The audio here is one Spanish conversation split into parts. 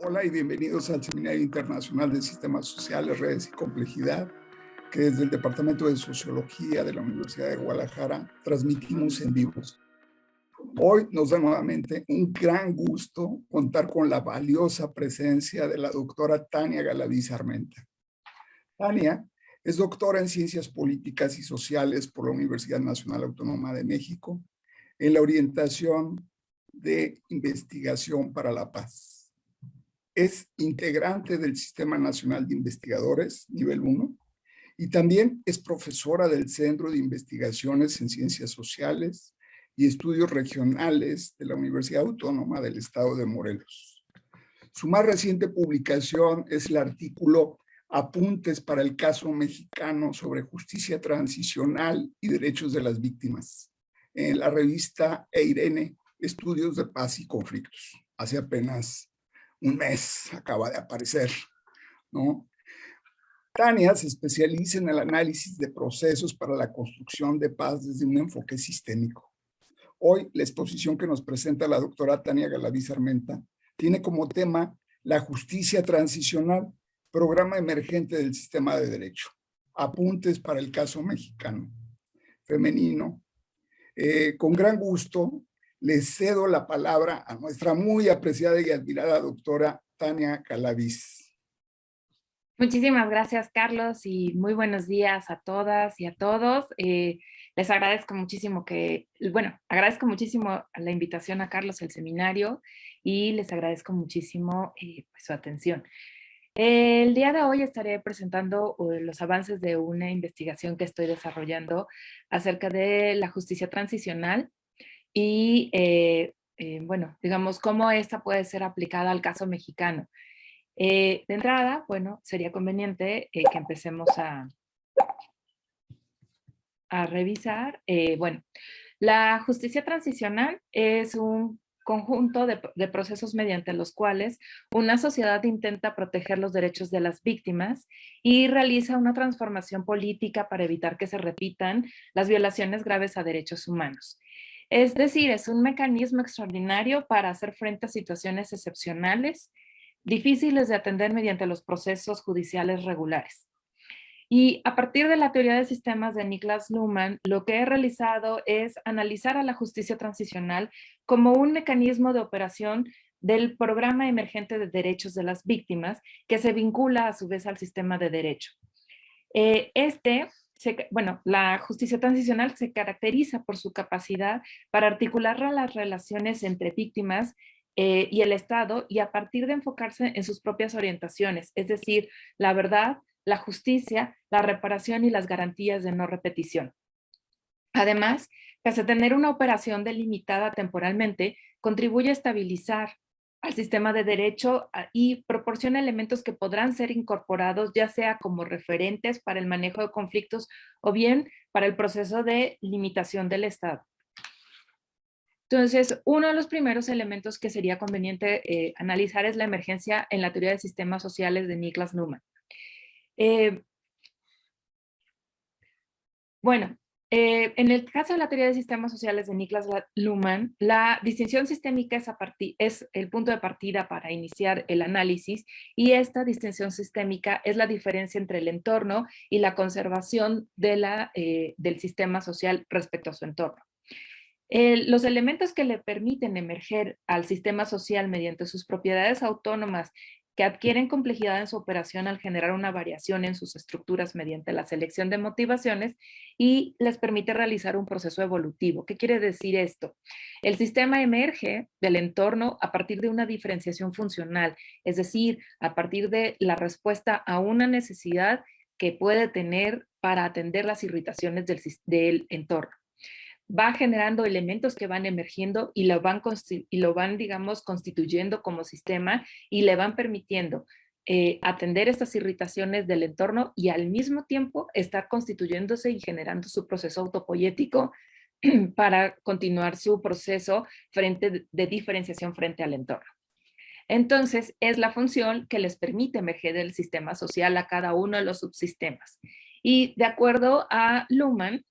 Hola y bienvenidos al Seminario Internacional de Sistemas Sociales, Redes y Complejidad, que desde el Departamento de Sociología de la Universidad de Guadalajara transmitimos en vivo. Hoy nos da nuevamente un gran gusto contar con la valiosa presencia de la doctora Tania Galaviz Armenta. Tania es doctora en Ciencias Políticas y Sociales por la Universidad Nacional Autónoma de México en la orientación de investigación para la paz. Es integrante del Sistema Nacional de Investigadores, nivel 1, y también es profesora del Centro de Investigaciones en Ciencias Sociales y Estudios Regionales de la Universidad Autónoma del Estado de Morelos. Su más reciente publicación es el artículo Apuntes para el caso mexicano sobre justicia transicional y derechos de las víctimas, en la revista EIRENE, Estudios de Paz y Conflictos. Hace apenas un mes acaba de aparecer, ¿no? Tania se especializa en el análisis de procesos para la construcción de paz desde un enfoque sistémico. Hoy, la exposición que nos presenta la doctora Tania Galaviz Armenta tiene como tema la justicia transicional, programa emergente del sistema de derecho, apuntes para el caso mexicano, femenino. Con gran gusto, le cedo la palabra a nuestra muy apreciada y admirada doctora Tania Galaviz. Muchísimas gracias, Carlos, y muy buenos días a todas y a todos. Les agradezco muchísimo agradezco muchísimo la invitación a Carlos al seminario y les agradezco muchísimo su atención. El día de hoy estaré presentando los avances de una investigación que estoy desarrollando acerca de la justicia transicional y, digamos, cómo esta puede ser aplicada al caso mexicano. De entrada, bueno, sería conveniente que empecemos a revisar. La justicia transicional es un conjunto de procesos mediante los cuales una sociedad intenta proteger los derechos de las víctimas y realiza una transformación política para evitar que se repitan las violaciones graves a derechos humanos. Es decir, es un mecanismo extraordinario para hacer frente a situaciones excepcionales difíciles de atender mediante los procesos judiciales regulares. Y a partir de la teoría de sistemas de Niklas Luhmann, lo que he realizado es analizar a la justicia transicional como un mecanismo de operación del programa emergente de derechos de las víctimas que se vincula a su vez al sistema de derecho. La justicia transicional se caracteriza por su capacidad para articular las relaciones entre víctimas y el Estado, y a partir de enfocarse en sus propias orientaciones, es decir, la verdad, la justicia, la reparación y las garantías de no repetición. Además, pese a tener una operación delimitada temporalmente, contribuye a estabilizar al sistema de derecho y proporciona elementos que podrán ser incorporados ya sea como referentes para el manejo de conflictos o bien para el proceso de limitación del Estado. Entonces, uno de los primeros elementos que sería conveniente analizar es la emergencia en la teoría de sistemas sociales de Niklas Luhmann. En el caso de la teoría de sistemas sociales de Niklas Luhmann, la distinción sistémica es el punto de partida para iniciar el análisis, y esta distinción sistémica es la diferencia entre el entorno y la conservación del sistema social respecto a su entorno. Los elementos que le permiten emerger al sistema social mediante sus propiedades autónomas que adquieren complejidad en su operación al generar una variación en sus estructuras mediante la selección de motivaciones y les permite realizar un proceso evolutivo. ¿Qué quiere decir esto? El sistema emerge del entorno a partir de una diferenciación funcional, es decir, a partir de la respuesta a una necesidad que puede tener para atender las irritaciones del entorno. Va generando elementos que van emergiendo y lo van, digamos, constituyendo como sistema y le van permitiendo atender estas irritaciones del entorno y al mismo tiempo estar constituyéndose y generando su proceso autopoyético para continuar su proceso de diferenciación frente al entorno. Entonces, es la función que les permite emerger del sistema social a cada uno de los subsistemas. Y de acuerdo a Luhmann,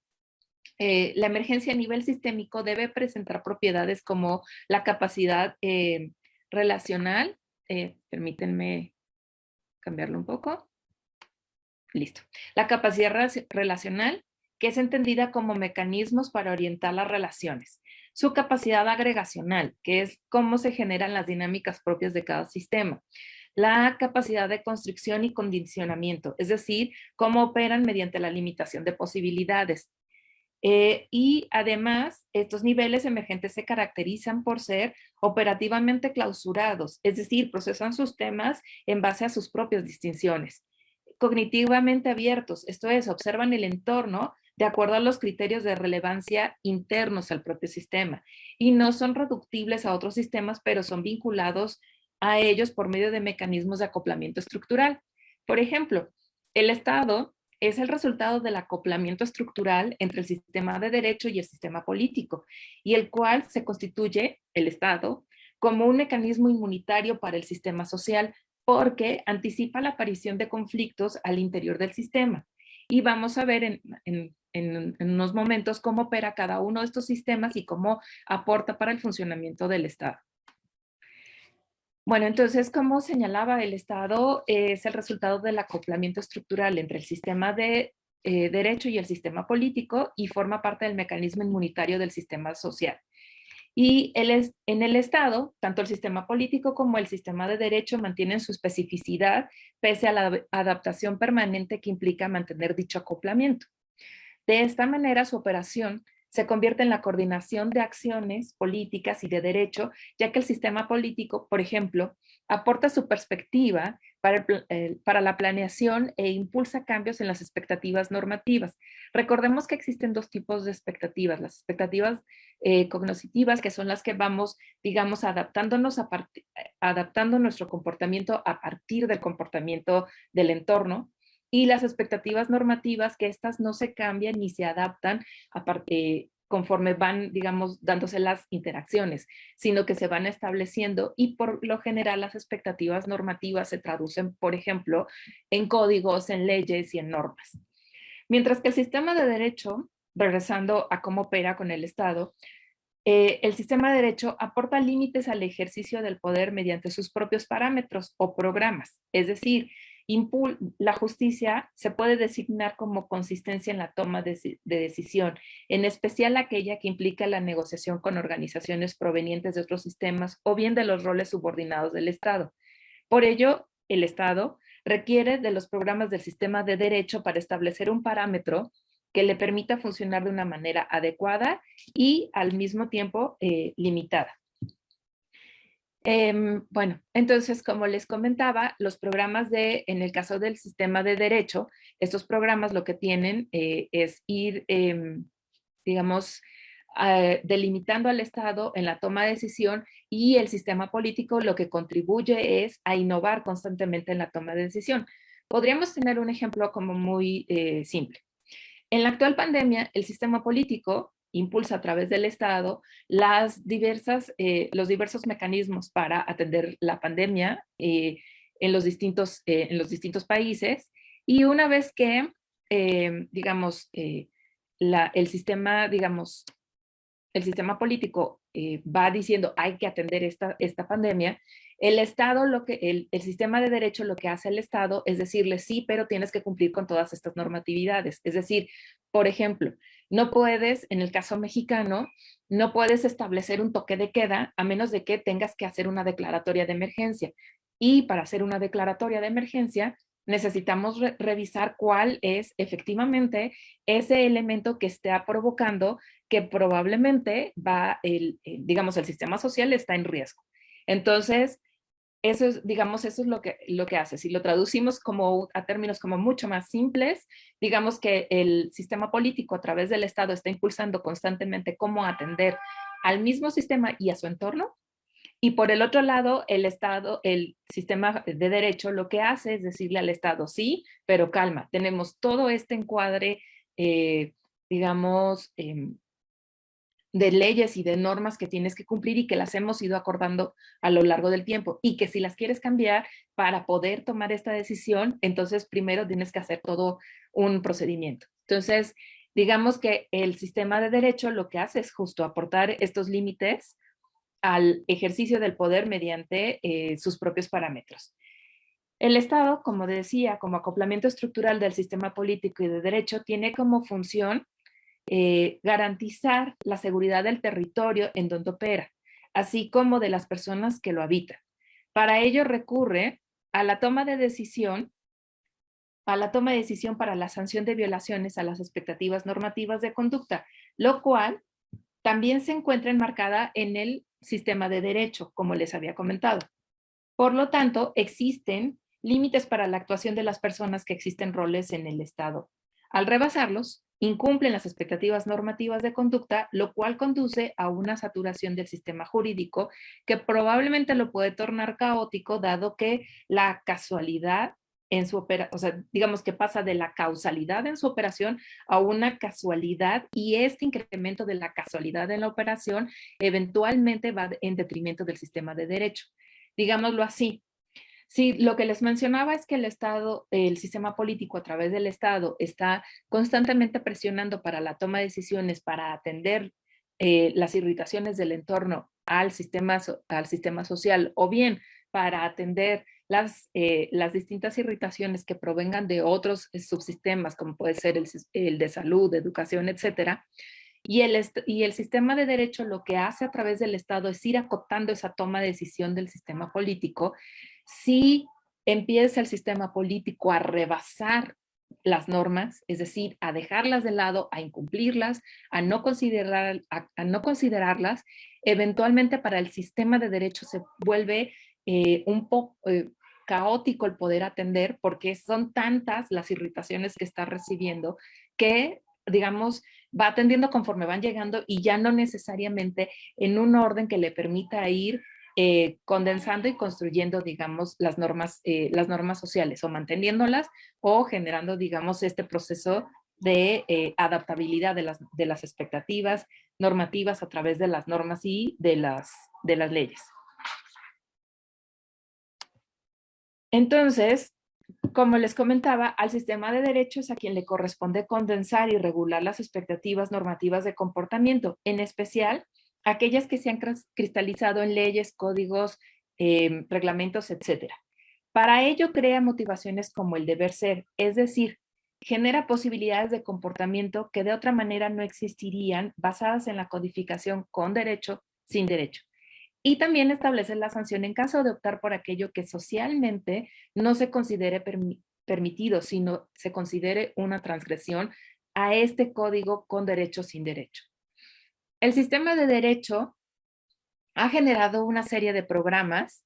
la emergencia a nivel sistémico debe presentar propiedades como la capacidad relacional, permítanme cambiarlo un poco. Listo. La capacidad relacional, que es entendida como mecanismos para orientar las relaciones. Su capacidad agregacional, que es cómo se generan las dinámicas propias de cada sistema. La capacidad de constricción y condicionamiento, es decir, cómo operan mediante la limitación de posibilidades. Y además, estos niveles emergentes se caracterizan por ser operativamente clausurados, es decir, procesan sus temas en base a sus propias distinciones. Cognitivamente abiertos, esto es, observan el entorno de acuerdo a los criterios de relevancia internos al propio sistema y no son reductibles a otros sistemas, pero son vinculados a ellos por medio de mecanismos de acoplamiento estructural. Por ejemplo, el Estado es el resultado del acoplamiento estructural entre el sistema de derecho y el sistema político, y el cual se constituye, el Estado, como un mecanismo inmunitario para el sistema social, porque anticipa la aparición de conflictos al interior del sistema. Y vamos a ver en unos momentos cómo opera cada uno de estos sistemas y cómo aporta para el funcionamiento del Estado. Bueno, entonces, como señalaba, el Estado es el resultado del acoplamiento estructural entre el sistema de derecho y el sistema político y forma parte del mecanismo inmunitario del sistema social. Y en el Estado, tanto el sistema político como el sistema de derecho mantienen su especificidad pese a la adaptación permanente que implica mantener dicho acoplamiento. De esta manera, su operación se convierte en la coordinación de acciones políticas y de derecho, ya que el sistema político, por ejemplo, aporta su perspectiva para la planeación e impulsa cambios en las expectativas normativas. Recordemos que existen dos tipos de expectativas, las expectativas cognitivas, que son las que vamos, digamos, adaptando nuestro comportamiento a partir del comportamiento del entorno, y las expectativas normativas, que estas no se cambian ni se adaptan conforme van, digamos, dándose las interacciones, sino que se van estableciendo, y por lo general las expectativas normativas se traducen, por ejemplo, en códigos, en leyes y en normas. Mientras que el sistema de derecho, regresando a cómo opera con el Estado, el sistema de derecho aporta límites al ejercicio del poder mediante sus propios parámetros o programas, es decir, la justicia se puede designar como consistencia en la toma de decisión, en especial aquella que implica la negociación con organizaciones provenientes de otros sistemas o bien de los roles subordinados del Estado. Por ello, el Estado requiere de los programas del sistema de derecho para establecer un parámetro que le permita funcionar de una manera adecuada y al mismo tiempo limitada. Bueno, entonces, como les comentaba, los programas en el caso del sistema de derecho, estos programas lo que tienen es ir, digamos, delimitando al Estado en la toma de decisión, y el sistema político lo que contribuye es a innovar constantemente en la toma de decisión. Podríamos tener un ejemplo como muy simple. En la actual pandemia, el sistema político impulsa a través del Estado los diversos mecanismos para atender la pandemia en los distintos países, y una vez que, digamos, el sistema, digamos, el sistema político va diciendo hay que atender esta pandemia, el Estado, el sistema de derecho, lo que hace el Estado es decirle sí, pero tienes que cumplir con todas estas normatividades. Es decir, por ejemplo, no puedes, en el caso mexicano, no puedes establecer un toque de queda a menos de que tengas que hacer una declaratoria de emergencia. Y para hacer una declaratoria de emergencia, necesitamos revisar cuál es efectivamente ese elemento que está provocando que probablemente digamos, el sistema social está en riesgo. Entonces, eso es, digamos, eso es lo que hace. Si lo traducimos a términos como mucho más simples, digamos que el sistema político a través del Estado está impulsando constantemente cómo atender al mismo sistema y a su entorno. Y por el otro lado, el Estado, el sistema de derecho, lo que hace es decirle al Estado, sí, pero calma, tenemos todo este encuadre, digamos, de leyes y de normas que tienes que cumplir y que las hemos ido acordando a lo largo del tiempo, y que si las quieres cambiar para poder tomar esta decisión, entonces primero tienes que hacer todo un procedimiento. Entonces, digamos que el sistema de derecho lo que hace es justo aportar estos límites al ejercicio del poder mediante sus propios parámetros. El Estado, como decía, como acoplamiento estructural del sistema político y de derecho, tiene como función garantizar la seguridad del territorio en donde opera, así como de las personas que lo habitan. Para ello recurre a la toma de decisión para la sanción de violaciones a las expectativas normativas de conducta, lo cual también se encuentra enmarcada en el sistema de derecho, como les había comentado. Por lo tanto, existen límites para la actuación de las personas que existen roles en el Estado. Al rebasarlos, incumplen las expectativas normativas de conducta, lo cual conduce a una saturación del sistema jurídico que probablemente lo puede tornar caótico, dado que la casualidad en su operación, o sea, digamos que pasa de la causalidad en su operación a una casualidad, y este incremento de la casualidad en la operación eventualmente va en detrimento del sistema de derecho. Digámoslo así. Sí, lo que les mencionaba es que el Estado, el sistema político a través del Estado está constantemente presionando para la toma de decisiones, para atender las irritaciones del entorno al sistema social, o bien para atender las distintas irritaciones que provengan de otros subsistemas, como puede ser el de salud, de educación, etcétera. Y el sistema de derecho lo que hace a través del Estado es ir acotando esa toma de decisión del sistema político. Si empieza el sistema político a rebasar las normas, es decir, a dejarlas de lado, a incumplirlas, a no considerarlas, eventualmente para el sistema de derecho se vuelve un poco caótico el poder atender, porque son tantas las irritaciones que está recibiendo que, digamos, va atendiendo conforme van llegando, y ya no necesariamente en un orden que le permita ir condensando y construyendo, digamos, las normas sociales, o manteniéndolas, o generando, digamos, este proceso de adaptabilidad de las expectativas normativas a través de las normas y de las leyes. Entonces, como les comentaba, al sistema de derecho es a quien le corresponde condensar y regular las expectativas normativas de comportamiento, en especial aquellas que se han cristalizado en leyes, códigos, reglamentos, etc. Para ello crea motivaciones como el deber ser, es decir, genera posibilidades de comportamiento que de otra manera no existirían, basadas en la codificación con derecho, sin derecho. Y también establece la sanción en caso de optar por aquello que socialmente no se considere permitido, sino se considere una transgresión a este código con derecho, sin derecho. El sistema de derecho ha generado una serie de programas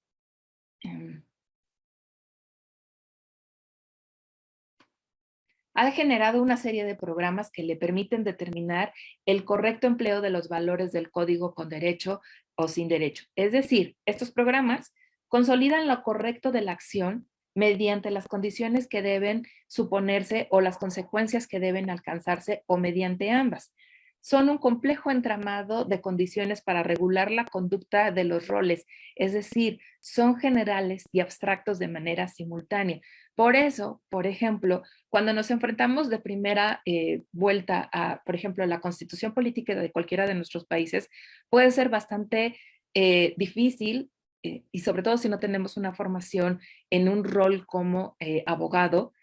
que le permiten determinar el correcto empleo de los valores del código con derecho o sin derecho. Es decir, estos programas consolidan lo correcto de la acción mediante las condiciones que deben suponerse o las consecuencias que deben alcanzarse, o mediante ambas. Son un complejo entramado de condiciones para regular la conducta de los roles, es decir, son generales y abstractos de manera simultánea. Por eso, por ejemplo, cuando nos enfrentamos de primera vuelta a, por ejemplo, la constitución política de cualquiera de nuestros países, puede ser bastante difícil, y sobre todo si no tenemos una formación en un rol como abogado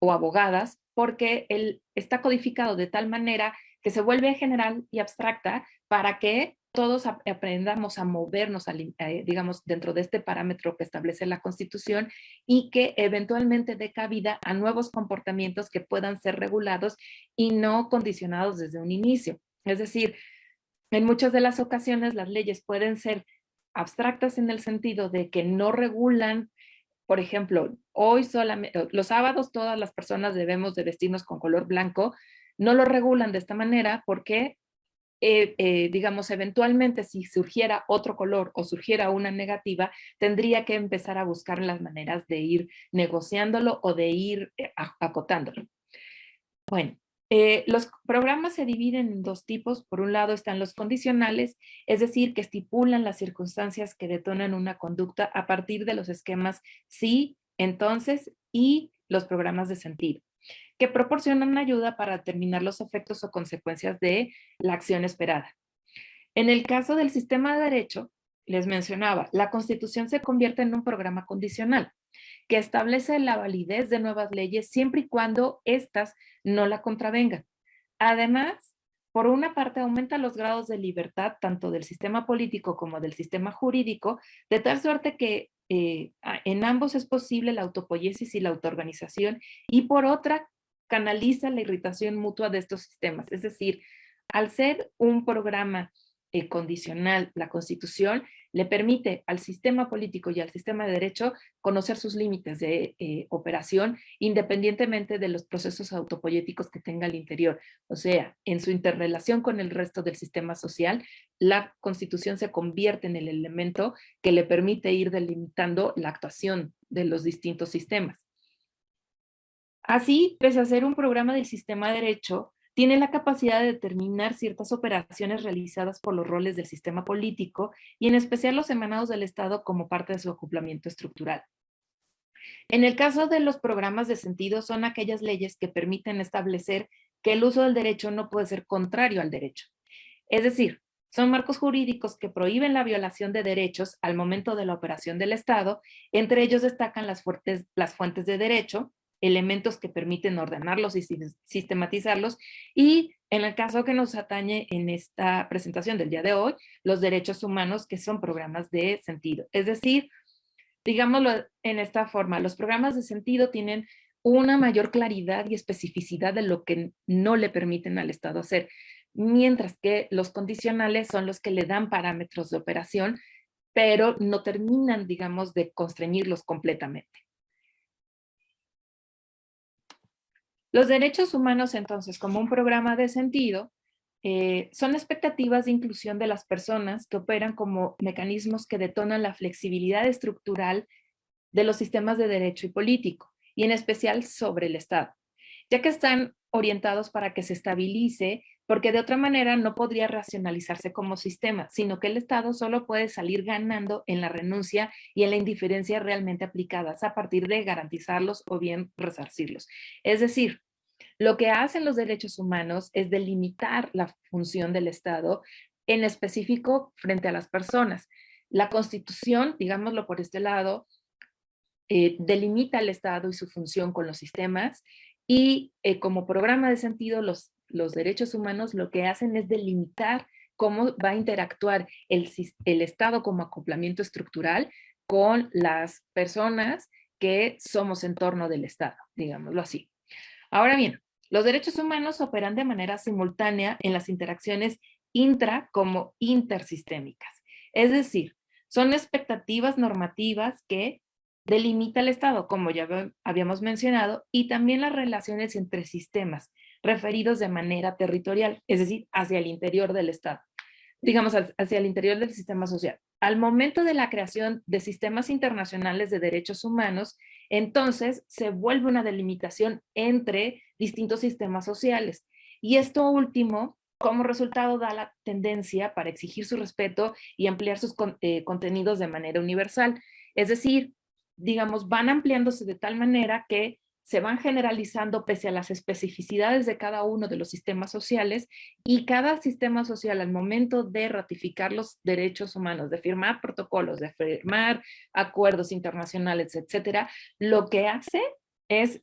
o abogadas, porque él está codificado de tal manera que se vuelve general y abstracta para que todos aprendamos a movernos, digamos, dentro de este parámetro que establece la Constitución, y que eventualmente dé cabida a nuevos comportamientos que puedan ser regulados y no condicionados desde un inicio. Es decir, en muchas de las ocasiones las leyes pueden ser abstractas en el sentido de que no regulan. Por ejemplo, hoy solamente, los sábados todas las personas debemos de vestirnos con color blanco. No lo regulan de esta manera porque, digamos, eventualmente si surgiera otro color o surgiera una negativa, tendría que empezar a buscar las maneras de ir negociándolo o de ir acotándolo. Bueno, los programas se dividen en dos tipos. Por un lado están los condicionales, es decir, que estipulan las circunstancias que detonan una conducta a partir de los esquemas sí, entonces y los programas de sentido, que proporcionan ayuda para determinar los efectos o consecuencias de la acción esperada. En el caso del sistema de derecho, les mencionaba, la Constitución se convierte en un programa condicional que establece la validez de nuevas leyes siempre y cuando éstas no la contravengan. Además, por una parte, aumenta los grados de libertad tanto del sistema político como del sistema jurídico, de tal suerte que en ambos es posible la autopoiesis y la autoorganización, y por otra, canaliza la irritación mutua de estos sistemas. Es decir, al ser un programa condicional, la Constitución le permite al sistema político y al sistema de derecho conocer sus límites de operación independientemente de los procesos autopoyéticos que tenga al interior. O sea, en su interrelación con el resto del sistema social, la Constitución se convierte en el elemento que le permite ir delimitando la actuación de los distintos sistemas. Así, pese a ser un programa del sistema de derecho, tiene la capacidad de determinar ciertas operaciones realizadas por los roles del sistema político y en especial los emanados del Estado como parte de su acoplamiento estructural. En el caso de los programas de sentido, son aquellas leyes que permiten establecer que el uso del derecho no puede ser contrario al derecho. Es decir, son marcos jurídicos que prohíben la violación de derechos al momento de la operación del Estado. Entre ellos destacan las fuentes de derecho, elementos que permiten ordenarlos y sistematizarlos, y en el caso que nos atañe en esta presentación del día de hoy, los derechos humanos, que son programas de sentido. Es decir, digámoslo en esta forma, los programas de sentido tienen una mayor claridad y especificidad de lo que no le permiten al Estado hacer, mientras que los condicionales son los que le dan parámetros de operación, pero no terminan, digamos, de constreñirlos completamente. Los derechos humanos, entonces, como un programa de sentido, son expectativas de inclusión de las personas que operan como mecanismos que detonan la flexibilidad estructural de los sistemas de derecho y político, y en especial sobre el Estado, ya que están orientados para que se estabilice, porque de otra manera no podría racionalizarse como sistema, sino que el Estado solo puede salir ganando en la renuncia y en la indiferencia realmente aplicadas a partir de garantizarlos o bien resarcirlos. Es decir, lo que hacen los derechos humanos es delimitar la función del Estado en específico frente a las personas. La Constitución, digámoslo por este lado, delimita el Estado y su función con los sistemas, y como programa de sentido, los derechos humanos lo que hacen es delimitar cómo va a interactuar el Estado como acoplamiento estructural con las personas que somos en torno del Estado, digámoslo así. Ahora bien, los derechos humanos operan de manera simultánea en las interacciones intra como intersistémicas. Es decir, son expectativas normativas que delimita el Estado, como ya habíamos mencionado, y también las relaciones entre sistemas referidos de manera territorial, es decir, hacia el interior del Estado, digamos, hacia el interior del sistema social. Al momento de la creación de sistemas internacionales de derechos humanos, entonces se vuelve una delimitación entre distintos sistemas sociales. Y esto último, como resultado, da la tendencia para exigir su respeto y ampliar sus contenidos de manera universal. Es decir, digamos, van ampliándose de tal manera que se van generalizando pese a las especificidades de cada uno de los sistemas sociales, y cada sistema social al momento de ratificar los derechos humanos, de firmar protocolos, de firmar acuerdos internacionales, etcétera, lo que hace es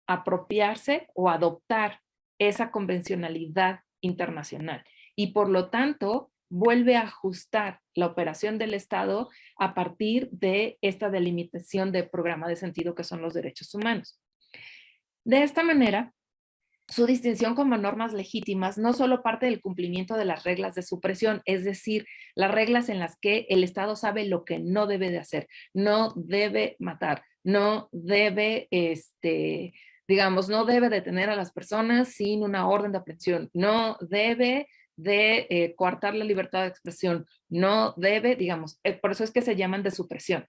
apropiarse o adoptar esa convencionalidad internacional, y por lo tanto vuelve a ajustar la operación del Estado a partir de esta delimitación de programa de sentido que son los derechos humanos. De esta manera, su distinción como normas legítimas no solo parte del cumplimiento de las reglas de supresión, es decir, las reglas en las que el Estado sabe lo que no debe de hacer, no debe matar, no debe, digamos, no debe detener a las personas sin una orden de aprehensión, no debe de coartar la libertad de expresión, no debe, digamos, por eso es que se llaman de supresión,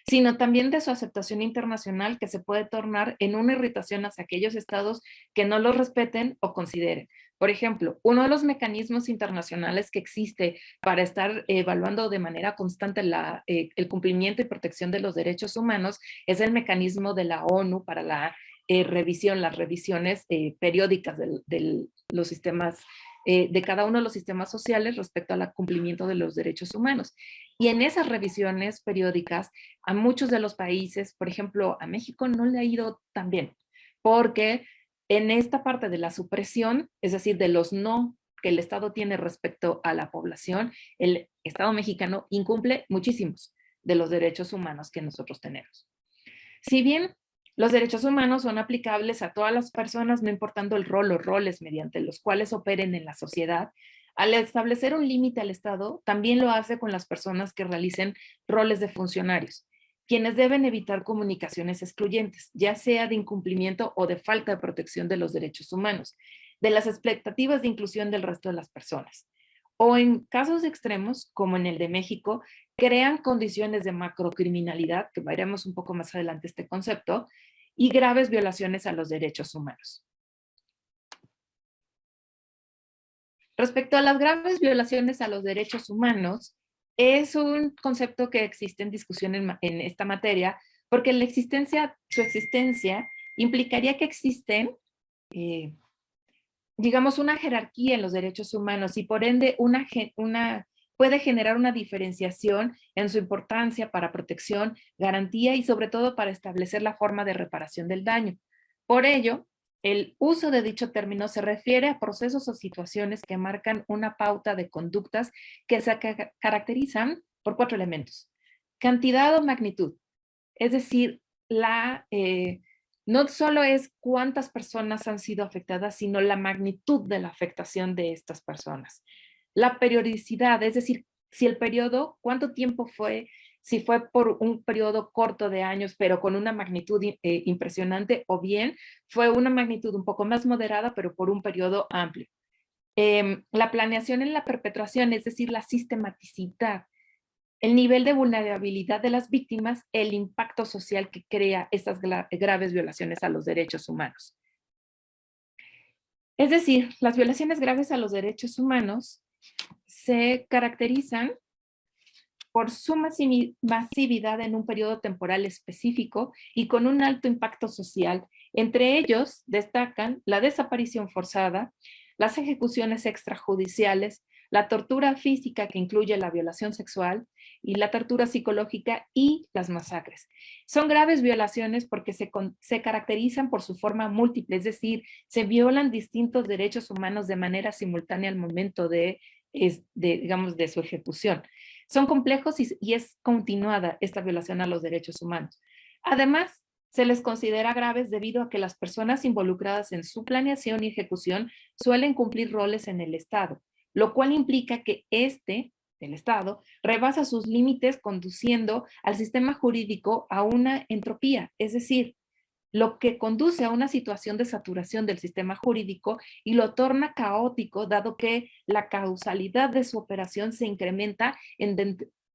sino también de su aceptación internacional, que se puede tornar en una irritación hacia aquellos estados que no los respeten o consideren. Por ejemplo, uno de los mecanismos internacionales que existe para estar evaluando de manera constante el cumplimiento y protección de los derechos humanos es el mecanismo de la ONU para la revisión, las revisiones periódicas de los sistemas de cada uno de los sistemas sociales respecto al cumplimiento de los derechos humanos. Y en esas revisiones periódicas, a muchos de los países, por ejemplo, a México no le ha ido tan bien, porque en esta parte de la supresión, es decir, de los no que el Estado tiene respecto a la población, el Estado mexicano incumple muchísimos de los derechos humanos que nosotros tenemos. Si bien los derechos humanos son aplicables a todas las personas, no importando el rol o roles mediante los cuales operen en la sociedad, al establecer un límite al Estado, también lo hace con las personas que realicen roles de funcionarios, quienes deben evitar comunicaciones excluyentes, ya sea de incumplimiento o de falta de protección de los derechos humanos, de las expectativas de inclusión del resto de las personas. O en casos extremos, como en el de México, crean condiciones de macrocriminalidad, que veremos un poco más adelante este concepto, y graves violaciones a los derechos humanos. Respecto a las graves violaciones a los derechos humanos, es un concepto que existe en discusión en esta materia, porque su existencia implicaría que existen, digamos, una jerarquía en los derechos humanos y por ende puede generar una diferenciación en su importancia para protección, garantía y sobre todo para establecer la forma de reparación del daño. Por ello, el uso de dicho término se refiere a procesos o situaciones que marcan una pauta de conductas que se caracterizan por 4 elementos: cantidad o magnitud, es decir, no solo es cuántas personas han sido afectadas, sino la magnitud de la afectación de estas personas. La periodicidad, es decir, si el periodo, cuánto tiempo fue, si fue por un periodo corto de años, pero con una magnitud impresionante, o bien fue una magnitud un poco más moderada, pero por un periodo amplio. La planeación en la perpetuación, es decir, la sistematicidad, el nivel de vulnerabilidad de las víctimas, el impacto social que crea estas graves violaciones a los derechos humanos. Es decir, las violaciones graves a los derechos humanos se caracterizan por su masividad en un periodo temporal específico y con un alto impacto social. Entre ellos destacan la desaparición forzada, las ejecuciones extrajudiciales, la tortura física que incluye la violación sexual y la tortura psicológica y las masacres. Son graves violaciones porque se caracterizan por su forma múltiple, es decir, se violan distintos derechos humanos de manera simultánea al momento digamos, de su ejecución. Son complejos y es continuada esta violación a los derechos humanos. Además, se les considera graves debido a que las personas involucradas en su planeación y ejecución suelen cumplir roles en el Estado, lo cual implica que el Estado, rebasa sus límites conduciendo al sistema jurídico a una entropía, es decir, lo que conduce a una situación de saturación del sistema jurídico y lo torna caótico, dado que la causalidad de su operación se incrementa,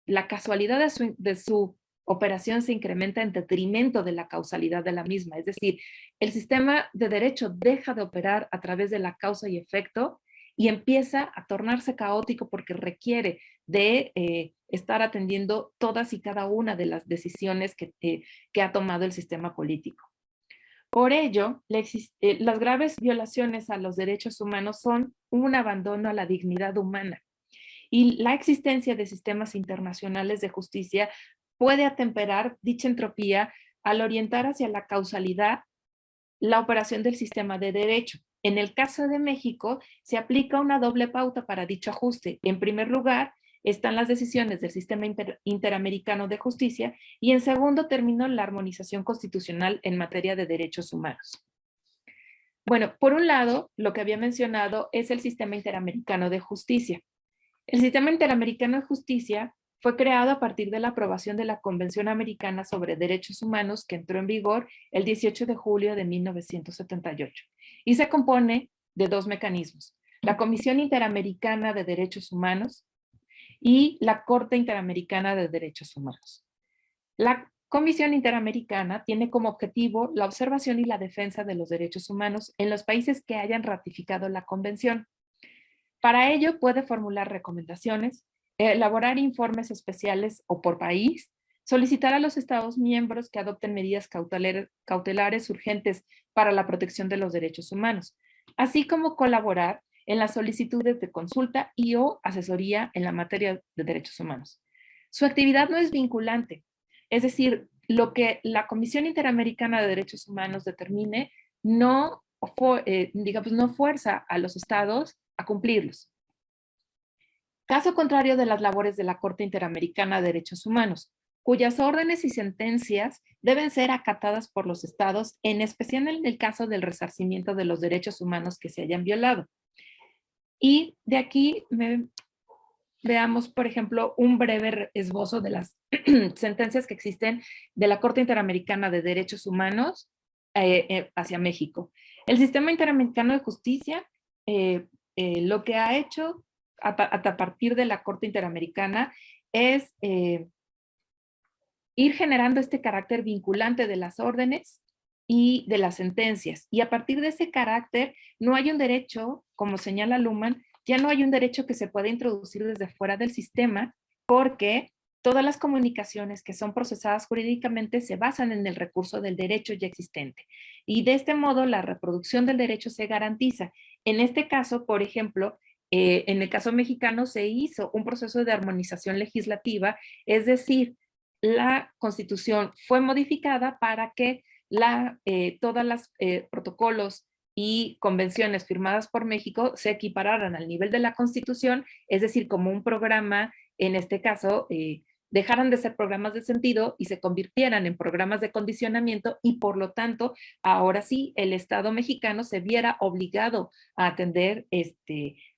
la casualidad de su operación se incrementa en detrimento de la causalidad de la misma. Es decir, el sistema de derecho deja de operar a través de la causa y efecto y empieza a tornarse caótico porque requiere de estar atendiendo todas y cada una de las decisiones que ha tomado el sistema político. Por ello, las graves violaciones a los derechos humanos son un abandono a la dignidad humana y la existencia de sistemas internacionales de justicia puede atemperar dicha entropía al orientar hacia la causalidad la operación del sistema de derecho. En el caso de México, se aplica una doble pauta para dicho ajuste. En primer lugar, están las decisiones del Sistema Interamericano de Justicia y en segundo término, la armonización constitucional en materia de derechos humanos. Bueno, por un lado, lo que había mencionado es el Sistema Interamericano de Justicia. El Sistema Interamericano de Justicia fue creado a partir de la aprobación de la Convención Americana sobre Derechos Humanos que entró en vigor el 18 de julio de 1978 y se compone de 2 mecanismos: la Comisión Interamericana de Derechos Humanos y la Corte Interamericana de Derechos Humanos. La Comisión Interamericana tiene como objetivo la observación y la defensa de los derechos humanos en los países que hayan ratificado la Convención. Para ello puede formular recomendaciones, elaborar informes especiales o por país, solicitar a los Estados miembros que adopten medidas cautelares urgentes para la protección de los derechos humanos, así como colaborar en las solicitudes de consulta y o asesoría en la materia de derechos humanos. Su actividad no es vinculante, es decir, lo que la Comisión Interamericana de Derechos Humanos determine no, digamos, no fuerza a los estados a cumplirlos. Caso contrario de las labores de la Corte Interamericana de Derechos Humanos, cuyas órdenes y sentencias deben ser acatadas por los estados, en especial en el caso del resarcimiento de los derechos humanos que se hayan violado. Y de aquí veamos, por ejemplo, un breve esbozo de las sentencias que existen de la Corte Interamericana de Derechos Humanos hacia México. El Sistema Interamericano de Justicia lo que ha hecho a partir de la Corte Interamericana es ir generando este carácter vinculante de las órdenes y de las sentencias. Y a partir de ese carácter, no hay un derecho, como señala Luhmann, ya no hay un derecho que se pueda introducir desde fuera del sistema, porque todas las comunicaciones que son procesadas jurídicamente se basan en el recurso del derecho ya existente. Y de este modo, la reproducción del derecho se garantiza. En este caso, por ejemplo, en el caso mexicano se hizo un proceso de armonización legislativa, es decir, la Constitución fue modificada para que todas las protocolos y convenciones firmadas por México se equipararan al nivel de la Constitución, es decir, como un programa, en este caso, dejaran de ser programas de sentido y se convirtieran en programas de condicionamiento y por lo tanto, ahora sí, el Estado mexicano se viera obligado a atender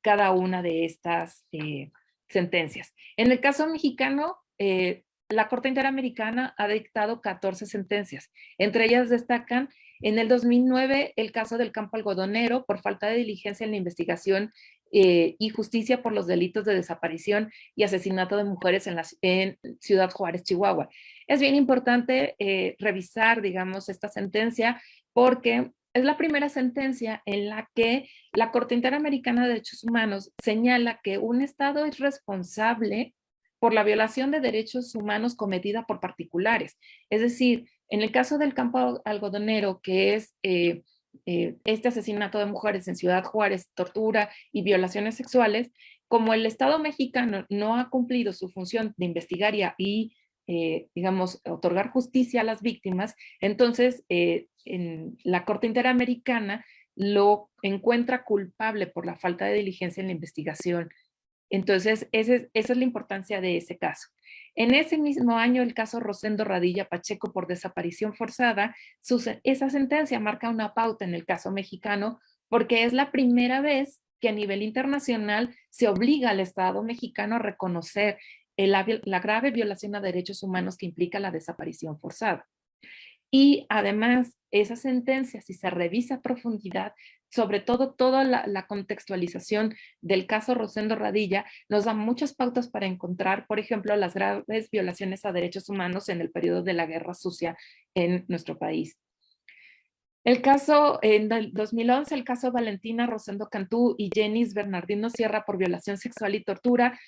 cada una de estas sentencias. En el caso mexicano, la Corte Interamericana ha dictado 14 sentencias. Entre ellas destacan en el 2009 el caso del campo algodonero por falta de diligencia en la investigación y justicia por los delitos de desaparición y asesinato de mujeres en Ciudad Juárez, Chihuahua. Es bien importante revisar, digamos, esta sentencia porque es la primera sentencia en la que la Corte Interamericana de Derechos Humanos señala que un Estado es responsable por la violación de derechos humanos cometida por particulares. Es decir, en el caso del campo algodonero, que es este asesinato de mujeres en Ciudad Juárez, tortura y violaciones sexuales, como el Estado mexicano no ha cumplido su función de investigar y digamos, otorgar justicia a las víctimas, entonces en la Corte Interamericana lo encuentra culpable por la falta de diligencia en la investigación. Entonces, esa es la importancia de ese caso. En ese mismo año, el caso Rosendo Radilla Pacheco por desaparición forzada, esa sentencia marca una pauta en el caso mexicano porque es la primera vez que a nivel internacional se obliga al Estado mexicano a reconocer la grave violación a derechos humanos que implica la desaparición forzada. Y además, esa sentencia, si se revisa a profundidad, sobre todo toda la contextualización del caso Rosendo Radilla, nos da muchas pautas para encontrar, por ejemplo, las graves violaciones a derechos humanos en el periodo de la Guerra Sucia en nuestro país. El caso, en el 2011, el caso Valentina Rosendo Cantú y Jenis Bernardino Sierra por violación sexual y tortura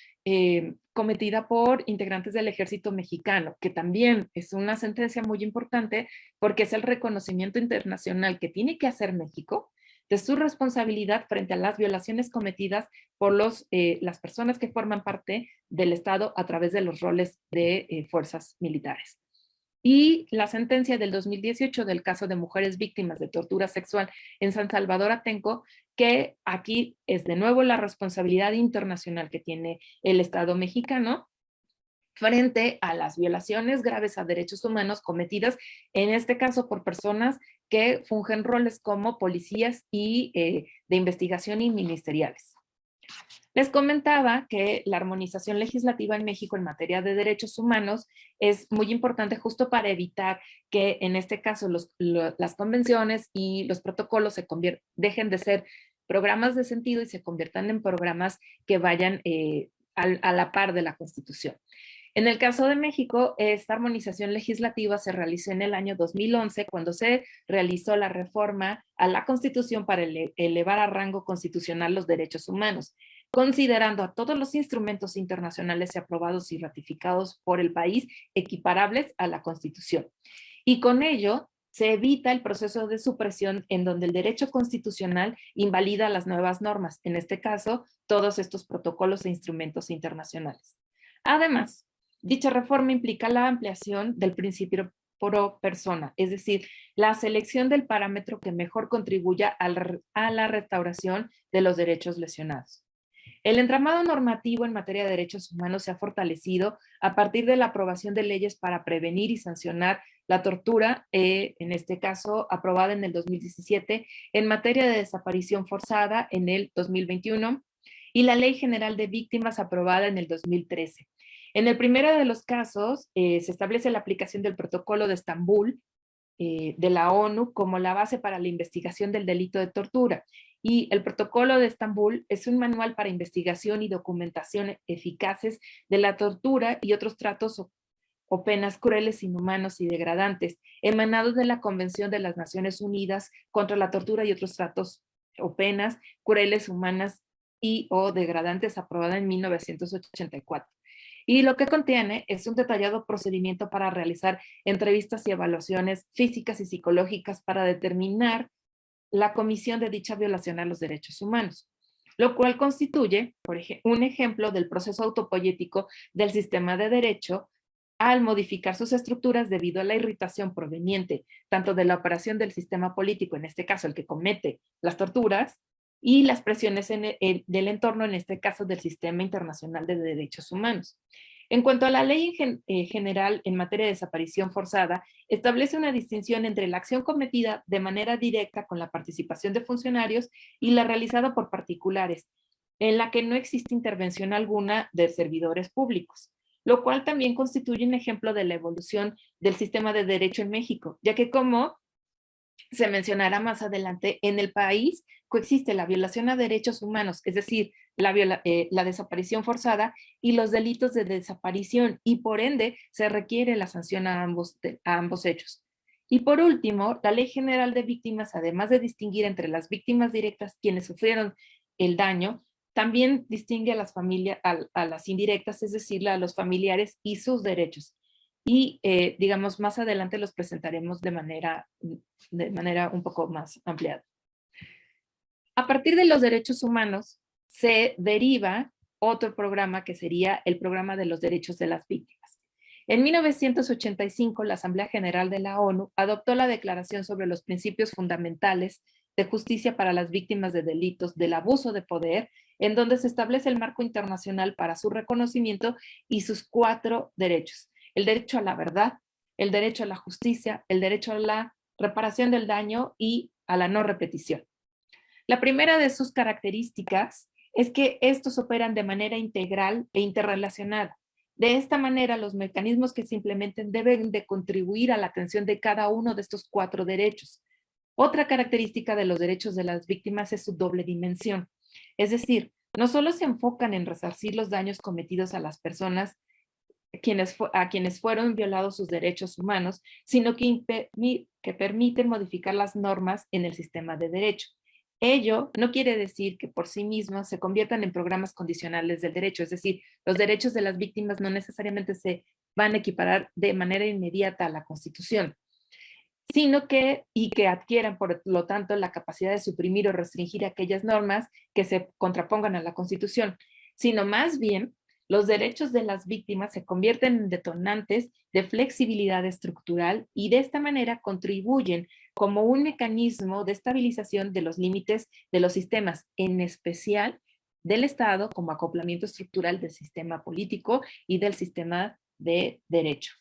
cometida por integrantes del ejército mexicano, que también es una sentencia muy importante porque es el reconocimiento internacional que tiene que hacer México de su responsabilidad frente a las violaciones cometidas por las personas que forman parte del Estado a través de los roles de fuerzas militares. Y la sentencia del 2018 del caso de mujeres víctimas de tortura sexual en San Salvador Atenco, que aquí es de nuevo la responsabilidad internacional que tiene el Estado mexicano frente a las violaciones graves a derechos humanos cometidas, en este caso por personas que fungen roles como policías y de investigación y ministeriales. Les comentaba que la armonización legislativa en México en materia de derechos humanos es muy importante justo para evitar que en este caso las convenciones y los protocolos dejen de ser programas de sentido y se conviertan en programas que vayan a la par de la Constitución. En el caso de México, esta armonización legislativa se realizó en el año 2011 cuando se realizó la reforma a la Constitución para elevar a rango constitucional los derechos humanos, considerando a todos los instrumentos internacionales aprobados y ratificados por el país equiparables a la Constitución. Y con ello se evita el proceso de supresión en donde el derecho constitucional invalida las nuevas normas, en este caso, todos estos protocolos e instrumentos internacionales. Además, dicha reforma implica la ampliación del principio pro persona, es decir, la selección del parámetro que mejor contribuya a la restauración de los derechos lesionados. El entramado normativo en materia de derechos humanos se ha fortalecido a partir de la aprobación de leyes para prevenir y sancionar la tortura, en este caso aprobada en el 2017, en materia de desaparición forzada en el 2021 y la Ley General de Víctimas aprobada en el 2013. En el primero de los casos se establece la aplicación del Protocolo de Estambul de la ONU como la base para la investigación del delito de tortura. Y el Protocolo de Estambul es un manual para investigación y documentación eficaces de la tortura y otros tratos o penas crueles, inhumanos y degradantes, emanados de la Convención de las Naciones Unidas contra la tortura y otros tratos o penas crueles, humanas y o degradantes, aprobada en 1984. Y lo que contiene es un detallado procedimiento para realizar entrevistas y evaluaciones físicas y psicológicas para determinar la comisión de dicha violación a los derechos humanos, lo cual constituye, por ejemplo, un ejemplo del proceso autopoyético del sistema de derecho al modificar sus estructuras debido a la irritación proveniente tanto de la operación del sistema político, en este caso el que comete las torturas, y las presiones del entorno, en este caso del sistema internacional de derechos humanos. En cuanto a la ley general en materia de desaparición forzada, establece una distinción entre la acción cometida de manera directa con la participación de funcionarios y la realizada por particulares, en la que no existe intervención alguna de servidores públicos, lo cual también constituye un ejemplo de la evolución del sistema de derecho en México, ya que como se mencionará más adelante, en el país coexiste la violación a derechos humanos, es decir, la desaparición forzada y los delitos de desaparición, y por ende se requiere la sanción a ambos hechos. Y por último, la Ley General de Víctimas, además de distinguir entre las víctimas directas, quienes sufrieron el daño, también distingue a las familias, a las indirectas, es decir, a los familiares y sus derechos. Y digamos, más adelante los presentaremos de manera un poco más ampliada. A partir de los derechos humanos se deriva otro programa que sería el programa de los derechos de las víctimas. En 1985, la Asamblea General de la ONU adoptó la Declaración sobre los Principios Fundamentales de Justicia para las Víctimas de Delitos del Abuso de Poder, en donde se establece el marco internacional para su reconocimiento y sus 4 derechos: el derecho a la verdad, el derecho a la justicia, el derecho a la reparación del daño y a la no repetición. La primera de sus características es que estos operan de manera integral e interrelacionada. De esta manera, los mecanismos que se implementen deben de contribuir a la atención de cada uno de estos 4 derechos. Otra característica de los derechos de las víctimas es su doble dimensión. Es decir, no solo se enfocan en resarcir los daños cometidos a las personas a quienes fueron violados sus derechos humanos, sino que permiten modificar las normas en el sistema de derecho. Ello no quiere decir que por sí mismos se conviertan en programas condicionales del derecho, es decir, los derechos de las víctimas no necesariamente se van a equiparar de manera inmediata a la Constitución, sino que adquieran, por lo tanto, la capacidad de suprimir o restringir aquellas normas que se contrapongan a la Constitución, sino más bien los derechos de las víctimas se convierten en detonantes de flexibilidad estructural y de esta manera contribuyen como un mecanismo de estabilización de los límites de los sistemas, en especial del Estado como acoplamiento estructural del sistema político y del sistema de derecho.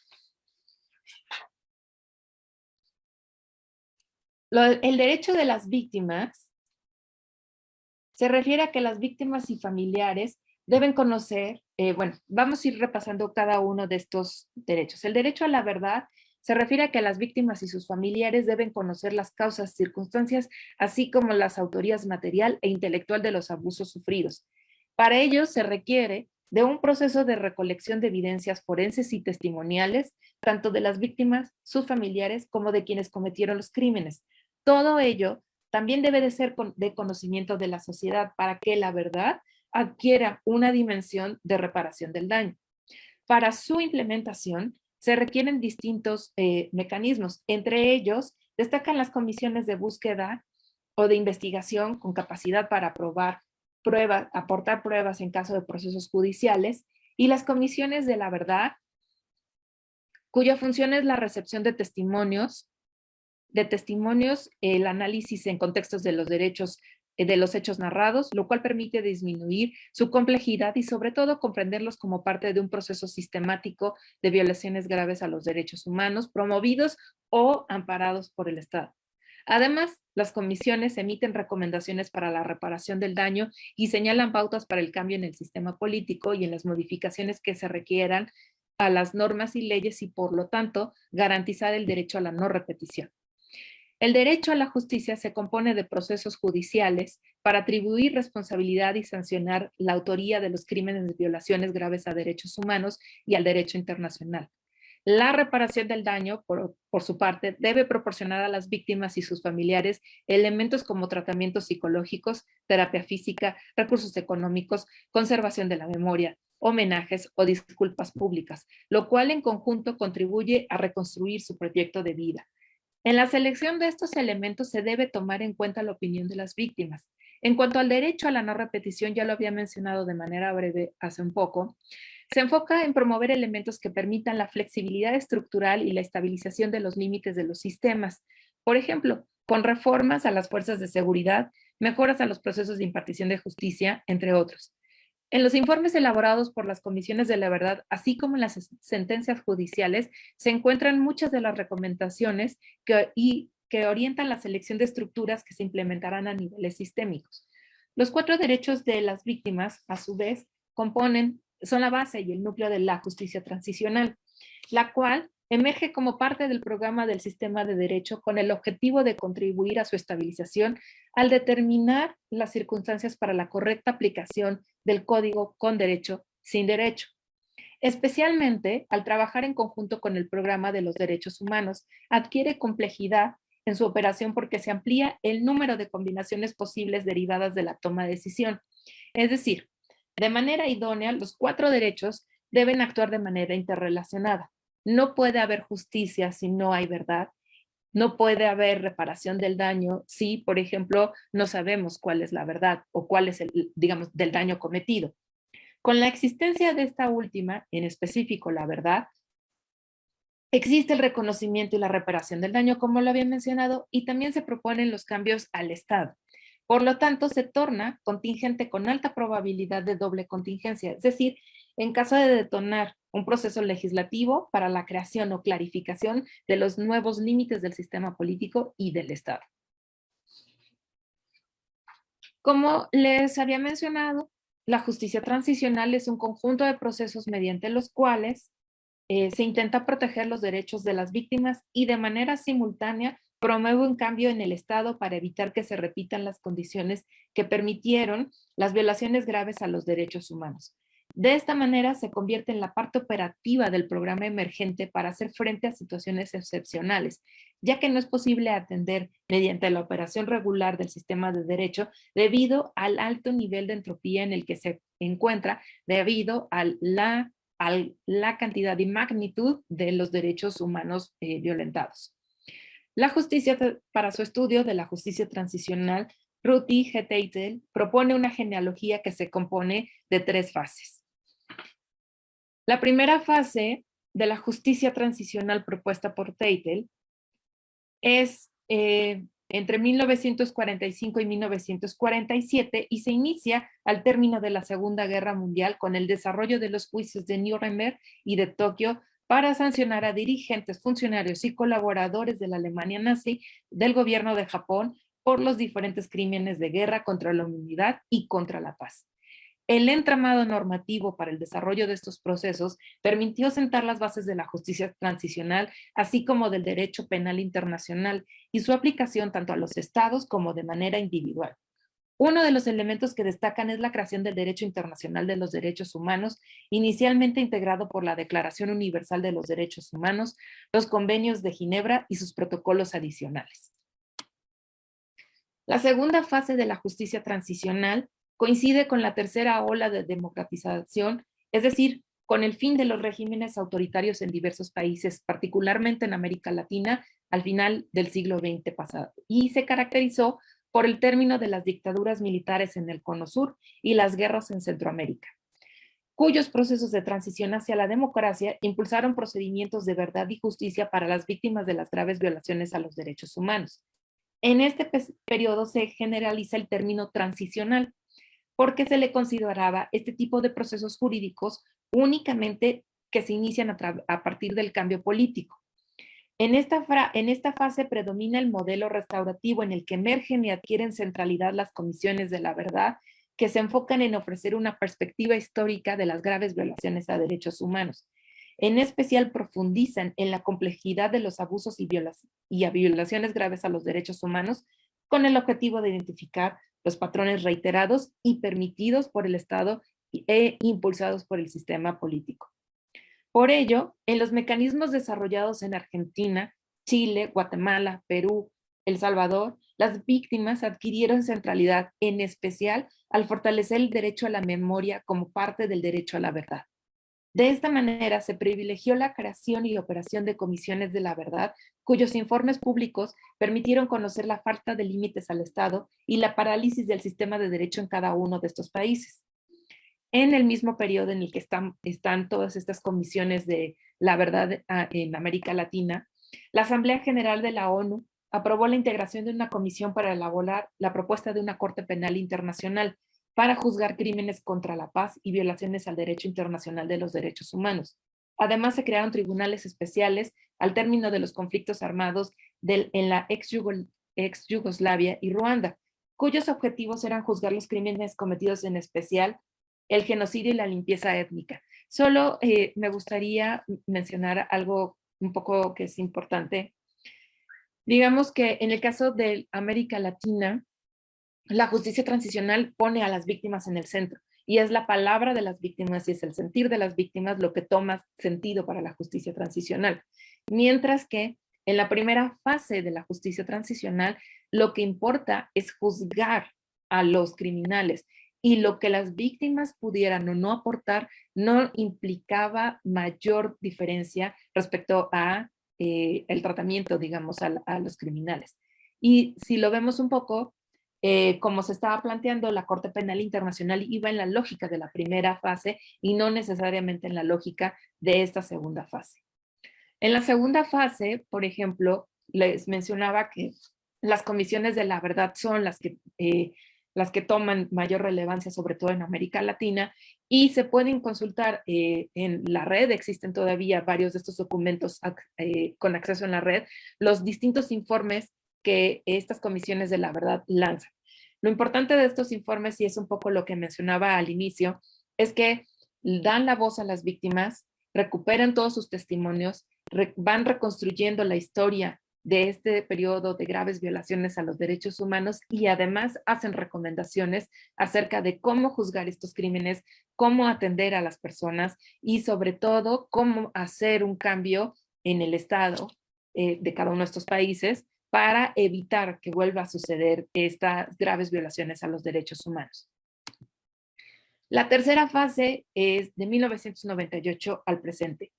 El derecho de las víctimas se refiere a que las víctimas y familiares deben conocer, vamos a ir repasando cada uno de estos derechos. El derecho a la verdad se refiere a que las víctimas y sus familiares deben conocer las causas, circunstancias, así como las autorías material e intelectual de los abusos sufridos. Para ello se requiere de un proceso de recolección de evidencias forenses y testimoniales, tanto de las víctimas, sus familiares, como de quienes cometieron los crímenes. Todo ello también debe de ser de conocimiento de la sociedad para que la verdad adquiera una dimensión de reparación del daño. Para su implementación se requieren distintos mecanismos, entre ellos Destacan las comisiones de búsqueda o de investigación con capacidad para aportar pruebas en caso de procesos judiciales, y las comisiones de la verdad, cuya función es la recepción de testimonios, el análisis en contextos de los derechos de los hechos narrados, lo cual permite disminuir su complejidad y sobre todo comprenderlos como parte de un proceso sistemático de violaciones graves a los derechos humanos promovidos o amparados por el Estado. Además, las comisiones emiten recomendaciones para la reparación del daño y señalan pautas para el cambio en el sistema político y en las modificaciones que se requieran a las normas y leyes y, por lo tanto, garantizar el derecho a la no repetición. El derecho a la justicia se compone de procesos judiciales para atribuir responsabilidad y sancionar la autoría de los crímenes de violaciones graves a derechos humanos y al derecho internacional. La reparación del daño, por su parte, debe proporcionar a las víctimas y sus familiares elementos como tratamientos psicológicos, terapia física, recursos económicos, conservación de la memoria, homenajes o disculpas públicas, lo cual en conjunto contribuye a reconstruir su proyecto de vida. En la selección de estos elementos se debe tomar en cuenta la opinión de las víctimas. En cuanto al derecho a la no repetición, ya lo había mencionado de manera breve hace un poco, se enfoca en promover elementos que permitan la flexibilidad estructural y la estabilización de los límites de los sistemas. Por ejemplo, con reformas a las fuerzas de seguridad, mejoras a los procesos de impartición de justicia, entre otros. En los informes elaborados por las comisiones de la verdad, así como en las sentencias judiciales, se encuentran muchas de las recomendaciones que orientan la selección de estructuras que se implementarán a niveles sistémicos. Los 4 derechos de las víctimas, a su vez, son la base y el núcleo de la justicia transicional, la cual emerge como parte del programa del sistema de derecho con el objetivo de contribuir a su estabilización al determinar las circunstancias para la correcta aplicación del código con derecho, sin derecho. Especialmente al trabajar en conjunto con el programa de los derechos humanos, adquiere complejidad en su operación porque se amplía el número de combinaciones posibles derivadas de la toma de decisión. Es decir, de manera idónea, los 4 derechos deben actuar de manera interrelacionada. No puede haber justicia si no hay verdad. No puede haber reparación del daño si, por ejemplo, no sabemos cuál es la verdad o cuál es del daño cometido. Con la existencia de esta última, en específico la verdad, existe el reconocimiento y la reparación del daño, como lo había mencionado, y también se proponen los cambios al Estado. Por lo tanto, se torna contingente con alta probabilidad de doble contingencia, es decir, en caso de detonar un proceso legislativo para la creación o clarificación de los nuevos límites del sistema político y del Estado. Como les había mencionado, la justicia transicional es un conjunto de procesos mediante los cuales se intenta proteger los derechos de las víctimas y de manera simultánea promueve un cambio en el Estado para evitar que se repitan las condiciones que permitieron las violaciones graves a los derechos humanos. De esta manera se convierte en la parte operativa del programa emergente para hacer frente a situaciones excepcionales, ya que no es posible atender mediante la operación regular del sistema de derecho debido al alto nivel de entropía en el que se encuentra debido a la cantidad y magnitud de los derechos humanos violentados. La justicia, para su estudio de la justicia transicional, Ruti G. Teitel propone una genealogía que se compone de 3 fases. La primera fase de la justicia transicional propuesta por Teitel es entre 1945 y 1947 y se inicia al término de la Segunda Guerra Mundial con el desarrollo de los juicios de Nuremberg y de Tokio para sancionar a dirigentes, funcionarios y colaboradores de la Alemania nazi, del gobierno de Japón, por los diferentes crímenes de guerra contra la humanidad y contra la paz. El entramado normativo para el desarrollo de estos procesos permitió sentar las bases de la justicia transicional, así como del derecho penal internacional, y su aplicación tanto a los estados como de manera individual. Uno de los elementos que destacan es la creación del Derecho Internacional de los Derechos Humanos, inicialmente integrado por la Declaración Universal de los Derechos Humanos, los Convenios de Ginebra y sus protocolos adicionales. La segunda fase de la justicia transicional coincide con la tercera ola de democratización, es decir, con el fin de los regímenes autoritarios en diversos países, particularmente en América Latina, al final del siglo XX pasado, y se caracterizó por el término de las dictaduras militares en el Cono Sur y las guerras en Centroamérica, cuyos procesos de transición hacia la democracia impulsaron procedimientos de verdad y justicia para las víctimas de las graves violaciones a los derechos humanos. En este periodo se generaliza el término transicional, porque se le consideraba este tipo de procesos jurídicos únicamente que se inician a partir del cambio político. En esta fase predomina el modelo restaurativo en el que emergen y adquieren centralidad las comisiones de la verdad, que se enfocan en ofrecer una perspectiva histórica de las graves violaciones a derechos humanos. En especial profundizan en la complejidad de los abusos y a violaciones graves a los derechos humanos, con el objetivo de identificar los patrones reiterados y permitidos por el Estado e impulsados por el sistema político. Por ello, en los mecanismos desarrollados en Argentina, Chile, Guatemala, Perú, El Salvador, las víctimas adquirieron centralidad, en especial al fortalecer el derecho a la memoria como parte del derecho a la verdad. De esta manera se privilegió la creación y operación de comisiones de la verdad, cuyos informes públicos permitieron conocer la falta de límites al Estado y la parálisis del sistema de derecho en cada uno de estos países. En el mismo periodo en el que están todas estas comisiones de la verdad en América Latina, la Asamblea General de la ONU aprobó la integración de una comisión para elaborar la propuesta de una Corte Penal Internacional para juzgar crímenes contra la paz y violaciones al derecho internacional de los derechos humanos. Además, se crearon tribunales especiales al término de los conflictos armados en la ex Yugoslavia y Ruanda, cuyos objetivos eran juzgar los crímenes cometidos, en especial el genocidio y la limpieza étnica. Solo me gustaría mencionar algo un poco que es importante. Digamos que en el caso de América Latina, la justicia transicional pone a las víctimas en el centro, y es la palabra de las víctimas y es el sentir de las víctimas lo que toma sentido para la justicia transicional. Mientras que en la primera fase de la justicia transicional, lo que importa es juzgar a los criminales, y lo que las víctimas pudieran o no aportar no implicaba mayor diferencia respecto a el tratamiento, digamos, a los criminales. Y si lo vemos un poco, como se estaba planteando, la Corte Penal Internacional iba en la lógica de la primera fase y no necesariamente en la lógica de esta segunda fase. En la segunda fase, por ejemplo, les mencionaba que las comisiones de la verdad son las que toman mayor relevancia, sobre todo en América Latina, y se pueden consultar en la red. Existen todavía varios de estos documentos con acceso en la red, los distintos informes que estas comisiones de la verdad lanzan. Lo importante de estos informes, y es un poco lo que mencionaba al inicio, es que dan la voz a las víctimas, recuperan todos sus testimonios, van reconstruyendo la historia de este periodo de graves violaciones a los derechos humanos, y además hacen recomendaciones acerca de cómo juzgar estos crímenes, cómo atender a las personas y sobre todo cómo hacer un cambio en el Estado de cada uno de estos países para evitar que vuelva a suceder estas graves violaciones a los derechos humanos. La tercera fase es de 1998 al presente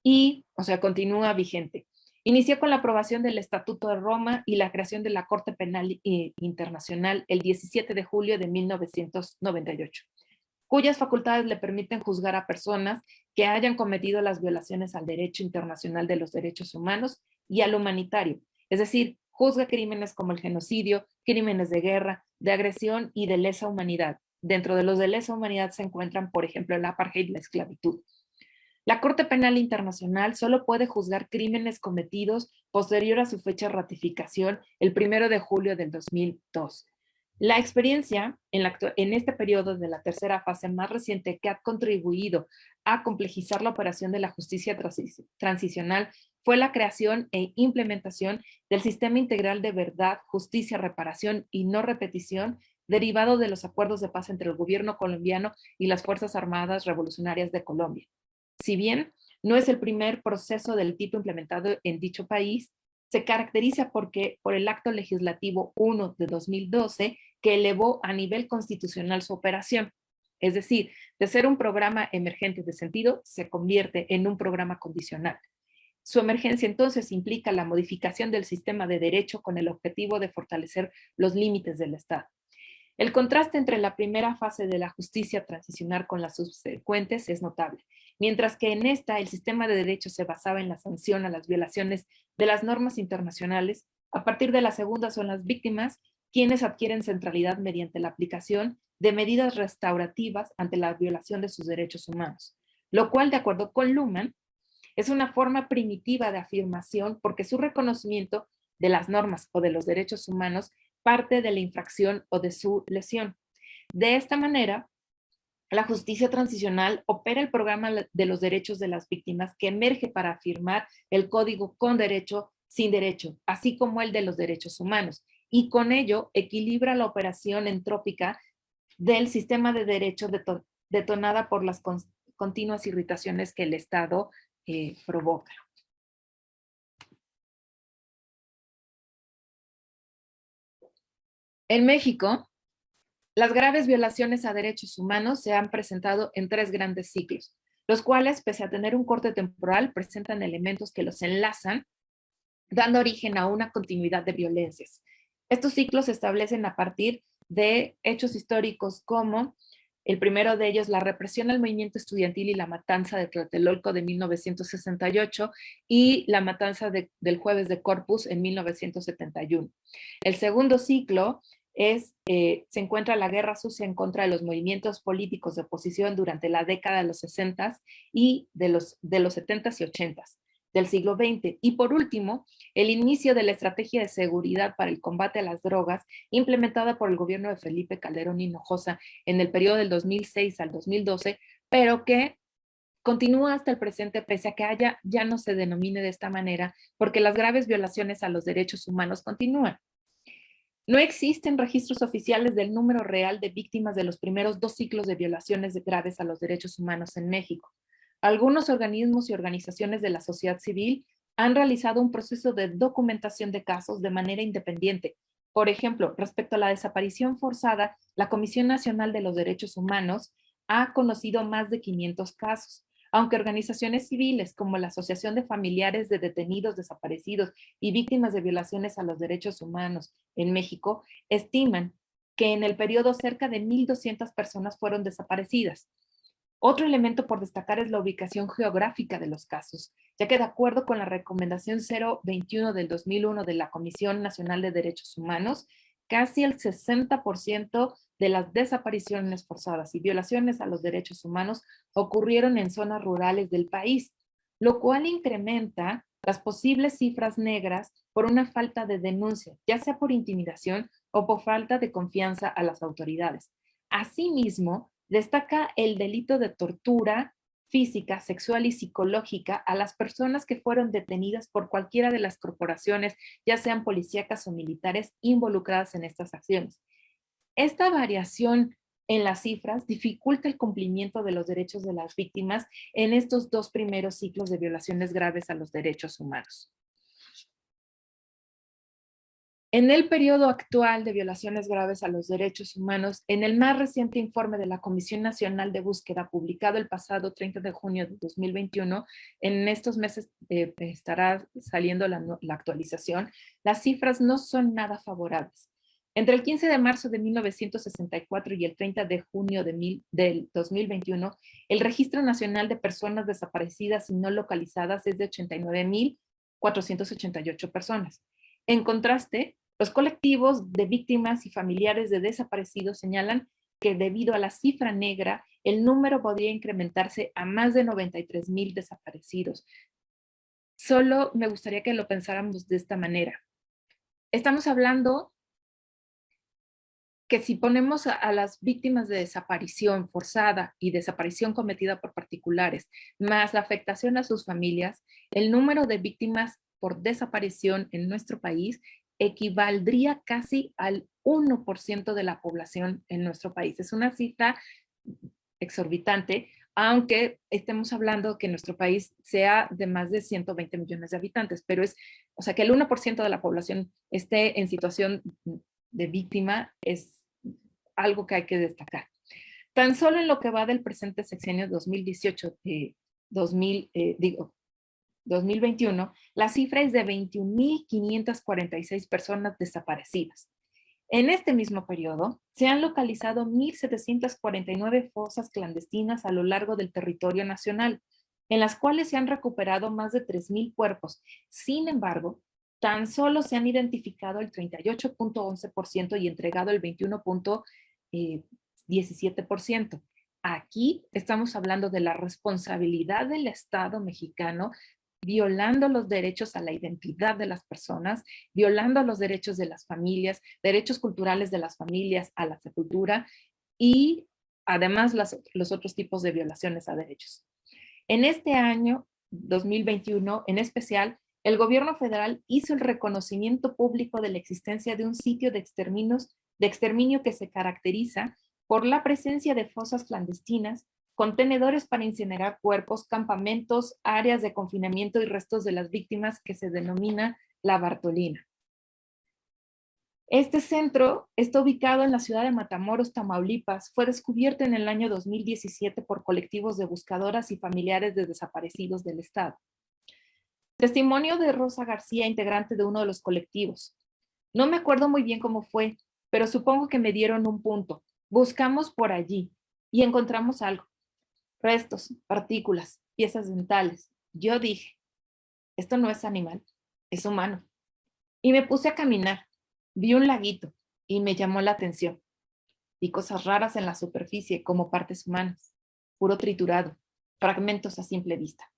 y, o sea, continúa vigente. Inició con la aprobación del Estatuto de Roma y la creación de la Corte Penal Internacional el 17 de julio de 1998, cuyas facultades le permiten juzgar a personas que hayan cometido las violaciones al derecho internacional de los derechos humanos y al humanitario, es decir, juzga crímenes como el genocidio, crímenes de guerra, de agresión y de lesa humanidad. Dentro de los de lesa humanidad se encuentran, por ejemplo, el apartheid y la esclavitud. La Corte Penal Internacional solo puede juzgar crímenes cometidos posterior a su fecha de ratificación, el 1 de julio del 2002. La experiencia en este periodo de la tercera fase más reciente que ha contribuido a complejizar la operación de la justicia transicional fue la creación e implementación del Sistema Integral de Verdad, Justicia, Reparación y No Repetición, derivado de los acuerdos de paz entre el gobierno colombiano y las Fuerzas Armadas Revolucionarias de Colombia. Si bien no es el primer proceso del tipo implementado en dicho país, se caracteriza por el Acto Legislativo 1 de 2012, que elevó a nivel constitucional su operación. Es decir, de ser un programa emergente de sentido, se convierte en un programa condicional. Su emergencia entonces implica la modificación del sistema de derecho con el objetivo de fortalecer los límites del Estado. El contraste entre la primera fase de la justicia transicional con las subsecuentes es notable. Mientras que en esta el sistema de derecho se basaba en la sanción a las violaciones de las normas internacionales, a partir de la segunda son las víctimas quienes adquieren centralidad mediante la aplicación de medidas restaurativas ante la violación de sus derechos humanos, lo cual, de acuerdo con Luhmann, es una forma primitiva de afirmación porque su reconocimiento de las normas o de los derechos humanos parte de la infracción o de su lesión. De esta manera, la justicia transicional opera el programa de los derechos de las víctimas que emerge para afirmar el código con derecho, sin derecho, así como el de los derechos humanos, y con ello equilibra la operación entrópica del sistema de derecho detonada por las continuas irritaciones que el Estado provoca. En México, las graves violaciones a derechos humanos se han presentado en 3 grandes ciclos, los cuales, pese a tener un corte temporal, presentan elementos que los enlazan, dando origen a una continuidad de violencias. Estos ciclos se establecen a partir de hechos históricos como el primero de ellos, la represión al movimiento estudiantil y la matanza de Tlatelolco de 1968 y la matanza del Jueves de Corpus en 1971. El segundo ciclo se encuentra la guerra sucia en contra de los movimientos políticos de oposición durante la década de los 60 y de los 70s y 80s del siglo XX. Y por último, el inicio de la estrategia de seguridad para el combate a las drogas implementada por el gobierno de Felipe Calderón Hinojosa en el periodo del 2006 al 2012, pero que continúa hasta el presente pese a que ya no se denomine de esta manera, porque las graves violaciones a los derechos humanos continúan. No existen registros oficiales del número real de víctimas de los primeros 2 ciclos de violaciones graves a los derechos humanos en México. Algunos organismos y organizaciones de la sociedad civil han realizado un proceso de documentación de casos de manera independiente. Por ejemplo, respecto a la desaparición forzada, la Comisión Nacional de los Derechos Humanos ha conocido más de 500 casos, aunque organizaciones civiles como la Asociación de Familiares de Detenidos Desaparecidos y Víctimas de Violaciones a los Derechos Humanos en México estiman que en el periodo cerca de 1,200 personas fueron desaparecidas. Otro elemento por destacar es la ubicación geográfica de los casos, ya que de acuerdo con la recomendación 021 del 2001 de la Comisión Nacional de Derechos Humanos, casi el 60% de las desapariciones forzadas y violaciones a los derechos humanos ocurrieron en zonas rurales del país, lo cual incrementa las posibles cifras negras por una falta de denuncia, ya sea por intimidación o por falta de confianza a las autoridades. Asimismo, destaca el delito de tortura física, sexual y psicológica a las personas que fueron detenidas por cualquiera de las corporaciones, ya sean policíacas o militares, involucradas en estas acciones. Esta variación en las cifras dificulta el cumplimiento de los derechos de las víctimas en estos 2 primeros ciclos de violaciones graves a los derechos humanos. En el periodo actual de violaciones graves a los derechos humanos, en el más reciente informe de la Comisión Nacional de Búsqueda, publicado el pasado 30 de junio de 2021, en estos meses estará saliendo la actualización, las cifras no son nada favorables. Entre el 15 de marzo de 1964 y el 30 de junio del 2021, el Registro Nacional de Personas Desaparecidas y No Localizadas es de 89,488 personas. En contraste, los colectivos de víctimas y familiares de desaparecidos señalan que debido a la cifra negra, el número podría incrementarse a más de 93,000 desaparecidos. Solo me gustaría que lo pensáramos de esta manera. Estamos hablando que si ponemos a las víctimas de desaparición forzada y desaparición cometida por particulares, más la afectación a sus familias, el número de víctimas por desaparición en nuestro país equivaldría casi al 1% de la población en nuestro país. Es una cifra exorbitante, aunque estemos hablando que nuestro país sea de más de 120 millones de habitantes, pero o sea, que el 1% de la población esté en situación de víctima es algo que hay que destacar. Tan solo en lo que va del presente sexenio 2018, 2021, la cifra es de 21.546 personas desaparecidas. En este mismo periodo, se han localizado 1.749 fosas clandestinas a lo largo del territorio nacional, en las cuales se han recuperado más de 3.000 cuerpos. Sin embargo, tan solo se han identificado el 38.11% y entregado el 21.17%. Aquí estamos hablando de la responsabilidad del Estado mexicano violando los derechos a la identidad de las personas, violando los derechos de las familias, derechos culturales de las familias a la cultura y además los otros tipos de violaciones a derechos. En este año 2021, en especial, el gobierno federal hizo el reconocimiento público de la existencia de un sitio de exterminio que se caracteriza por la presencia de fosas clandestinas, contenedores para incinerar cuerpos, campamentos, áreas de confinamiento y restos de las víctimas que se denomina la Bartolina. Este centro está ubicado en la ciudad de Matamoros, Tamaulipas. Fue descubierto en el año 2017 por colectivos de buscadoras y familiares de desaparecidos del estado. Testimonio de Rosa García, integrante de uno de los colectivos. No me acuerdo muy bien cómo fue, pero supongo que me dieron un punto. Buscamos por allí y encontramos algo. Restos, partículas, piezas dentales. Yo dije, esto no es animal, es humano. Y me puse a caminar. Vi un laguito y me llamó la atención. Vi cosas raras en la superficie como partes humanas, puro triturado, fragmentos a simple vista.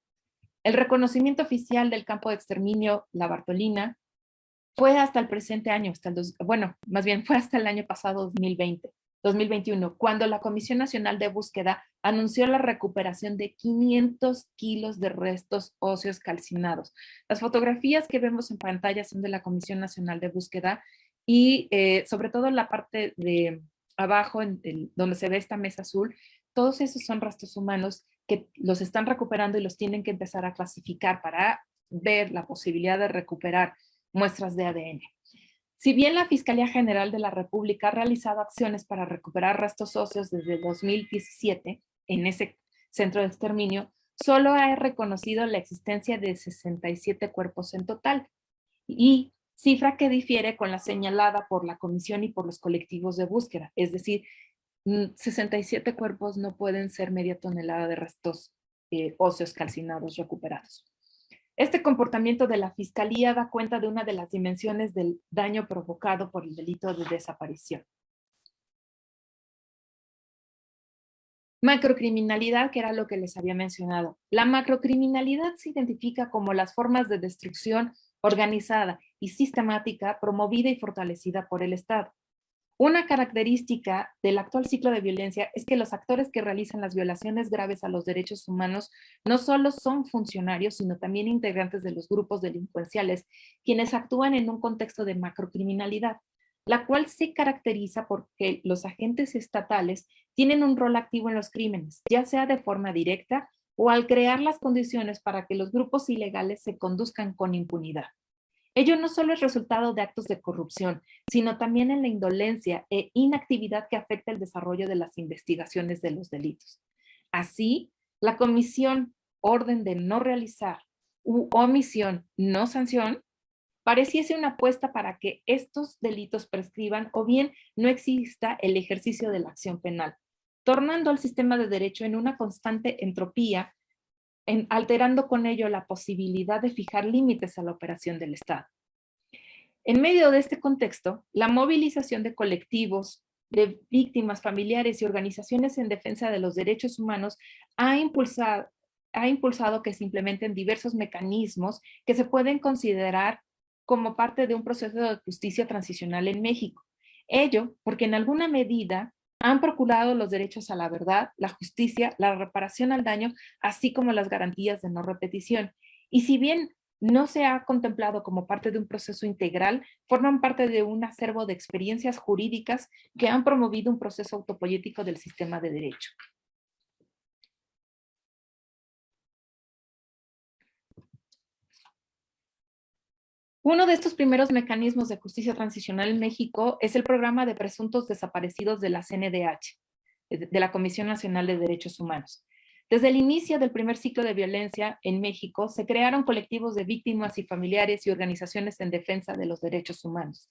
El reconocimiento oficial del campo de exterminio La Bartolina fue hasta el presente año, fue hasta el año pasado 2021, cuando la Comisión Nacional de Búsqueda anunció la recuperación de 500 kilos de restos óseos calcinados. Las fotografías que vemos en pantalla son de la Comisión Nacional de Búsqueda y sobre todo en la parte de abajo, donde se ve esta mesa azul, todos esos son restos humanos que los están recuperando y los tienen que empezar a clasificar para ver la posibilidad de recuperar muestras de ADN. Si bien la Fiscalía General de la República ha realizado acciones para recuperar restos óseos desde 2017 en ese centro de exterminio, solo ha reconocido la existencia de 67 cuerpos en total, y cifra que difiere con la señalada por la Comisión y por los colectivos de búsqueda. Es decir, 67 cuerpos no pueden ser media tonelada de restos óseos calcinados recuperados. Este comportamiento de la Fiscalía da cuenta de una de las dimensiones del daño provocado por el delito de desaparición. Macrocriminalidad, que era lo que les había mencionado. La macrocriminalidad se identifica como las formas de destrucción organizada y sistemática promovida y fortalecida por el Estado. Una característica del actual ciclo de violencia es que los actores que realizan las violaciones graves a los derechos humanos no solo son funcionarios, sino también integrantes de los grupos delincuenciales, quienes actúan en un contexto de macrocriminalidad, la cual se caracteriza porque los agentes estatales tienen un rol activo en los crímenes, ya sea de forma directa o al crear las condiciones para que los grupos ilegales se conduzcan con impunidad. Ello no solo es resultado de actos de corrupción, sino también en la indolencia e inactividad que afecta el desarrollo de las investigaciones de los delitos. Así, la comisión orden de no realizar u omisión no sanción pareciese una apuesta para que estos delitos prescriban o bien no exista el ejercicio de la acción penal, tornando al sistema de derecho en una constante entropía, alterando con ello la posibilidad de fijar límites a la operación del Estado. En medio de este contexto, la movilización de colectivos, de víctimas, familiares y organizaciones en defensa de los derechos humanos ha impulsado que se implementen diversos mecanismos que se pueden considerar como parte de un proceso de justicia transicional en México. Ello porque en alguna medida han procurado los derechos a la verdad, la justicia, la reparación al daño, así como las garantías de no repetición. Y si bien no se ha contemplado como parte de un proceso integral, forman parte de un acervo de experiencias jurídicas que han promovido un proceso autopoyético del sistema de derecho. Uno de estos primeros mecanismos de justicia transicional en México es el programa de presuntos desaparecidos de la CNDH. de la Comisión Nacional de Derechos Humanos. Desde el inicio del primer ciclo de violencia en México, se crearon colectivos de víctimas y familiares y organizaciones en defensa de los derechos humanos,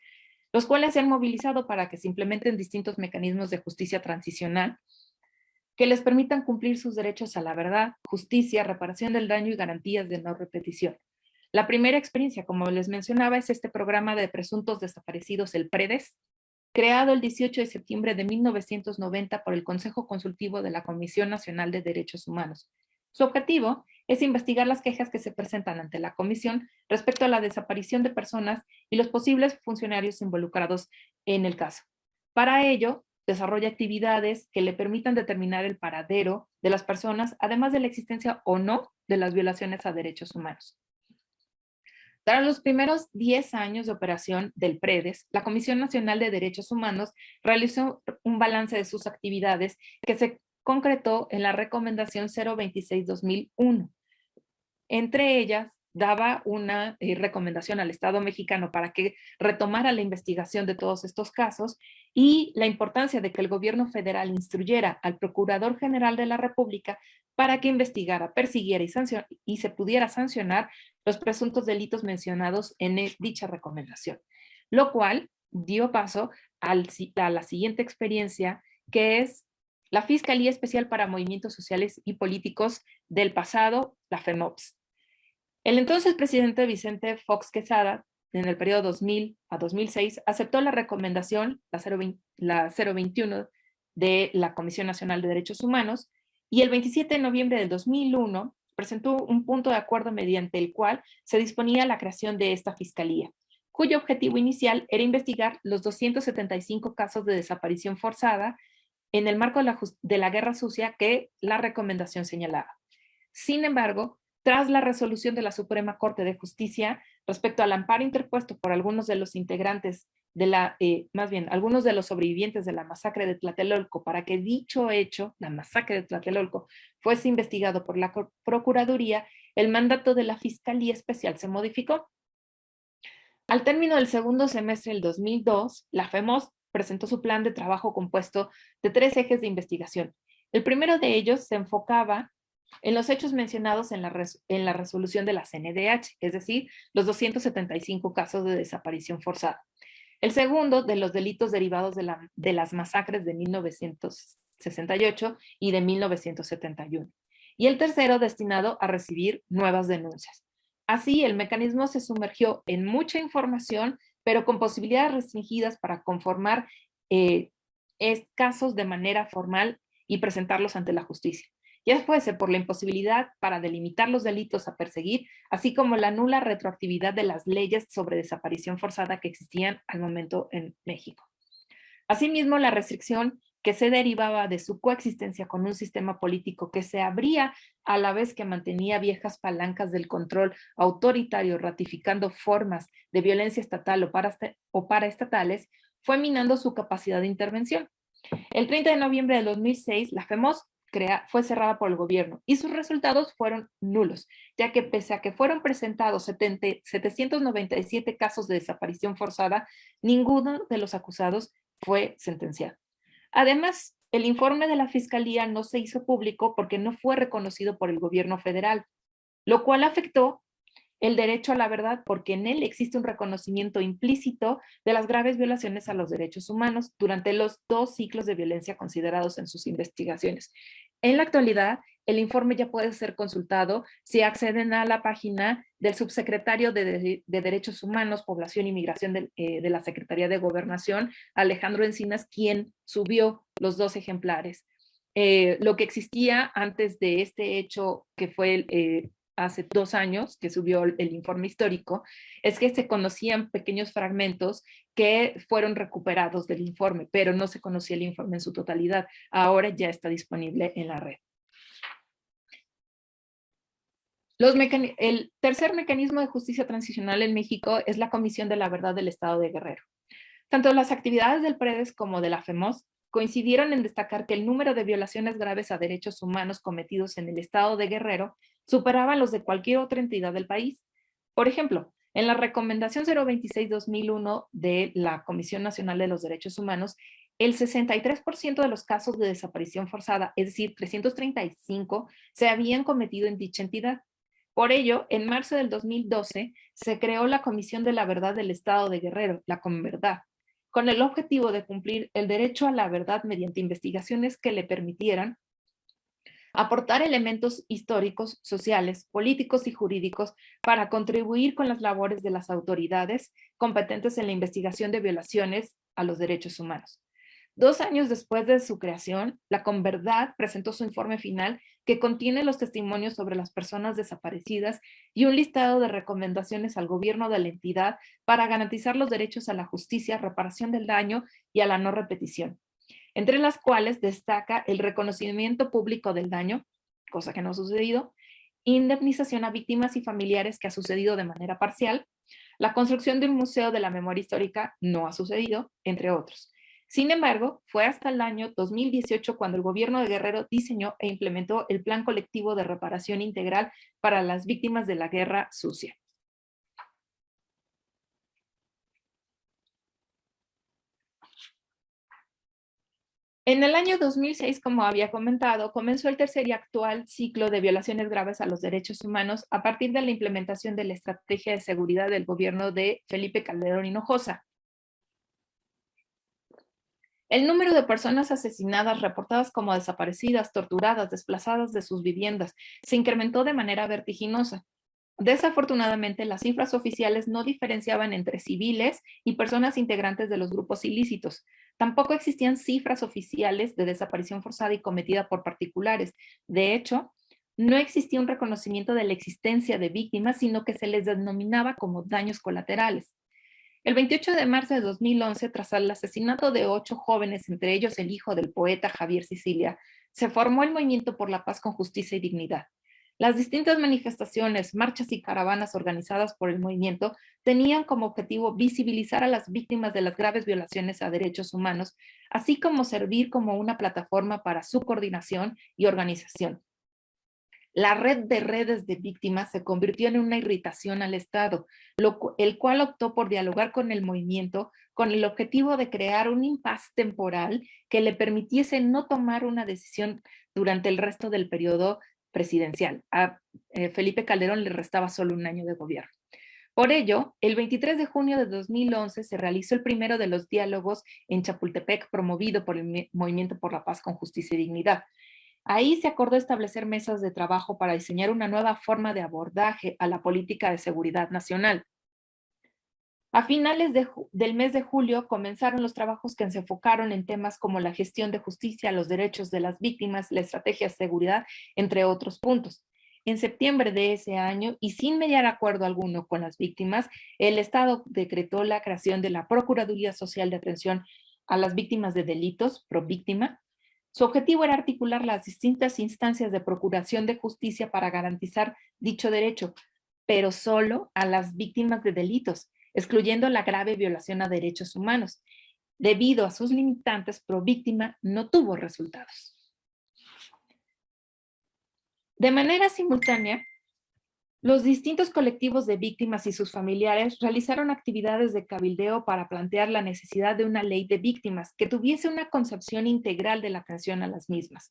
los cuales se han movilizado para que se implementen distintos mecanismos de justicia transicional que les permitan cumplir sus derechos a la verdad, justicia, reparación del daño y garantías de no repetición. La primera experiencia, como les mencionaba, es este programa de presuntos desaparecidos, el PREDES, creado el 18 de septiembre de 1990 por el Consejo Consultivo de la Comisión Nacional de Derechos Humanos. Su objetivo es investigar las quejas que se presentan ante la Comisión respecto a la desaparición de personas y los posibles funcionarios involucrados en el caso. Para ello, desarrolla actividades que le permitan determinar el paradero de las personas, además de la existencia o no de las violaciones a derechos humanos. Tras los primeros 10 años de operación del PREDES, la Comisión Nacional de Derechos Humanos realizó un balance de sus actividades que se concretó en la Recomendación 026-2001. Entre ellas, daba una recomendación al Estado mexicano para que retomara la investigación de todos estos casos y la importancia de que el gobierno federal instruyera al Procurador General de la República para que investigara, persiguiera y se pudiera sancionar los presuntos delitos mencionados en dicha recomendación, lo cual dio paso a la siguiente experiencia, que es la Fiscalía Especial para Movimientos Sociales y Políticos del pasado, la FEMOPS. El entonces presidente Vicente Fox Quesada, en el periodo 2000 a 2006, aceptó la recomendación, la 021 de la Comisión Nacional de Derechos Humanos, y el 27 de noviembre del 2001 presentó un punto de acuerdo mediante el cual se disponía la creación de esta fiscalía, cuyo objetivo inicial era investigar los 275 casos de desaparición forzada en el marco de la guerra sucia que la recomendación señalaba. Sin embargo, tras la resolución de la Suprema Corte de Justicia respecto al amparo interpuesto por algunos de los integrantes de algunos de los sobrevivientes de la masacre de Tlatelolco, para que dicho hecho, la masacre de Tlatelolco, fuese investigado por la Procuraduría, el mandato de la Fiscalía Especial se modificó. Al término del segundo semestre del 2002, la FEMOS presentó su plan de trabajo compuesto de 3 ejes de investigación. El primero de ellos se enfocaba en los hechos mencionados en la resolución de la CNDH, es decir, los 275 casos de desaparición forzada. El segundo, de los delitos derivados de las masacres de 1968 y de 1971. Y el tercero, destinado a recibir nuevas denuncias. Así, el mecanismo se sumergió en mucha información, pero con posibilidades restringidas para conformar casos de manera formal y presentarlos ante la justicia, ya fuese por la imposibilidad para delimitar los delitos a perseguir, así como la nula retroactividad de las leyes sobre desaparición forzada que existían al momento en México. Asimismo, la restricción que se derivaba de su coexistencia con un sistema político que se abría a la vez que mantenía viejas palancas del control autoritario, ratificando formas de violencia estatal o paraestatales, fue minando su capacidad de intervención. El 30 de noviembre de 2006, la FEMOS fue cerrada por el gobierno y sus resultados fueron nulos, ya que pese a que fueron presentados 797 casos de desaparición forzada, ninguno de los acusados fue sentenciado. Además, el informe de la Fiscalía no se hizo público porque no fue reconocido por el gobierno federal, lo cual afectó el derecho a la verdad porque en él existe un reconocimiento implícito de las graves violaciones a los derechos humanos durante los 2 ciclos de violencia considerados en sus investigaciones. En la actualidad, el informe ya puede ser consultado si acceden a la página del subsecretario de Derechos Humanos, Población y Migración de la Secretaría de Gobernación, Alejandro Encinas, quien subió los 2 ejemplares. Lo que existía antes de este hecho, que fue hace 2 años, que subió el informe histórico, es que se conocían pequeños fragmentos que fueron recuperados del informe, pero no se conocía el informe en su totalidad. Ahora ya está disponible en la red. El tercer mecanismo de justicia transicional en México es la Comisión de la Verdad del Estado de Guerrero. Tanto las actividades del PREDES como de la FEMOS coincidieron en destacar que el número de violaciones graves a derechos humanos cometidos en el estado de Guerrero superaban los de cualquier otra entidad del país. Por ejemplo, en la recomendación 026-2001 de la Comisión Nacional de los Derechos Humanos, el 63% de los casos de desaparición forzada, es decir, 335, se habían cometido en dicha entidad. Por ello, en marzo del 2012 se creó la Comisión de la Verdad del Estado de Guerrero, la Converdad, con el objetivo de cumplir el derecho a la verdad mediante investigaciones que le permitieran aportar elementos históricos, sociales, políticos y jurídicos para contribuir con las labores de las autoridades competentes en la investigación de violaciones a los derechos humanos. 2 años después de su creación, la Converdad presentó su informe final que contiene los testimonios sobre las personas desaparecidas y un listado de recomendaciones al gobierno de la entidad para garantizar los derechos a la justicia, reparación del daño y a la no repetición, entre las cuales destaca el reconocimiento público del daño, cosa que no ha sucedido, indemnización a víctimas y familiares, que ha sucedido de manera parcial, la construcción de un museo de la memoria histórica no ha sucedido, entre otros. Sin embargo, fue hasta el año 2018 cuando el gobierno de Guerrero diseñó e implementó el Plan Colectivo de Reparación Integral para las Víctimas de la Guerra Sucia. En el año 2006, como había comentado, comenzó el tercer y actual ciclo de violaciones graves a los derechos humanos a partir de la implementación de la estrategia de seguridad del gobierno de Felipe Calderón Hinojosa. El número de personas asesinadas, reportadas como desaparecidas, torturadas, desplazadas de sus viviendas, se incrementó de manera vertiginosa. Desafortunadamente, las cifras oficiales no diferenciaban entre civiles y personas integrantes de los grupos ilícitos. Tampoco existían cifras oficiales de desaparición forzada y cometida por particulares. De hecho, no existía un reconocimiento de la existencia de víctimas, sino que se les denominaba como daños colaterales. El 28 de marzo de 2011, tras el asesinato de 8 jóvenes, entre ellos el hijo del poeta Javier Sicilia, se formó el Movimiento por la Paz con Justicia y Dignidad. Las distintas manifestaciones, marchas y caravanas organizadas por el movimiento tenían como objetivo visibilizar a las víctimas de las graves violaciones a derechos humanos, así como servir como una plataforma para su coordinación y organización. La red de redes de víctimas se convirtió en una irritación al Estado, el cual optó por dialogar con el movimiento con el objetivo de crear un impasse temporal que le permitiese no tomar una decisión durante el resto del periodo presidencial. A Felipe Calderón le restaba solo un año de gobierno. Por ello, el 23 de junio de 2011 se realizó el primero de los diálogos en Chapultepec promovido por el Movimiento por la Paz con Justicia y Dignidad. Ahí se acordó establecer mesas de trabajo para diseñar una nueva forma de abordaje a la política de seguridad nacional. A finales del mes de julio comenzaron los trabajos que se enfocaron en temas como la gestión de justicia, los derechos de las víctimas, la estrategia de seguridad, entre otros puntos. En septiembre de ese año, y sin mediar acuerdo alguno con las víctimas, el Estado decretó la creación de la Procuraduría Social de Atención a las Víctimas de Delitos, ProVíctima. Su objetivo era articular las distintas instancias de procuración de justicia para garantizar dicho derecho, pero solo a las víctimas de delitos, excluyendo la grave violación a derechos humanos. Debido a sus limitantes, ProVíctima no tuvo resultados. De manera simultánea, los distintos colectivos de víctimas y sus familiares realizaron actividades de cabildeo para plantear la necesidad de una ley de víctimas que tuviese una concepción integral de la atención a las mismas.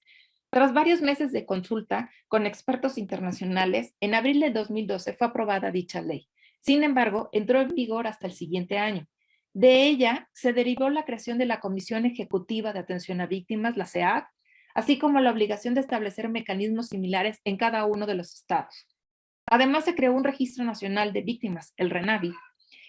Tras varios meses de consulta con expertos internacionales, en abril de 2012 fue aprobada dicha ley. Sin embargo, entró en vigor hasta el siguiente año. De ella se derivó la creación de la Comisión Ejecutiva de Atención a Víctimas, la CEAC, así como la obligación de establecer mecanismos similares en cada uno de los estados. Además, se creó un Registro Nacional de Víctimas, el RENAVI,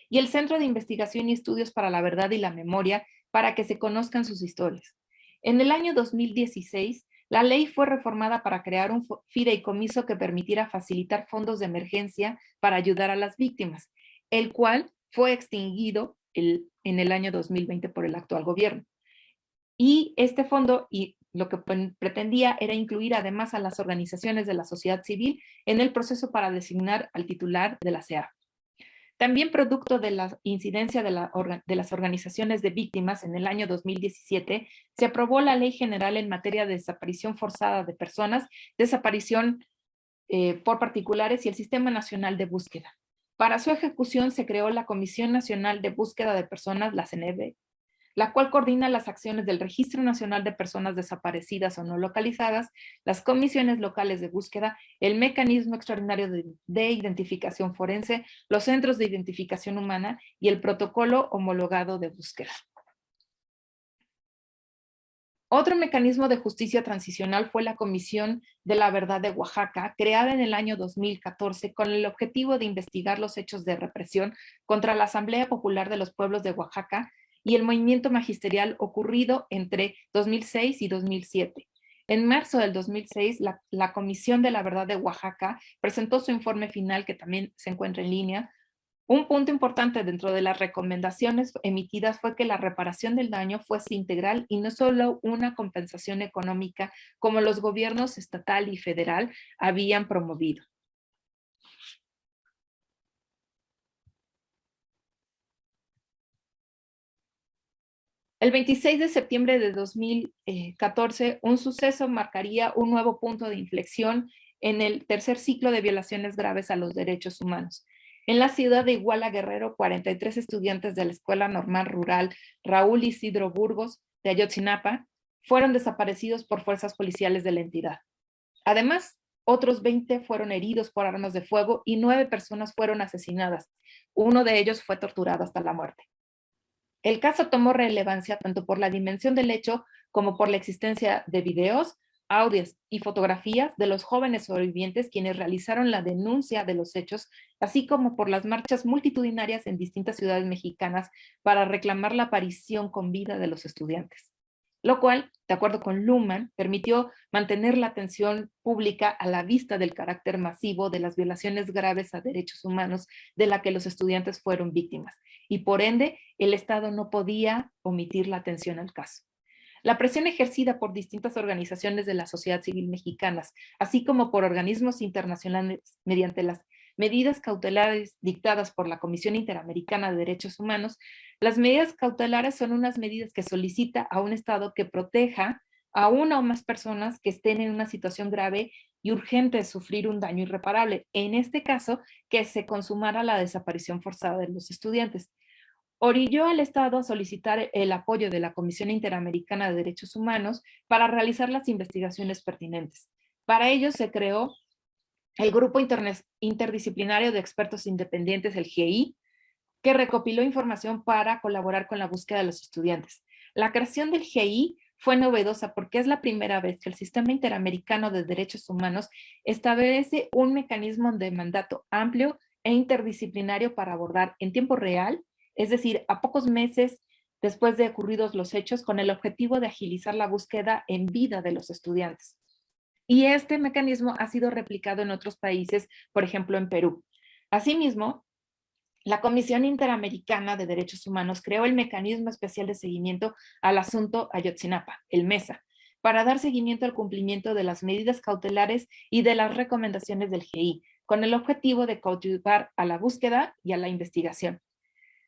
y el Centro de Investigación y Estudios para la Verdad y la Memoria para que se conozcan sus historias. En el año 2016, la ley fue reformada para crear un fideicomiso que permitiera facilitar fondos de emergencia para ayudar a las víctimas, el cual fue extinguido en el año 2020 por el actual gobierno. Y este fondo lo que pretendía era incluir además a las organizaciones de la sociedad civil en el proceso para designar al titular de la CEA. También producto de la incidencia de las organizaciones de víctimas en el año 2017, se aprobó la Ley General en materia de desaparición forzada de personas, desaparición por particulares y el Sistema Nacional de Búsqueda. Para su ejecución se creó la Comisión Nacional de Búsqueda de Personas, la CNB, la cual coordina las acciones del Registro Nacional de Personas Desaparecidas o No Localizadas, las comisiones locales de búsqueda, el mecanismo extraordinario de identificación forense, los centros de identificación humana y el protocolo homologado de búsqueda. Otro mecanismo de justicia transicional fue la Comisión de la Verdad de Oaxaca, creada en el año 2014 con el objetivo de investigar los hechos de represión contra la Asamblea Popular de los Pueblos de Oaxaca y el movimiento magisterial ocurrido entre 2006 y 2007. En marzo del 2006, la Comisión de la Verdad de Oaxaca presentó su informe final, que también se encuentra en línea. Un punto importante dentro de las recomendaciones emitidas fue que la reparación del daño fuese integral y no solo una compensación económica como los gobiernos estatal y federal habían promovido. El 26 de septiembre de 2014, un suceso marcaría un nuevo punto de inflexión en el tercer ciclo de violaciones graves a los derechos humanos. En la ciudad de Iguala, Guerrero, 43 estudiantes de la Escuela Normal Rural Raúl Isidro Burgos de Ayotzinapa fueron desaparecidos por fuerzas policiales de la entidad. Además, otros 20 fueron heridos por armas de fuego y 9 personas fueron asesinadas. Uno de ellos fue torturado hasta la muerte. El caso tomó relevancia tanto por la dimensión del hecho como por la existencia de videos, audios y fotografías de los jóvenes sobrevivientes quienes realizaron la denuncia de los hechos, así como por las marchas multitudinarias en distintas ciudades mexicanas para reclamar la aparición con vida de los estudiantes. Lo cual, de acuerdo con Luhmann, permitió mantener la atención pública a la vista del carácter masivo de las violaciones graves a derechos humanos de la que los estudiantes fueron víctimas, y por ende, el Estado no podía omitir la atención al caso. La presión ejercida por distintas organizaciones de la sociedad civil mexicanas, así como por organismos internacionales mediante las medidas cautelares dictadas por la Comisión Interamericana de Derechos Humanos, las medidas cautelares son unas medidas que solicita a un Estado que proteja a una o más personas que estén en una situación grave y urgente de sufrir un daño irreparable. En este caso, que se consumara la desaparición forzada de los estudiantes. Orilló al Estado a solicitar el apoyo de la Comisión Interamericana de Derechos Humanos para realizar las investigaciones pertinentes. Para ello se creó el Grupo Interdisciplinario de Expertos Independientes, el GI, que recopiló información para colaborar con la búsqueda de los estudiantes. La creación del GI fue novedosa porque es la primera vez que el Sistema Interamericano de Derechos Humanos establece un mecanismo de mandato amplio e interdisciplinario para abordar en tiempo real, es decir, a pocos meses después de ocurridos los hechos, con el objetivo de agilizar la búsqueda en vida de los estudiantes. Y este mecanismo ha sido replicado en otros países, por ejemplo, en Perú. Asimismo, la Comisión Interamericana de Derechos Humanos creó el Mecanismo Especial de Seguimiento al Asunto Ayotzinapa, el MESA, para dar seguimiento al cumplimiento de las medidas cautelares y de las recomendaciones del GI, con el objetivo de coadyuvar a la búsqueda y a la investigación.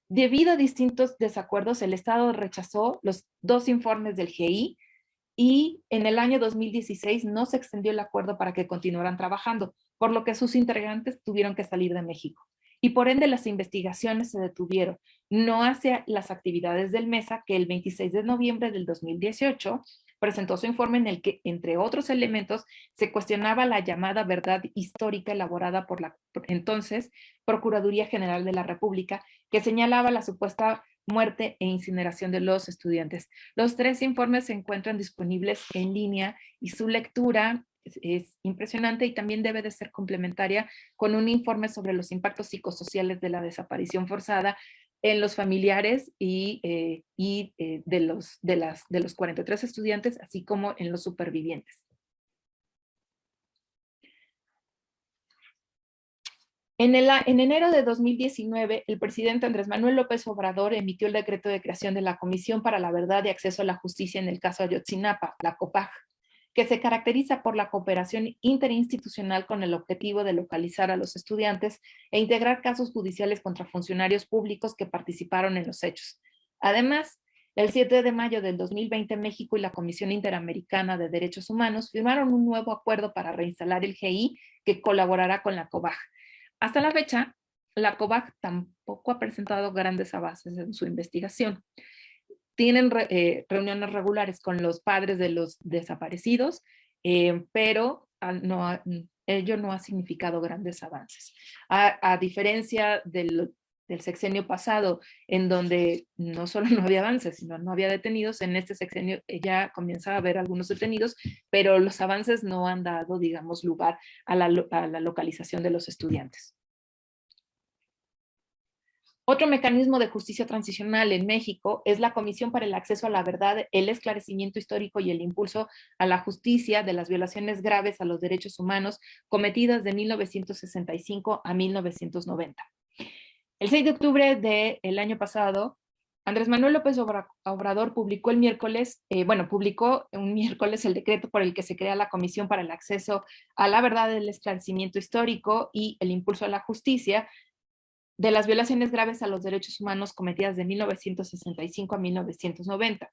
Debido a distintos desacuerdos, el Estado rechazó los 2 informes del GI y en el año 2016 no se extendió el acuerdo para que continuaran trabajando, por lo que sus integrantes tuvieron que salir de México. Y por ende las investigaciones se detuvieron, no hacia las actividades del MESA, que el 26 de noviembre del 2018 presentó su informe en el que, entre otros elementos, se cuestionaba la llamada verdad histórica elaborada por la entonces Procuraduría General de la República, que señalaba la supuesta muerte e incineración de los estudiantes. Los 3 informes se encuentran disponibles en línea y su lectura es impresionante y también debe de ser complementaria con un informe sobre los impactos psicosociales de la desaparición forzada en los familiares de los 43 estudiantes, así como en los supervivientes. En enero de 2019, el presidente Andrés Manuel López Obrador emitió el decreto de creación de la Comisión para la Verdad y Acceso a la Justicia en el caso Ayotzinapa, la COPAJ, que se caracteriza por la cooperación interinstitucional con el objetivo de localizar a los estudiantes e integrar casos judiciales contra funcionarios públicos que participaron en los hechos. Además, el 7 de mayo del 2020, México y la Comisión Interamericana de Derechos Humanos firmaron un nuevo acuerdo para reinstalar el GI que colaborará con la COPAJ. Hasta la fecha, la COPAJ tampoco ha presentado grandes avances en su investigación. tienen reuniones regulares con los padres de los desaparecidos, pero ello no ha significado grandes avances. A diferencia del sexenio pasado, en donde no solo no había avances, sino no había detenidos, en este sexenio ya comienza a haber algunos detenidos, pero los avances no han dado, digamos, lugar a la localización de los estudiantes. Otro mecanismo de justicia transicional en México es la Comisión para el Acceso a la Verdad, el Esclarecimiento Histórico y el Impulso a la Justicia de las violaciones graves a los derechos humanos cometidas de 1965 a 1990. El 6 de octubre del año pasado, Andrés Manuel López Obrador publicó el miércoles, publicó un miércoles el decreto por el que se crea la Comisión para el Acceso a la Verdad, el Esclarecimiento Histórico y el Impulso a la Justicia de las violaciones graves a los derechos humanos cometidas de 1965 a 1990.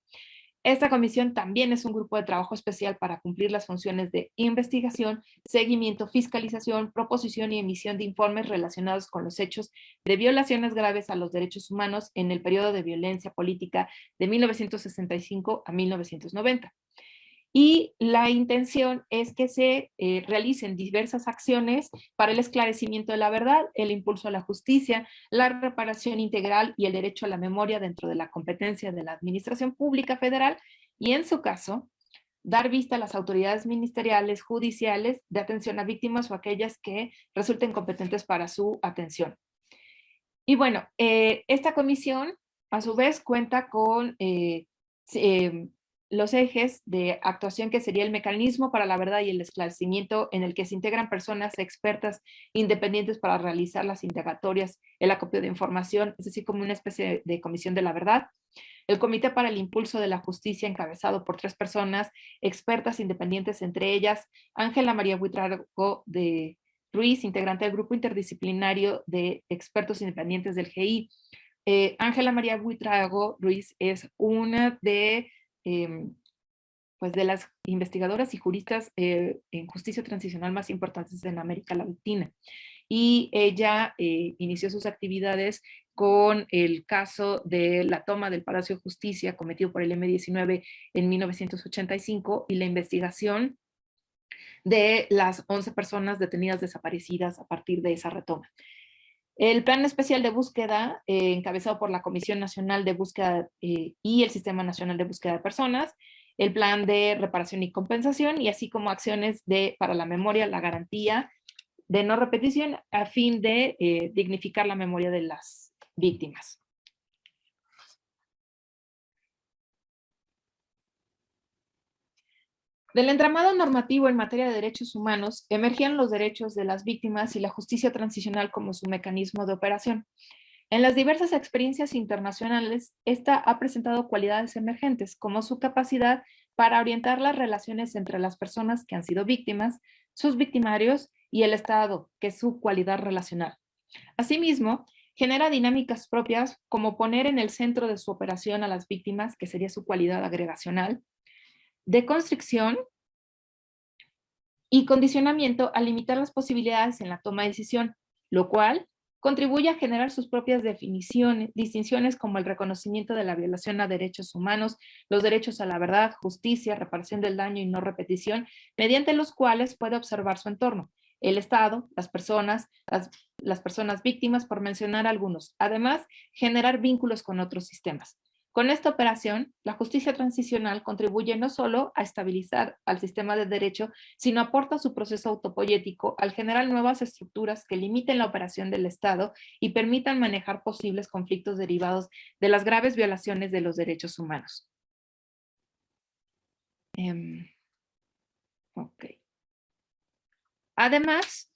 Esta comisión también es un grupo de trabajo especial para cumplir las funciones de investigación, seguimiento, fiscalización, proposición y emisión de informes relacionados con los hechos de violaciones graves a los derechos humanos en el periodo de violencia política de 1965 a 1990. Y la intención es que se realicen diversas acciones para el esclarecimiento de la verdad, el impulso a la justicia, la reparación integral y el derecho a la memoria dentro de la competencia de la Administración Pública Federal y, en su caso, dar vista a las autoridades ministeriales, judiciales, de atención a víctimas o aquellas que resulten competentes para su atención. Y bueno, esta comisión, a su vez, cuenta con los ejes de actuación que sería el mecanismo para la verdad y el esclarecimiento en el que se integran personas expertas independientes para realizar las indagatorias, el acopio de información, es decir, como una especie de comisión de la verdad. El Comité para el Impulso de la Justicia, encabezado por 3 personas expertas independientes, entre ellas Ángela María Buitrago de Ruiz, integrante del Grupo Interdisciplinario de Expertos Independientes del GI. Ángela María Buitrago Ruiz es una de las investigadoras y juristas en justicia transicional más importantes en América Latina. Y ella inició sus actividades con el caso de la toma del Palacio de Justicia cometido por el M-19 en 1985 y la investigación de las 11 personas detenidas desaparecidas a partir de esa retoma. El Plan Especial de Búsqueda, encabezado por la Comisión Nacional de Búsqueda y el Sistema Nacional de Búsqueda de Personas, el Plan de Reparación y Compensación, y así como acciones para la memoria, la garantía de no repetición, a fin de dignificar la memoria de las víctimas. Del entramado normativo en materia de derechos humanos, emergían los derechos de las víctimas y la justicia transicional como su mecanismo de operación. En las diversas experiencias internacionales, esta ha presentado cualidades emergentes, como su capacidad para orientar las relaciones entre las personas que han sido víctimas, sus victimarios y el Estado, que es su cualidad relacional. Asimismo, genera dinámicas propias como poner en el centro de su operación a las víctimas, que sería su cualidad agregacional, de constricción y condicionamiento a limitar las posibilidades en la toma de decisión, lo cual contribuye a generar sus propias distinciones como el reconocimiento de la violación a derechos humanos, los derechos a la verdad, justicia, reparación del daño y no repetición, mediante los cuales puede observar su entorno, el Estado, las personas víctimas, por mencionar algunos. Además, generar vínculos con otros sistemas. Con esta operación, la justicia transicional contribuye no solo a estabilizar al sistema de derecho, sino aporta su proceso autopoyético al generar nuevas estructuras que limiten la operación del Estado y permitan manejar posibles conflictos derivados de las graves violaciones de los derechos humanos. Además,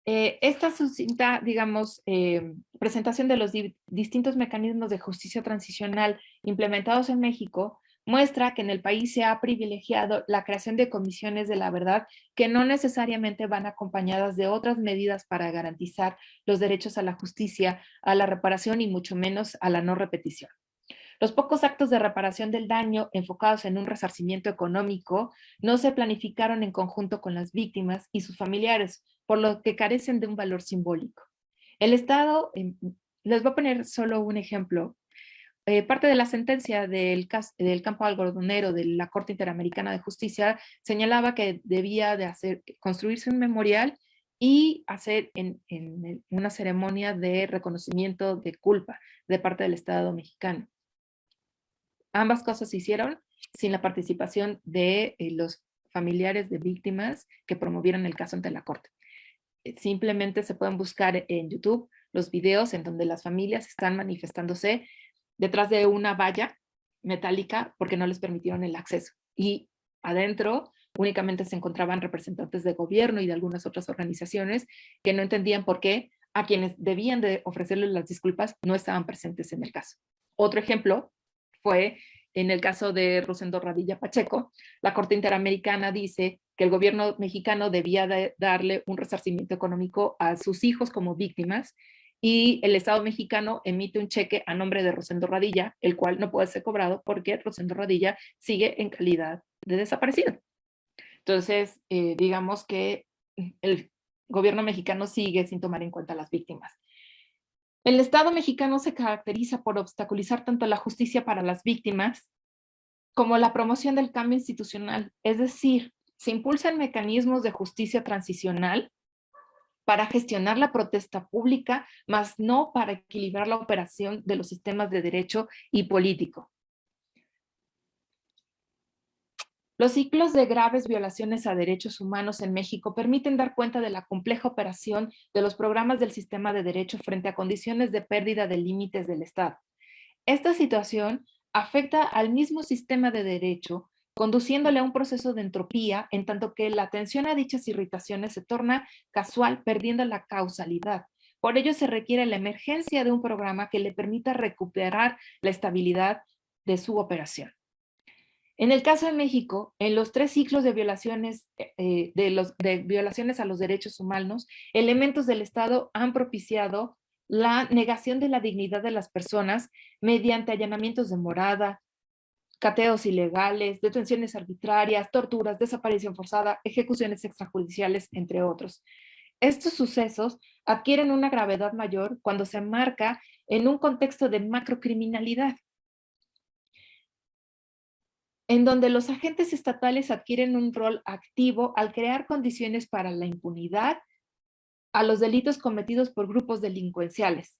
esta sucinta, presentación de los distintos mecanismos de justicia transicional implementados en México muestra que en el país se ha privilegiado la creación de comisiones de la verdad que no necesariamente van acompañadas de otras medidas para garantizar los derechos a la justicia, a la reparación y mucho menos a la no repetición. Los pocos actos de reparación del daño enfocados en un resarcimiento económico no se planificaron en conjunto con las víctimas y sus familiares, por lo que carecen de un valor simbólico. El Estado, les voy a poner solo un ejemplo. parte de la sentencia del campo algodonero de la Corte Interamericana de Justicia señalaba que debía de construirse un memorial y hacer una ceremonia de reconocimiento de culpa de parte del Estado mexicano. Ambas cosas se hicieron sin la participación de los familiares de víctimas que promovieron el caso ante la Corte. Simplemente se pueden buscar en YouTube los videos en donde las familias están manifestándose detrás de una valla metálica porque no les permitieron el acceso. Y adentro únicamente se encontraban representantes de gobierno y de algunas otras organizaciones que no entendían por qué a quienes debían de ofrecerles las disculpas no estaban presentes en el caso. Otro ejemplo fue en el caso de Rosendo Radilla Pacheco. La Corte Interamericana dice que el gobierno mexicano debía de darle un resarcimiento económico a sus hijos como víctimas y el Estado mexicano emite un cheque a nombre de Rosendo Radilla, el cual no puede ser cobrado porque Rosendo Radilla sigue en calidad de desaparecido. Entonces, digamos que el gobierno mexicano sigue sin tomar en cuenta a las víctimas. El Estado mexicano se caracteriza por obstaculizar tanto la justicia para las víctimas como la promoción del cambio institucional, es decir, se impulsan mecanismos de justicia transicional para gestionar la protesta pública, más no para equilibrar la operación de los sistemas de derecho y político. Los ciclos de graves violaciones a derechos humanos en México permiten dar cuenta de la compleja operación de los programas del sistema de derecho frente a condiciones de pérdida de límites del Estado. Esta situación afecta al mismo sistema de derecho, conduciéndole a un proceso de entropía, en tanto que la atención a dichas irritaciones se torna casual, perdiendo la causalidad. Por ello se requiere la emergencia de un programa que le permita recuperar la estabilidad de su operación. En el caso de México, en los 3 ciclos de violaciones, violaciones a los derechos humanos, elementos del Estado han propiciado la negación de la dignidad de las personas mediante allanamientos de morada, cateos ilegales, detenciones arbitrarias, torturas, desaparición forzada, ejecuciones extrajudiciales, entre otros. Estos sucesos adquieren una gravedad mayor cuando se enmarca en un contexto de macrocriminalidad, en donde los agentes estatales adquieren un rol activo al crear condiciones para la impunidad a los delitos cometidos por grupos delincuenciales.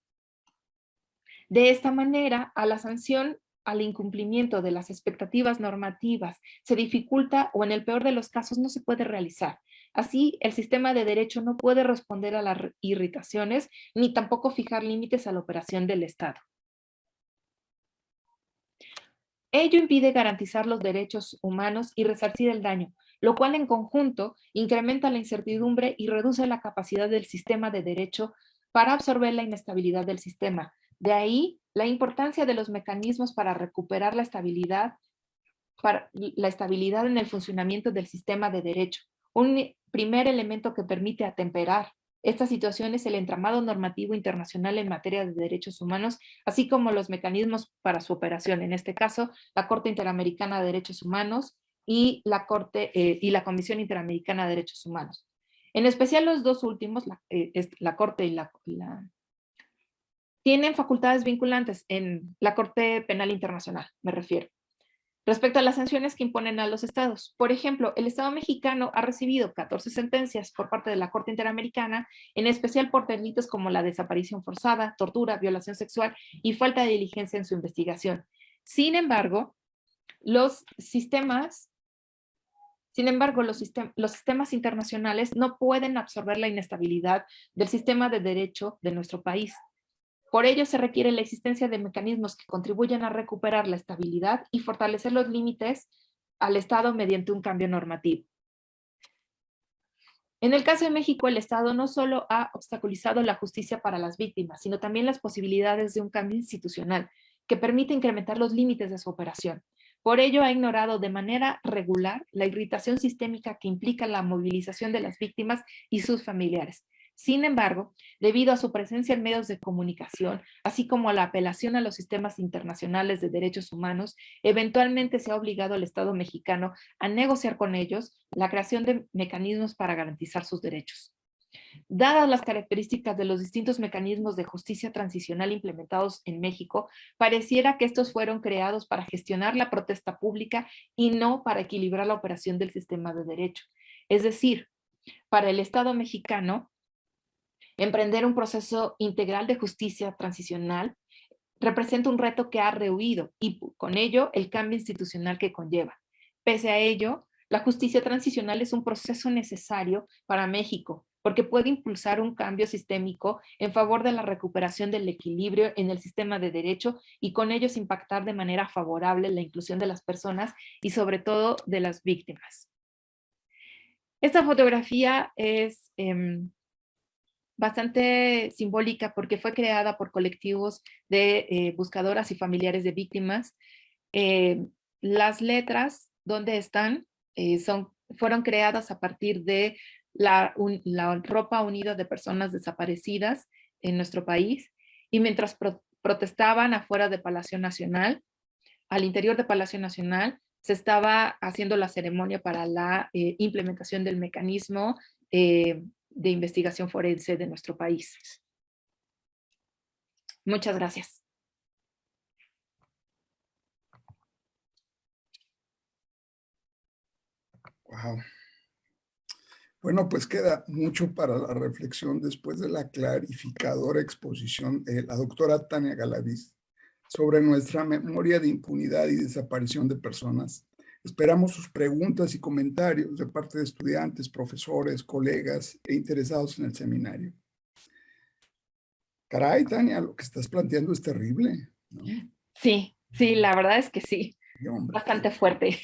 De esta manera, a la sanción al incumplimiento de las expectativas normativas se dificulta o en el peor de los casos no se puede realizar. Así, el sistema de derecho no puede responder a las irritaciones ni tampoco fijar límites a la operación del Estado. Ello impide garantizar los derechos humanos y resarcir el daño, lo cual en conjunto incrementa la incertidumbre y reduce la capacidad del sistema de derecho para absorber la inestabilidad del sistema. De ahí la importancia de los mecanismos para recuperar la estabilidad en el funcionamiento del sistema de derecho. Un primer elemento que permite atemperar esta situación es el entramado normativo internacional en materia de derechos humanos, así como los mecanismos para su operación. En este caso, la Corte Interamericana de Derechos Humanos y la Comisión Interamericana de Derechos Humanos. En especial los dos últimos, la Corte y tienen facultades vinculantes en la Corte Penal Internacional, me refiero. Respecto a las sanciones que imponen a los estados, por ejemplo, el Estado mexicano ha recibido 14 sentencias por parte de la Corte Interamericana, en especial por delitos como la desaparición forzada, tortura, violación sexual y falta de diligencia en su investigación. Sin embargo, los sistemas internacionales no pueden absorber la inestabilidad del sistema de derecho de nuestro país. Por ello, se requiere la existencia de mecanismos que contribuyan a recuperar la estabilidad y fortalecer los límites al Estado mediante un cambio normativo. En el caso de México, el Estado no solo ha obstaculizado la justicia para las víctimas, sino también las posibilidades de un cambio institucional que permite incrementar los límites de su operación. Por ello, ha ignorado de manera regular la irritación sistémica que implica la movilización de las víctimas y sus familiares. Sin embargo, debido a su presencia en medios de comunicación, así como a la apelación a los sistemas internacionales de derechos humanos, eventualmente se ha obligado al Estado mexicano a negociar con ellos la creación de mecanismos para garantizar sus derechos. Dadas las características de los distintos mecanismos de justicia transicional implementados en México, pareciera que estos fueron creados para gestionar la protesta pública y no para equilibrar la operación del sistema de derecho. Es decir, para el Estado mexicano, emprender un proceso integral de justicia transicional representa un reto que ha rehuido y con ello el cambio institucional que conlleva. Pese a ello, la justicia transicional es un proceso necesario para México porque puede impulsar un cambio sistémico en favor de la recuperación del equilibrio en el sistema de derecho y con ellos impactar de manera favorable la inclusión de las personas y sobre todo de las víctimas. Esta fotografía es bastante simbólica porque fue creada por colectivos de buscadoras y familiares de víctimas. Las letras, ¿dónde están? Fueron creadas a partir de la ropa unida de personas desaparecidas en nuestro país y mientras protestaban afuera de Palacio Nacional, al interior de Palacio Nacional, se estaba haciendo la ceremonia para la implementación del mecanismo de investigación forense de nuestro país. Muchas gracias. Wow. Bueno, pues queda mucho para la reflexión después de la clarificadora exposición de la doctora Tania Galaviz sobre nuestra memoria de impunidad y desaparición de personas. Esperamos sus preguntas y comentarios de parte de estudiantes, profesores, colegas e interesados en el seminario. Caray, Tania, lo que estás planteando es terrible, ¿no? Sí, sí, la verdad es que sí. Sí, hombre, bastante fuerte.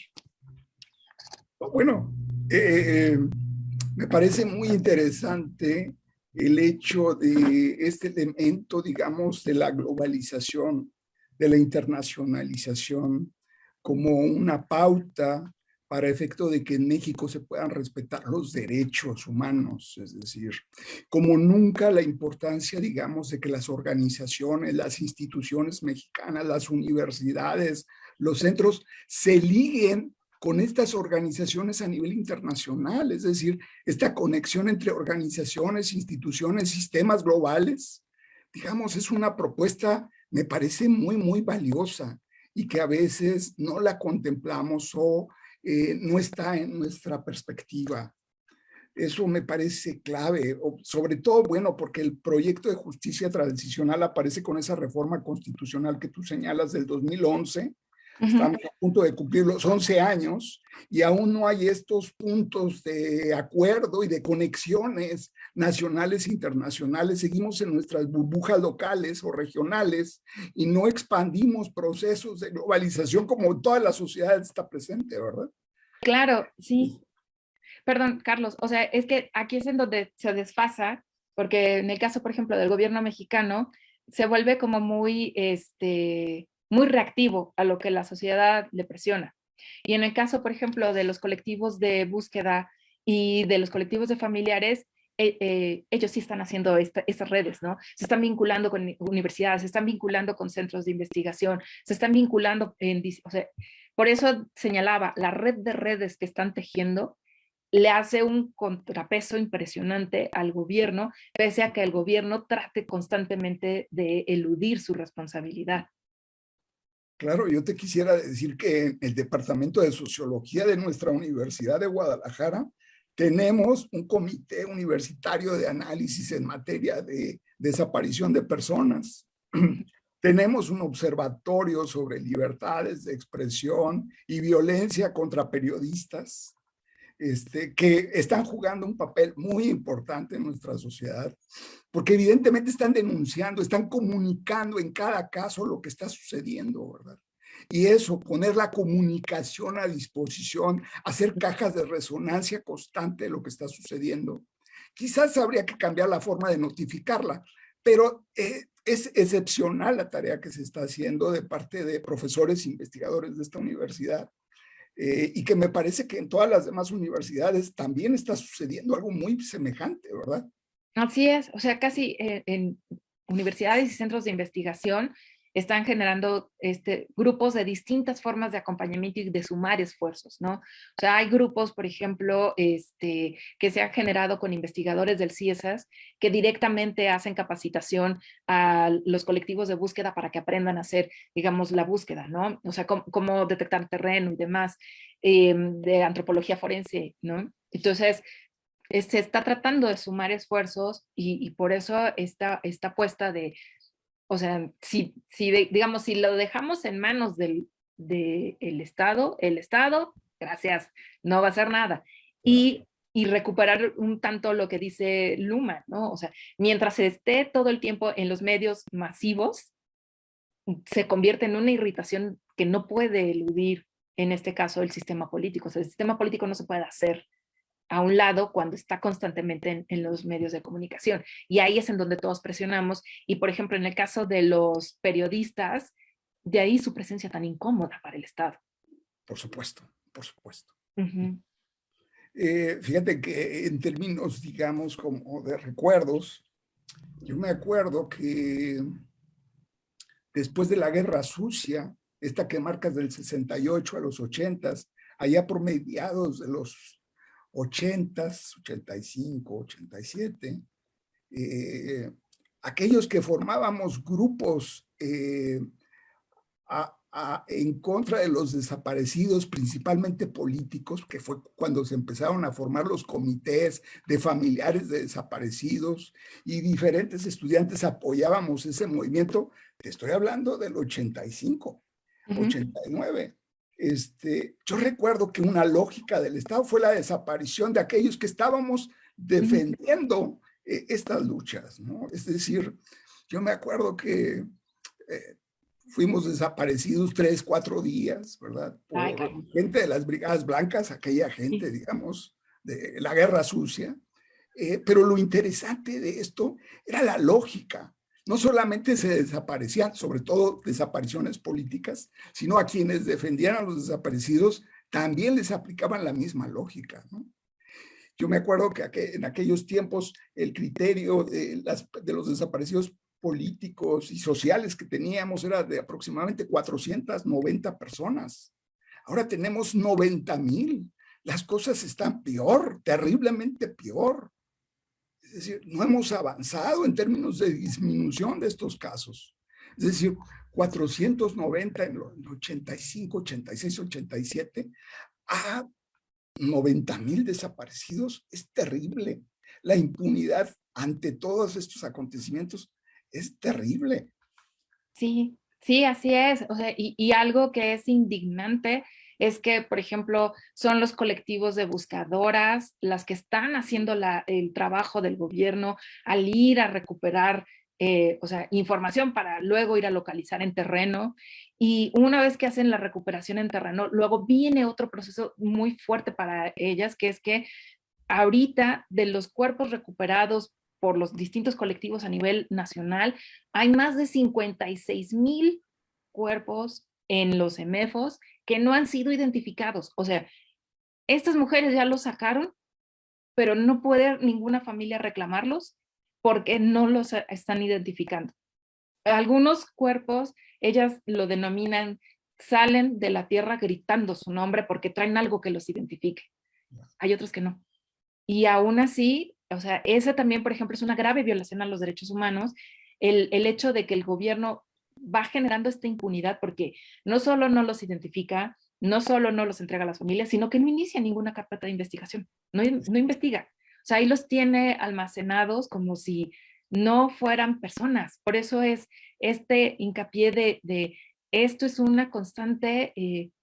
Bueno, me parece muy interesante el hecho de este elemento, digamos, de la globalización, de la internacionalización, como una pauta para efecto de que en México se puedan respetar los derechos humanos, es decir, como nunca la importancia, digamos, de que las organizaciones, las instituciones mexicanas, las universidades, los centros se liguen con estas organizaciones a nivel internacional, es decir, esta conexión entre organizaciones, instituciones, sistemas globales, digamos, es una propuesta, me parece muy, muy valiosa y que a veces no la contemplamos o no está en nuestra perspectiva. Eso me parece clave, sobre todo, bueno, porque el proyecto de justicia transicional aparece con esa reforma constitucional que tú señalas del 2011, estamos a punto de cumplir los 11 años y aún no hay estos puntos de acuerdo y de conexiones nacionales e internacionales. Seguimos en nuestras burbujas locales o regionales y no expandimos procesos de globalización como toda la sociedad está presente, ¿verdad? Claro, sí. Perdón, Carlos, o sea, es que aquí es en donde se desfasa, porque en el caso, por ejemplo, del gobierno mexicano, se vuelve como muy, muy reactivo a lo que la sociedad le presiona. Y en el caso, por ejemplo, de los colectivos de búsqueda y de los colectivos de familiares, ellos sí están haciendo estas redes, ¿no? Se están vinculando con universidades, se están vinculando con centros de investigación, se están vinculando o sea, por eso señalaba, la red de redes que están tejiendo le hace un contrapeso impresionante al gobierno, pese a que el gobierno trate constantemente de eludir su responsabilidad. Claro, yo te quisiera decir que en el Departamento de Sociología de nuestra Universidad de Guadalajara tenemos un comité universitario de análisis en materia de desaparición de personas. Tenemos un observatorio sobre libertades de expresión y violencia contra periodistas. Que están jugando un papel muy importante en nuestra sociedad, porque evidentemente están denunciando, están comunicando en cada caso lo que está sucediendo, ¿verdad? Y eso, poner la comunicación a disposición, hacer cajas de resonancia constante de lo que está sucediendo. Quizás habría que cambiar la forma de notificarla, pero es excepcional la tarea que se está haciendo de parte de profesores e investigadores de esta universidad. Y que me parece que en todas las demás universidades también está sucediendo algo muy semejante, ¿verdad? Así es, o sea, casi en universidades y centros de investigación están generando grupos de distintas formas de acompañamiento y de sumar esfuerzos, ¿no? O sea, hay grupos, por ejemplo, que se han generado con investigadores del CIESAS que directamente hacen capacitación a los colectivos de búsqueda para que aprendan a hacer, digamos, la búsqueda, ¿no? O sea, cómo detectar terreno y demás, de antropología forense, ¿no? Entonces, se está tratando de sumar esfuerzos y por eso esta apuesta de, o sea, digamos, si lo dejamos en manos el Estado, gracias, no va a hacer nada. Y recuperar un tanto lo que dice Luma, ¿no? O sea, mientras esté todo el tiempo en los medios masivos, se convierte en una irritación que no puede eludir, en este caso, el sistema político. O sea, el sistema político no se puede hacer a un lado cuando está constantemente en los medios de comunicación. Y ahí es en donde todos presionamos. Y, por ejemplo, en el caso de los periodistas, de ahí su presencia tan incómoda para el Estado. Por supuesto, por supuesto. Uh-huh. Fíjate que en términos, digamos, como de recuerdos, yo me acuerdo que después de la Guerra Sucia, esta que marcas del 68 a los 80, allá por mediados de los 80, 85, 87, aquellos que formábamos grupos en contra de los desaparecidos, principalmente políticos, que fue cuando se empezaron a formar los comités de familiares de desaparecidos y diferentes estudiantes apoyábamos ese movimiento. Te estoy hablando del 85, 89. Yo recuerdo que una lógica del Estado fue la desaparición de aquellos que estábamos defendiendo estas luchas, ¿no? Es decir, yo me acuerdo que fuimos desaparecidos 3, 4 días, ¿verdad? Por gente de las Brigadas Blancas, aquella gente, digamos, de la Guerra Sucia. Pero lo interesante de esto era la lógica. No solamente se desaparecían, sobre todo desapariciones políticas, sino a quienes defendían a los desaparecidos también les aplicaban la misma lógica, ¿no? Yo me acuerdo que en aquellos tiempos el criterio de los desaparecidos políticos y sociales que teníamos era de aproximadamente 490 personas. Ahora tenemos 90,000. Las cosas están peor, terriblemente peor. Es decir, no hemos avanzado en términos de disminución de estos casos. Es decir, 490 en el 85, 86, 87, a 90,000 desaparecidos. Es terrible. La impunidad ante todos estos acontecimientos es terrible. Sí, sí, así es. O sea, y algo que es indignante es que, por ejemplo, son los colectivos de buscadoras las que están haciendo el trabajo del gobierno al ir a recuperar, o sea, información para luego ir a localizar en terreno. Y una vez que hacen la recuperación en terreno, luego viene otro proceso muy fuerte para ellas, que es que ahorita de los cuerpos recuperados por los distintos colectivos a nivel nacional, hay más de 56,000 cuerpos en los EMEFOS que no han sido identificados. O sea, estas mujeres ya los sacaron, pero no puede ninguna familia reclamarlos porque no los están identificando. Algunos cuerpos, ellas lo denominan, salen de la tierra gritando su nombre porque traen algo que los identifique. Hay otros que no. Y aún así, o sea, esa también, por ejemplo, es una grave violación a los derechos humanos, el hecho de que el gobierno va generando esta impunidad porque no solo no los identifica, no solo no los entrega a las familias, sino que no inicia ninguna carpeta de investigación, no investiga. O sea, ahí los tiene almacenados como si no fueran personas. Por eso es este hincapié de esto es una constante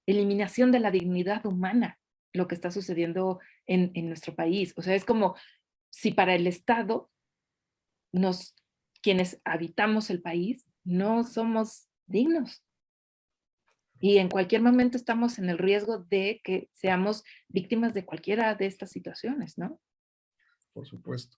eliminación de la dignidad humana, lo que está sucediendo en nuestro país. O sea, es como si para el Estado, quienes habitamos el país, no somos dignos. Y en cualquier momento estamos en el riesgo de que seamos víctimas de cualquiera de estas situaciones, ¿no? Por supuesto.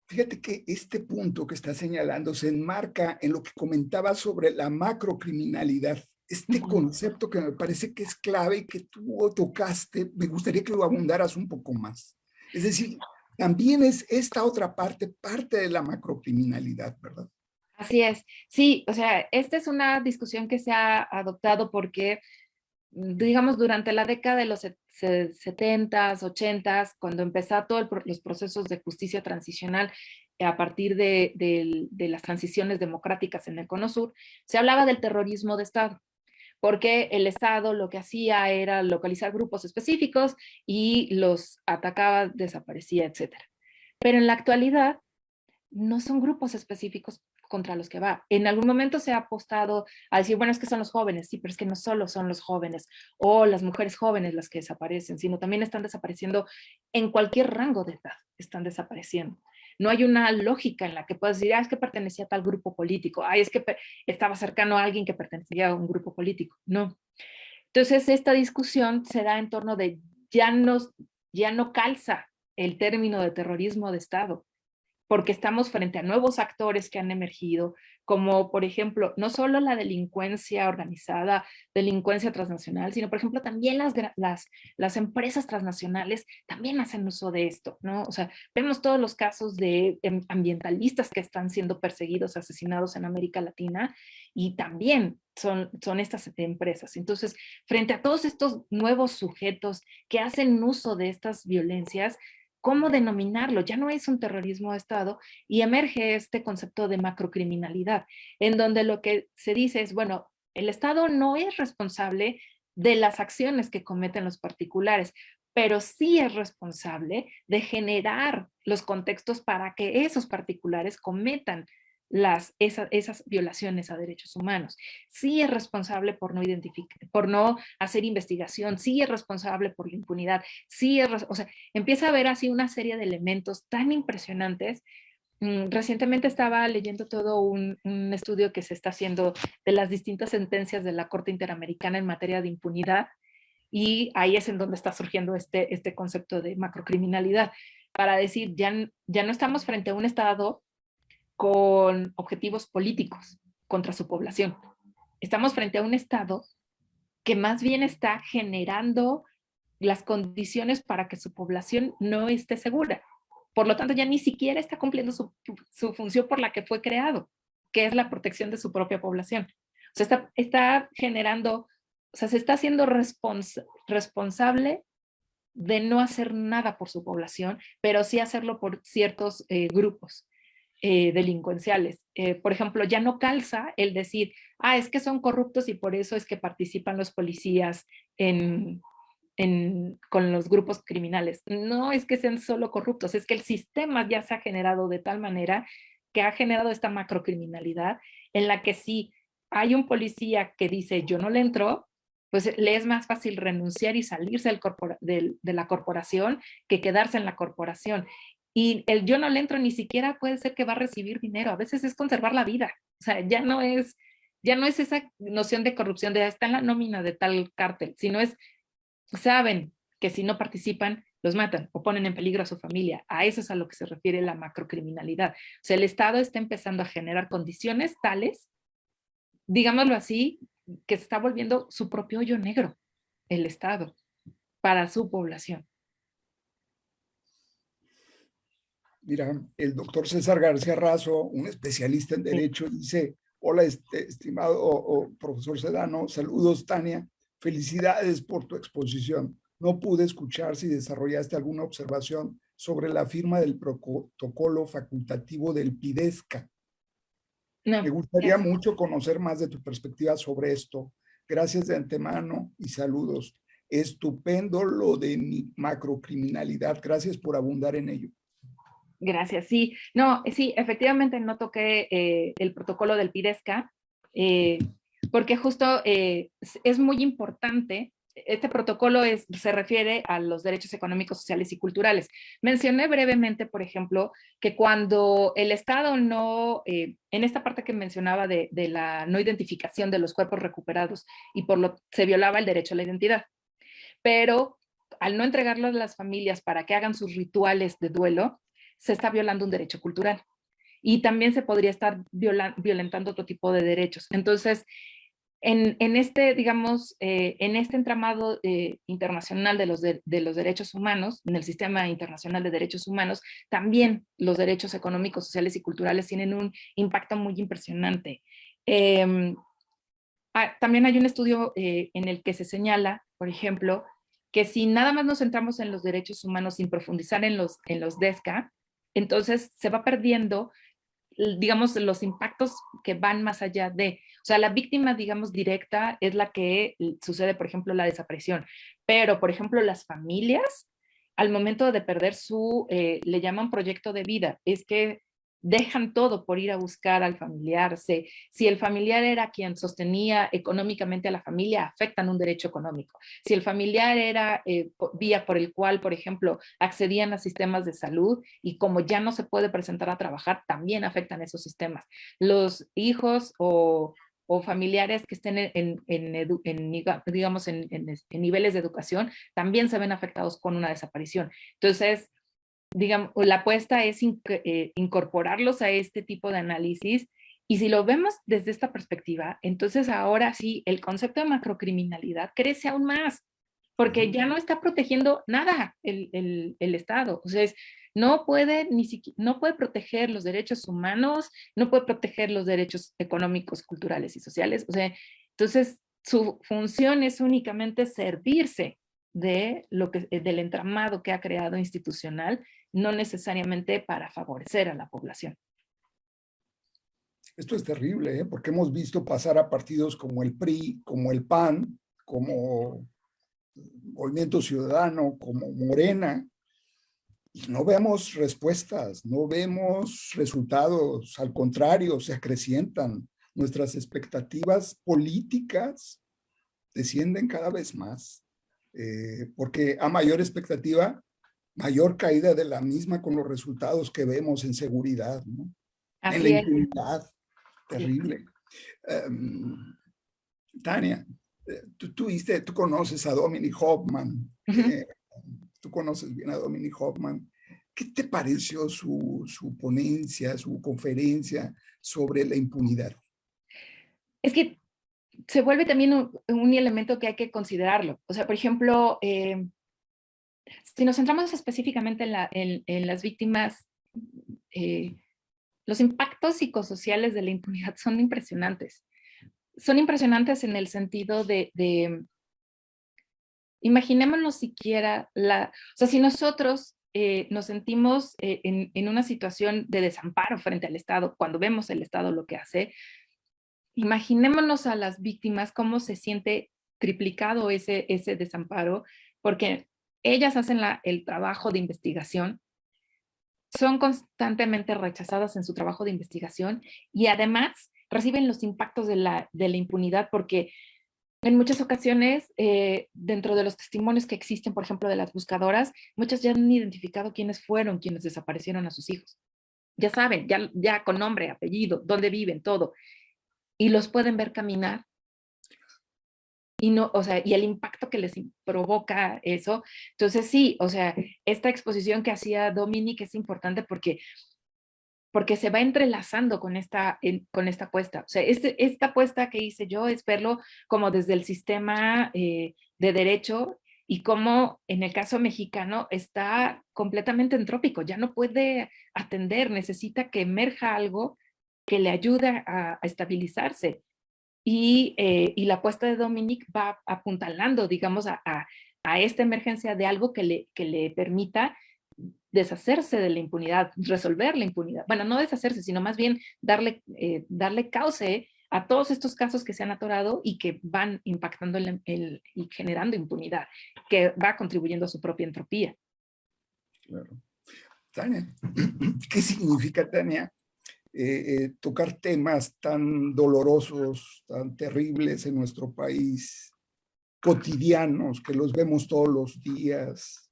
Fíjate que este punto que está señalando se enmarca en lo que comentaba sobre la macrocriminalidad. Este concepto que me parece que es clave y que tú tocaste, me gustaría que lo abundaras un poco más. Es decir, también es esta otra parte, parte de la macrocriminalidad, ¿verdad? Así es. Sí, o sea, esta es una discusión que se ha adoptado porque, digamos, durante la década de los 70s, 80s, cuando empezó todos los procesos de justicia transicional a partir de las transiciones democráticas en el Cono Sur, se hablaba del terrorismo de Estado, porque el Estado lo que hacía era localizar grupos específicos y los atacaba, desaparecía, etcétera. Pero en la actualidad no son grupos específicos contra los que va. En algún momento se ha apostado a decir, bueno, es que son los jóvenes, sí, pero es que no solo son los jóvenes o las mujeres jóvenes las que desaparecen, sino también están desapareciendo en cualquier rango de edad, están desapareciendo. No hay una lógica en la que puedas decir, ah, es que pertenecía a tal grupo político, ah, es que estaba cercano a alguien que pertenecía a un grupo político. No. Entonces, esta discusión se da en torno de ya no calza el término de terrorismo de Estado, porque estamos frente a nuevos actores que han emergido, como por ejemplo, no solo la delincuencia organizada, delincuencia transnacional, sino por ejemplo también las empresas transnacionales también hacen uso de esto, ¿no? O sea, vemos todos los casos de ambientalistas que están siendo perseguidos, asesinados en América Latina, y también son estas empresas. Entonces, frente a todos estos nuevos sujetos que hacen uso de estas violencias, ¿cómo denominarlo? Ya no es un terrorismo de Estado y emerge este concepto de macrocriminalidad, en donde lo que se dice es, bueno, el Estado no es responsable de las acciones que cometen los particulares, pero sí es responsable de generar los contextos para que esos particulares cometan esas violaciones a derechos humanos. Sí es responsable por no identificar, por no hacer investigación, sí es responsable por la impunidad, sí es, o sea, empieza a haber así una serie de elementos tan impresionantes. Recientemente estaba leyendo todo un estudio que se está haciendo de las distintas sentencias de la Corte Interamericana en materia de impunidad, y ahí es en donde está surgiendo este concepto de macrocriminalidad, para decir, ya no estamos frente a un Estado con objetivos políticos contra su población. Estamos frente a un Estado que más bien está generando las condiciones para que su población no esté segura. Por lo tanto, ya ni siquiera está cumpliendo su función por la que fue creado, que es la protección de su propia población. O sea, está generando, o sea, se está haciendo responsable de no hacer nada por su población, pero sí hacerlo por ciertos grupos delincuenciales. Por ejemplo, ya no calza el decir, ah, es que son corruptos y por eso es que participan los policías con los grupos criminales. No es que sean solo corruptos, es que el sistema ya se ha generado de tal manera que ha generado esta macrocriminalidad en la que si hay un policía que dice yo no le entro, pues le es más fácil renunciar y salirse de la corporación que quedarse en la corporación. Y el yo no le entro ni siquiera puede ser que va a recibir dinero, a veces es conservar la vida. O sea, ya no es esa noción de corrupción de está en la nómina de tal cártel, sino es, saben que si no participan, los matan o ponen en peligro a su familia. A eso es a lo que se refiere la macrocriminalidad. O sea, el Estado está empezando a generar condiciones tales, digámoslo así, que se está volviendo su propio hoyo negro, el Estado, para su población. Mira, el doctor César García Razo, un especialista en Derecho, dice, hola, estimado profesor Sedano, saludos, Tania, felicidades por tu exposición. No pude escuchar si desarrollaste alguna observación sobre la firma del protocolo facultativo del PIDESCA. No, Me gustaría mucho conocer más de tu perspectiva sobre esto. Gracias de antemano y saludos. Estupendo lo de mi macrocriminalidad. Gracias por abundar en ello. Gracias, sí. No, sí, efectivamente no toqué el protocolo del PIDESCA, porque justo es muy importante. Este protocolo se refiere a los derechos económicos, sociales y culturales. Mencioné brevemente, por ejemplo, que cuando el Estado no, en esta parte que mencionaba de la no identificación de los cuerpos recuperados y se violaba el derecho a la identidad, pero al no entregarlo a las familias para que hagan sus rituales de duelo, se está violando un derecho cultural. Y también se podría estar violentando otro tipo de derechos. Entonces, en este, digamos, en este entramado internacional de los derechos humanos, en el sistema internacional de derechos humanos, también los derechos económicos, sociales y culturales tienen un impacto muy impresionante. Eh, También hay un estudio en el que se señala, por ejemplo, que si nada más nos centramos en los derechos humanos sin profundizar en los DESCA, entonces se va perdiendo, digamos, los impactos que van más allá de, o sea, la víctima, digamos, directa es la que sucede, por ejemplo, la desaparición, pero, por ejemplo, las familias, al momento de perder su, le llaman proyecto de vida, es que dejan todo por ir a buscar al familiar. Si el familiar era quien sostenía económicamente a la familia, afectan un derecho económico. Si el familiar era vía por el cual, por ejemplo, accedían a sistemas de salud y como ya no se puede presentar a trabajar, también afectan esos sistemas. Los hijos o familiares que estén digamos, en niveles de educación, también se ven afectados con una desaparición. Entonces, digamos, la apuesta es incorporarlos a este tipo de análisis. Y si lo vemos desde esta perspectiva, entonces ahora sí, el concepto de macrocriminalidad crece aún más, porque ya no está protegiendo nada el Estado. O sea, no puede no puede proteger los derechos humanos, no puede proteger los derechos económicos, culturales y sociales. O sea, entonces su función es únicamente servirse de del entramado que ha creado institucional, no necesariamente para favorecer a la población. Esto es terrible, ¿eh? Porque hemos visto pasar a partidos como el PRI, como el PAN, como Movimiento Ciudadano, como Morena, y no vemos respuestas, no vemos resultados, al contrario, se acrecientan. Nuestras expectativas políticas descienden cada vez más, porque a mayor expectativa, mayor caída de la misma con los resultados que vemos en seguridad, ¿no? En la Así es. impunidad, Sí. terrible. Tania, tú conoces a Dominic Hoffman, Uh -huh. tú conoces bien a Dominic Hoffman. ¿Qué te pareció su ponencia, su conferencia sobre la impunidad? Es que se vuelve también un elemento que hay que considerarlo. O sea, por ejemplo, si nos centramos específicamente en las víctimas, eh, los impactos psicosociales de la impunidad son impresionantes. Son impresionantes en el sentido de imaginémonos siquiera o sea, si nosotros nos sentimos en una situación de desamparo frente al Estado, cuando vemos el Estado lo que hace, imaginémonos a las víctimas cómo se siente triplicado ese desamparo, porque ellas hacen el trabajo de investigación, son constantemente rechazadas en su trabajo de investigación y además reciben los impactos de la impunidad porque en muchas ocasiones, dentro de los testimonios que existen, por ejemplo, de las buscadoras, muchas ya han identificado quiénes fueron quienes desaparecieron a sus hijos. Ya saben, ya con nombre, apellido, dónde viven, todo. Y los pueden ver caminar y no, o sea, y el impacto que les provoca eso. Entonces sí, o sea, esta exposición que hacía Dominic es importante porque se va entrelazando con esta apuesta. O sea, esta apuesta que hice yo es verlo como desde el sistema de derecho y como en el caso mexicano está completamente entrópico, ya no puede atender, necesita que emerja algo que le ayude a estabilizarse. Y la apuesta de Dominic va apuntalando, digamos, a esta emergencia de algo que le permita deshacerse de la impunidad, resolver la impunidad. Bueno, no deshacerse, sino más bien darle cauce a todos estos casos que se han atorado y que van impactando y generando impunidad, que va contribuyendo a su propia entropía. Claro. Tania, ¿qué significa, Tania, tocar temas tan dolorosos, tan terribles en nuestro país, cotidianos, que los vemos todos los días,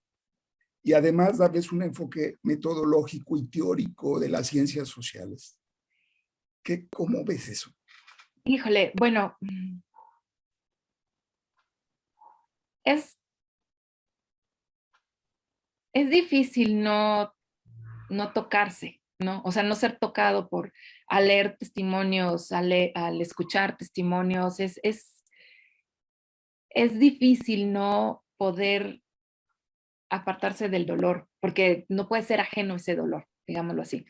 y además darles un enfoque metodológico y teórico de las ciencias sociales? ¿Cómo ves eso? Híjole, bueno, es, es difícil no tocarse, ¿no? O sea, no ser tocado al leer testimonios, al escuchar testimonios, es difícil no poder apartarse del dolor, porque no puede ser ajeno ese dolor, digámoslo así.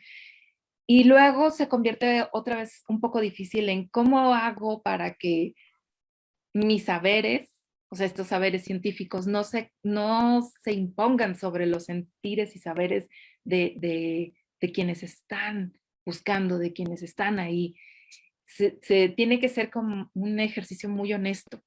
Y luego se convierte otra vez un poco difícil en cómo hago para que mis saberes, o sea, estos saberes científicos, no se impongan sobre los sentires y saberes de quienes están buscando, de quienes están ahí. Se tiene que ser como un ejercicio muy honesto,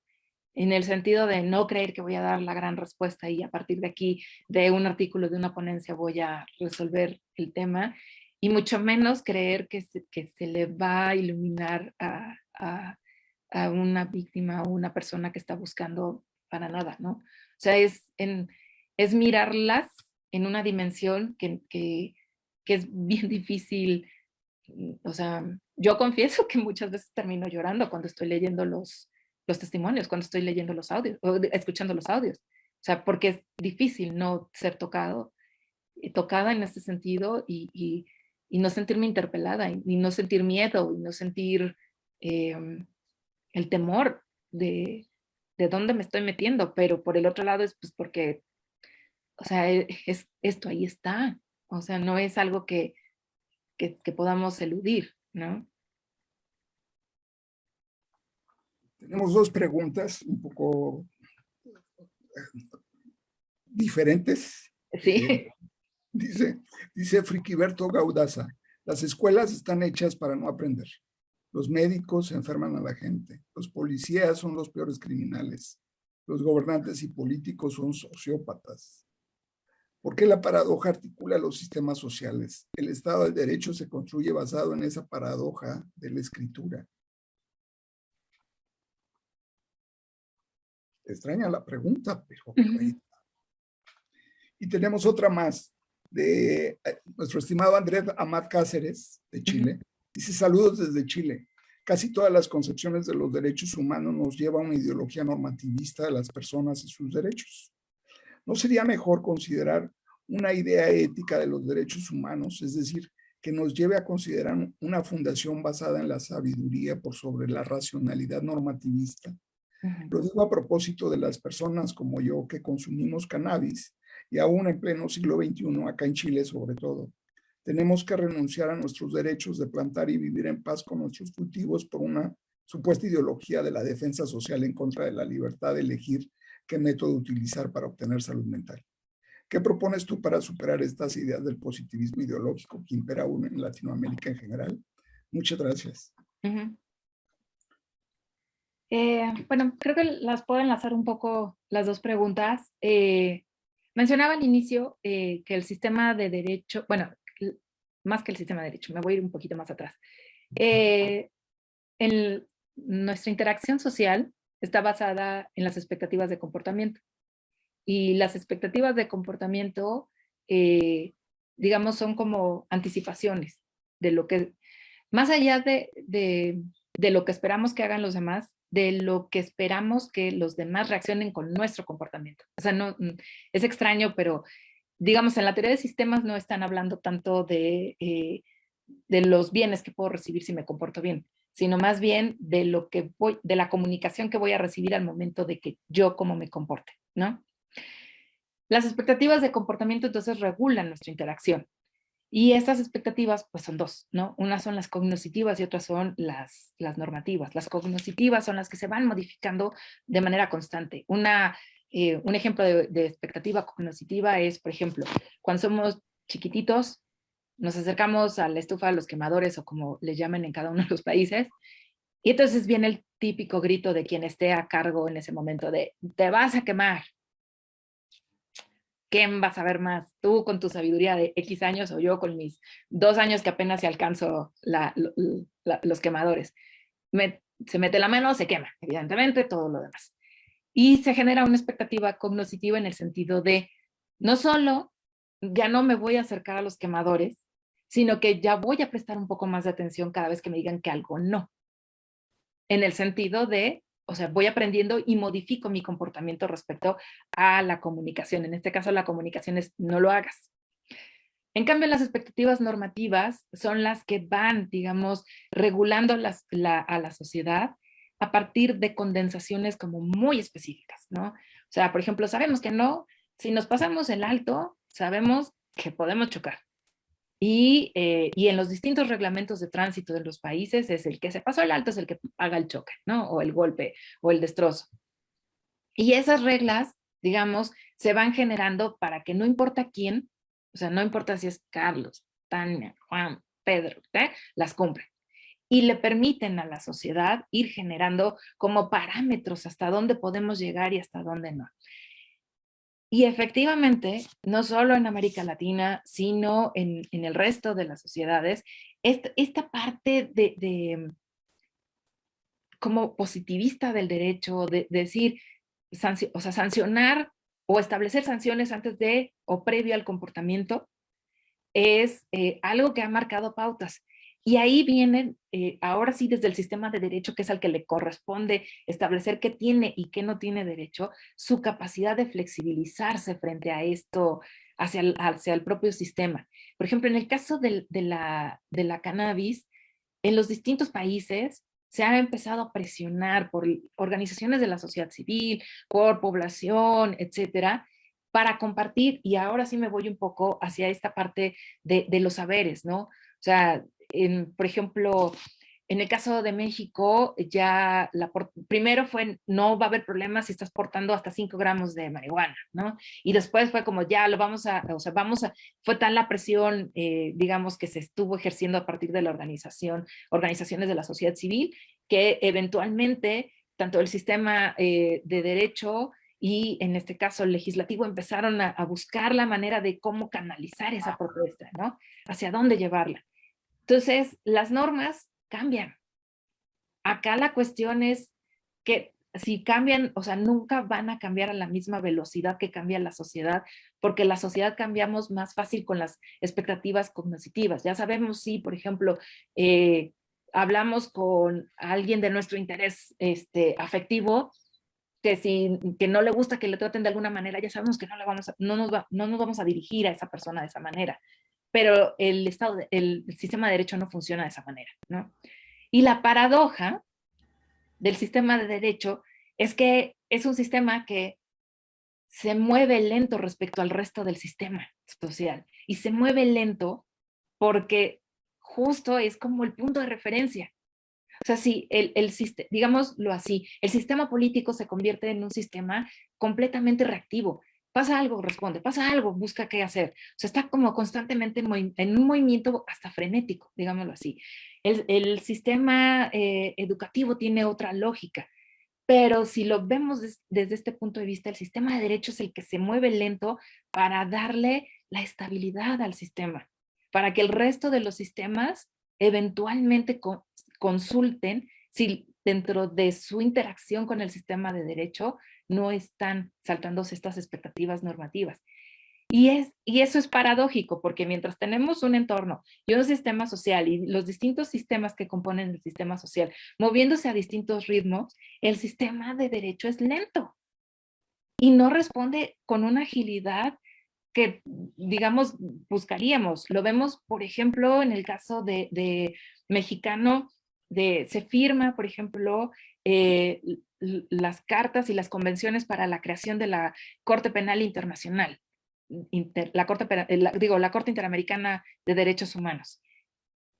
en el sentido de no creer que voy a dar la gran respuesta y a partir de aquí, de un artículo, de una ponencia, voy a resolver el tema, y mucho menos creer que se le va a iluminar a una víctima o una persona que está buscando para nada, ¿no? O sea, es mirarlas en una dimensión que es bien difícil. O sea, yo confieso que muchas veces termino llorando cuando estoy leyendo los testimonios, cuando estoy leyendo los audios o escuchando los audios. O sea, porque es difícil no ser tocada en este sentido y no sentirme interpelada y no sentir miedo y no sentir eh, el temor de dónde me estoy metiendo. Pero por el otro lado es pues porque, o sea, esto ahí está. O sea, no es algo que podamos eludir, ¿no? Tenemos dos preguntas un poco diferentes. Sí. Dice Friquiberto Gaudaza, las escuelas están hechas para no aprender. Los médicos enferman a la gente. Los policías son los peores criminales. Los gobernantes y políticos son sociópatas. ¿Por qué la paradoja articula los sistemas sociales? El Estado de Derecho se construye basado en esa paradoja de la escritura. Extraña la pregunta, pero ahí está. Y tenemos otra más de nuestro estimado Andrés Amat Cáceres, de Chile. Dice, saludos desde Chile. Casi todas las concepciones de los derechos humanos nos lleva a una ideología normativista de las personas y sus derechos. ¿No sería mejor considerar una idea ética de los derechos humanos, es decir, que nos lleve a considerar una fundación basada en la sabiduría por sobre la racionalidad normativista? Lo digo a propósito de las personas como yo que consumimos cannabis y aún en pleno siglo XXI, acá en Chile sobre todo, tenemos que renunciar a nuestros derechos de plantar y vivir en paz con nuestros cultivos por una supuesta ideología de la defensa social en contra de la libertad de elegir qué método utilizar para obtener salud mental. ¿Qué propones tú para superar estas ideas del positivismo ideológico que impera aún en Latinoamérica en general? Muchas gracias. Bueno, creo que las puedo enlazar un poco las dos preguntas. Mencionaba al inicio que el sistema de derecho, bueno, más que el sistema de derecho, me voy a ir un poquito más atrás. Nuestra interacción social está basada en las expectativas de comportamiento. Y las expectativas de comportamiento, digamos, son como anticipaciones de lo que, más allá de lo que esperamos que hagan los demás, de lo que esperamos que los demás reaccionen con nuestro comportamiento. O sea, no, es extraño, pero digamos, en la teoría de sistemas no están hablando tanto de los bienes que puedo recibir si me comporto bien, sino más bien de la comunicación que voy a recibir al momento de que yo cómo me comporte, ¿no? Las expectativas de comportamiento entonces regulan nuestra interacción. Y estas expectativas, pues son dos, ¿no? Unas son las cognitivas y otras son las normativas. Las cognitivas son las que se van modificando de manera constante. Un ejemplo de expectativa cognitiva es, por ejemplo, cuando somos chiquititos, nos acercamos a la estufa de los quemadores o como le llaman en cada uno de los países, y entonces viene el típico grito de quien esté a cargo en ese momento de, te vas a quemar. ¿Quién va a saber más? ¿Tú con tu sabiduría de X años o yo con mis 2 años que apenas se alcanzo los quemadores? Se mete la mano, se quema, evidentemente, todo lo demás. Y se genera una expectativa cognitiva en el sentido de, no solo ya no me voy a acercar a los quemadores, sino que ya voy a prestar un poco más de atención cada vez que me digan que algo no. En el sentido de, o sea, voy aprendiendo y modifico mi comportamiento respecto a la comunicación. En este caso, la comunicación es no lo hagas. En cambio, las expectativas normativas son las que van, digamos, regulando a la sociedad a partir de condensaciones como muy específicas, ¿no? O sea, por ejemplo, sabemos que no, si nos pasamos el alto, sabemos que podemos chocar. Y en los distintos reglamentos de tránsito de los países es el que se pasó el alto es el que haga el choque, ¿no? O el golpe o el destrozo. Y esas reglas, digamos, se van generando para que no importa quién, o sea, no importa si es Carlos, Tania, Juan, Pedro, las cumplen. Y le permiten a la sociedad ir generando como parámetros hasta dónde podemos llegar y hasta dónde no. Y efectivamente, no solo en América Latina, sino en el resto de las sociedades, esta parte de como positivista del derecho, de decir, o sea, sancionar o establecer sanciones antes de o previo al comportamiento es algo que ha marcado pautas. Y ahí vienen, ahora sí, desde el sistema de derecho, que es al que le corresponde establecer qué tiene y qué no tiene derecho, su capacidad de flexibilizarse frente a esto, hacia el propio sistema. Por ejemplo, en el caso de la cannabis, en los distintos países se ha empezado a presionar por organizaciones de la sociedad civil, por población, etcétera, para compartir, y ahora sí me voy un poco hacia esta parte de los saberes, ¿no? O sea, por ejemplo, en el caso de México, ya primero fue, no va a haber problemas si estás portando hasta 5 gramos de marihuana, ¿no? Y después fue como, ya lo vamos a, o sea, fue tal la presión, digamos, que se estuvo ejerciendo a partir de la organizaciones de la sociedad civil, que eventualmente, tanto el sistema de derecho y en este caso el legislativo empezaron a buscar la manera de cómo canalizar esa propuesta, ¿no? Hacia dónde llevarla. Entonces, las normas cambian. Acá la cuestión es que si cambian, o sea, nunca van a cambiar a la misma velocidad que cambia la sociedad, porque la sociedad cambiamos más fácil con las expectativas cognitivas. Ya sabemos si, por ejemplo, hablamos con alguien de nuestro interés afectivo, que no le gusta que le traten de alguna manera, ya sabemos que no nos vamos a dirigir a esa persona de esa manera. Pero el sistema de derecho no funciona de esa manera, ¿no? Y la paradoja del sistema de derecho es que es un sistema que se mueve lento respecto al resto del sistema social. Y se mueve lento porque justo es como el punto de referencia. O sea, si digámoslo así, el sistema político se convierte en un sistema completamente reactivo. Pasa algo, responde, pasa algo, busca qué hacer. O sea, está como constantemente en un movimiento hasta frenético, digámoslo así. El sistema educativo tiene otra lógica, pero si lo vemos desde este punto de vista, el sistema de derecho es el que se mueve lento para darle la estabilidad al sistema, para que el resto de los sistemas eventualmente consulten si dentro de su interacción con el sistema de derecho no están saltándose estas expectativas normativas. Y eso es paradójico, porque mientras tenemos un entorno y un sistema social y los distintos sistemas que componen el sistema social moviéndose a distintos ritmos, el sistema de derecho es lento y no responde con una agilidad que, digamos, buscaríamos. Lo vemos, por ejemplo, en el caso de mexicano, se firma, por ejemplo, las cartas y las convenciones para la creación de la Corte Penal Internacional, la Corte Interamericana de Derechos Humanos.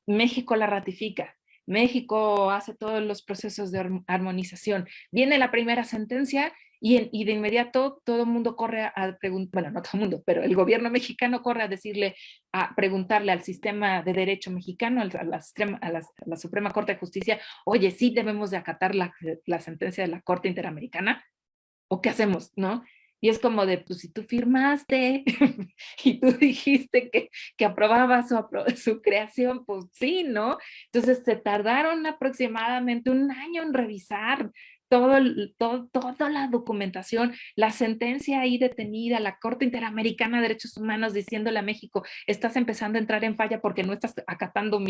México la ratifica. México hace todos los procesos de armonización. Viene la primera sentencia y de inmediato todo el mundo corre a preguntar, bueno, no todo el mundo, pero el gobierno mexicano corre a preguntarle al sistema de derecho mexicano, a la Suprema Corte de Justicia, oye, sí debemos de acatar la sentencia de la Corte Interamericana, ¿o qué hacemos? ¿No? Y es como de, pues si tú firmaste y tú dijiste que aprobabas su creación, pues sí, ¿no? Entonces se tardaron aproximadamente un año en revisar toda la documentación, la sentencia ahí detenida, la Corte Interamericana de Derechos Humanos diciéndole a México, estás empezando a entrar en falla porque no estás acatando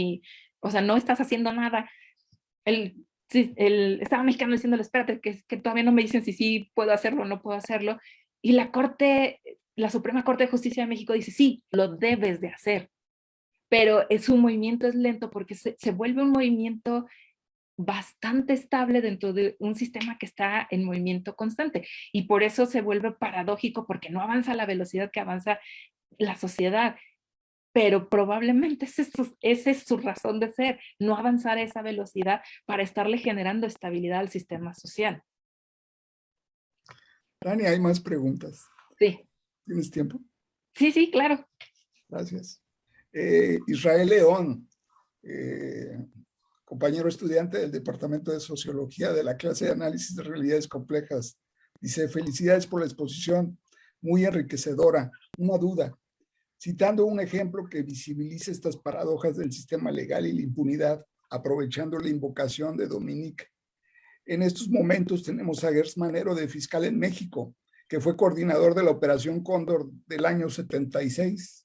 o sea, no estás haciendo nada. Sí, estaba mexicano diciéndole, espérate, que todavía no me dicen si sí puedo hacerlo o no puedo hacerlo. Y la corte la Suprema Corte de Justicia de México dice, sí, lo debes de hacer, pero su movimiento es lento porque se vuelve un movimiento bastante estable dentro de un sistema que está en movimiento constante. Y por eso se vuelve paradójico porque no avanza a la velocidad que avanza la sociedad. Pero probablemente esa es su razón de ser, no avanzar a esa velocidad para estarle generando estabilidad al sistema social. Tania, hay más preguntas. Sí. ¿Tienes tiempo? Sí, sí, claro. Gracias. Israel León, compañero estudiante del Departamento de Sociología de la clase de Análisis de Realidades Complejas. Dice, felicidades por la exposición, muy enriquecedora. Una duda, citando un ejemplo que visibiliza estas paradojas del sistema legal y la impunidad, aprovechando la invocación de Dominique. En estos momentos tenemos a Gertz Manero de fiscal en México, que fue coordinador de la Operación Cóndor del año 76.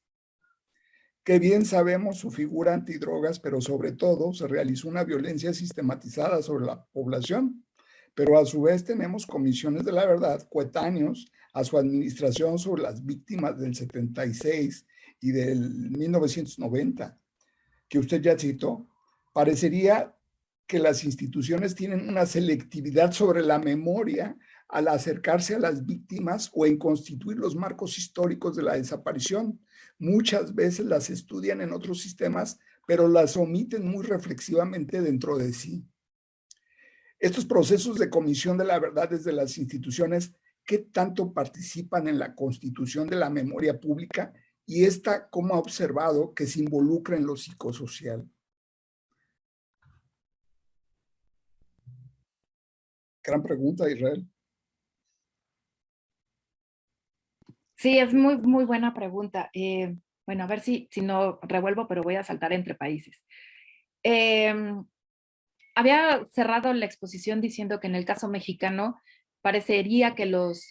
Que bien sabemos su figura antidrogas, pero sobre todo se realizó una violencia sistematizada sobre la población. Pero a su vez tenemos comisiones de la verdad coetáneos a su administración sobre las víctimas del 76 y del 1990, que usted ya citó. Parecería que las instituciones tienen una selectividad sobre la memoria al acercarse a las víctimas o en constituir los marcos históricos de la desaparición. Muchas veces las estudian en otros sistemas, pero las omiten muy reflexivamente dentro de sí. Estos procesos de comisión de la verdad desde las instituciones, ¿qué tanto participan en la constitución de la memoria pública? Y esta, ¿cómo ha observado que se involucra en lo psicosocial? Gran pregunta, Israel. Sí, es muy, muy buena pregunta. Bueno, a ver si no revuelvo, pero voy a saltar entre países. Eh, Había cerrado la exposición diciendo que en el caso mexicano parecería que los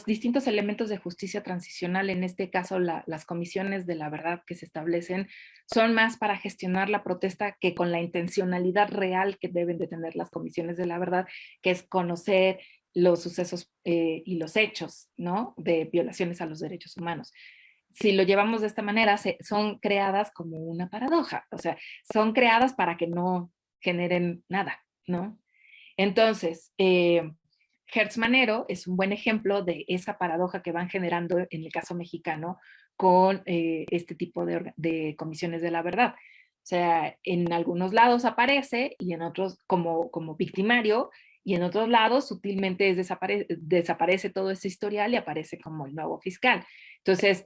distintos elementos de justicia transicional, en este caso las comisiones de la verdad que se establecen, son más para gestionar la protesta que con la intencionalidad real que deben de tener las comisiones de la verdad, que es conocer los sucesos y los hechos, ¿no? De violaciones a los derechos humanos. Si lo llevamos de esta manera, son creadas como una paradoja, o sea, son creadas para que no generen nada, ¿no? Entonces, Hertz Manero es un buen ejemplo de esa paradoja que van generando en el caso mexicano con este tipo de comisiones de la verdad. O sea, en algunos lados aparece y en otros como victimario, y en otros lados sutilmente desaparece todo ese historial y aparece como el nuevo fiscal. Entonces,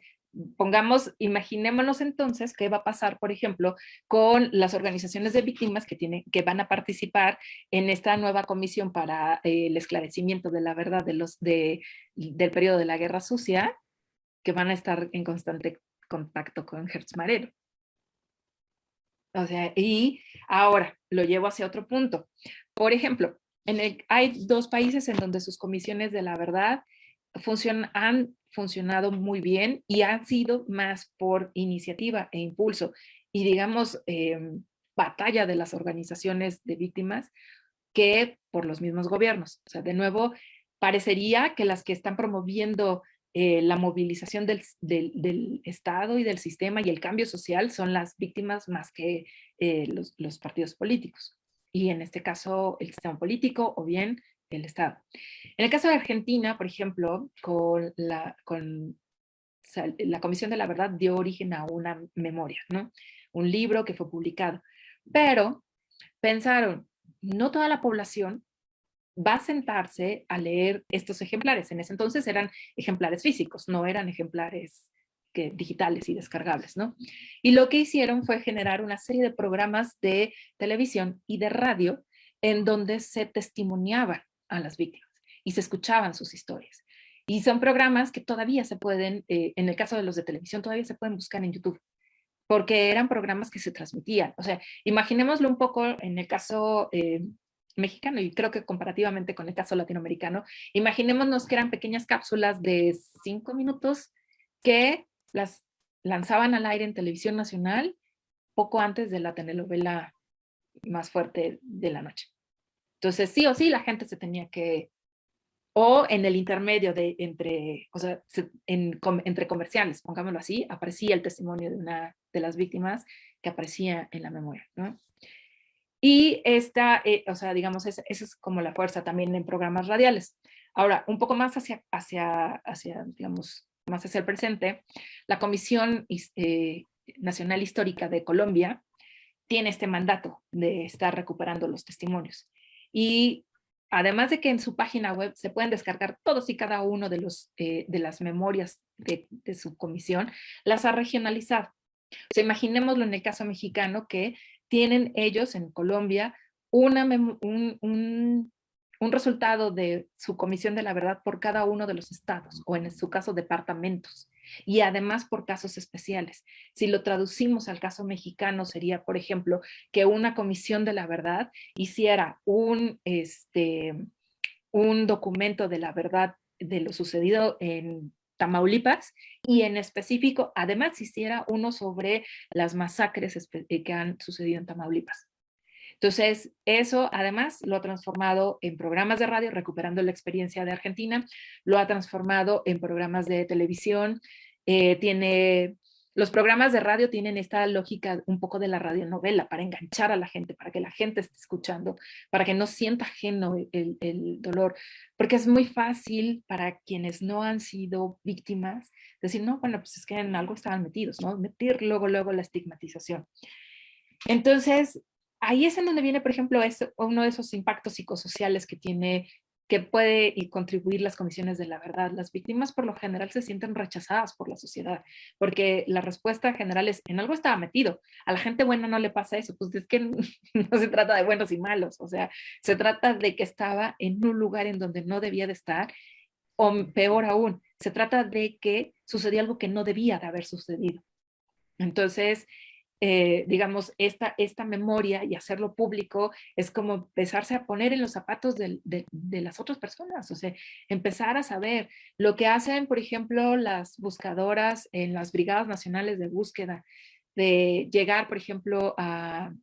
imaginémonos entonces qué va a pasar, por ejemplo, con las organizaciones de víctimas que van a participar en esta nueva comisión para el esclarecimiento de la verdad del periodo de la Guerra Sucia, que van a estar en constante contacto con Hertz Manero. O sea, y ahora lo llevo hacia otro punto. Por ejemplo, hay dos países en donde sus comisiones de la verdad han funcionado muy bien y han sido más por iniciativa e impulso y digamos batalla de las organizaciones de víctimas que por los mismos gobiernos. O sea, de nuevo, parecería que las que están promoviendo la movilización del Estado y del sistema y el cambio social son las víctimas más que los partidos políticos. Y en este caso, el sistema político o bien el Estado. En el caso de Argentina, por ejemplo, la Comisión de la Verdad dio origen a una memoria, ¿no? Un libro que fue publicado. Pero pensaron, no toda la población va a sentarse a leer estos ejemplares. En ese entonces eran ejemplares físicos, no eran ejemplares digitales y descargables, ¿no? Y lo que hicieron fue generar una serie de programas de televisión y de radio en donde se testimoniaban a las víctimas y se escuchaban sus historias. Y son programas que todavía se pueden, en el caso de los de televisión, todavía se pueden buscar en YouTube, porque eran programas que se transmitían. O sea, imaginémoslo un poco en el caso mexicano y creo que comparativamente con el caso latinoamericano, imaginémonos que eran pequeñas cápsulas de 5 minutos que las lanzaban al aire en televisión nacional poco antes de la telenovela más fuerte de la noche. Entonces, sí o sí, la gente se tenía que o en el intermedio o sea, entre comerciales, pongámoslo así, aparecía el testimonio de una de las víctimas que aparecía en la memoria, ¿no? Y o sea, digamos, esa es como la fuerza también en programas radiales. Ahora, un poco más digamos, más hacia el presente, la Comisión Nacional Histórica de Colombia tiene este mandato de estar recuperando los testimonios. Y además de que en su página web se pueden descargar todos y cada uno de las memorias de su comisión, las ha regionalizado. O sea, imaginémoslo en el caso mexicano, que tienen ellos en Colombia un resultado de su comisión de la verdad por cada uno de los estados, o en su caso departamentos, y además por casos especiales. Si lo traducimos al caso mexicano, sería, por ejemplo, que una comisión de la verdad hiciera un documento de la verdad de lo sucedido en Tamaulipas, y en específico, además, hiciera uno sobre las masacres que han sucedido en Tamaulipas. Entonces, eso además lo ha transformado en programas de radio, recuperando la experiencia de Argentina, lo ha transformado en programas de televisión, los programas de radio tienen esta lógica un poco de la radionovela para enganchar a la gente, para que la gente esté escuchando, para que no sienta ajeno el dolor, porque es muy fácil para quienes no han sido víctimas decir, no, bueno, pues es que en algo estaban metidos, ¿no? Meter luego la estigmatización. Entonces, ahí es en donde viene, por ejemplo, uno de esos impactos psicosociales que puede contribuir las comisiones de la verdad. Las víctimas por lo general se sienten rechazadas por la sociedad, porque la respuesta general es, en algo estaba metido. A la gente buena no le pasa eso, pues es que no se trata de buenos y malos, o sea, se trata de que estaba en un lugar en donde no debía de estar, o peor aún, se trata de que sucedió algo que no debía de haber sucedido. Entonces, digamos, esta memoria y hacerlo público es como empezarse a poner en los zapatos de las otras personas, o sea, empezar a saber lo que hacen, por ejemplo, las buscadoras en las brigadas nacionales de búsqueda, de llegar, por ejemplo, a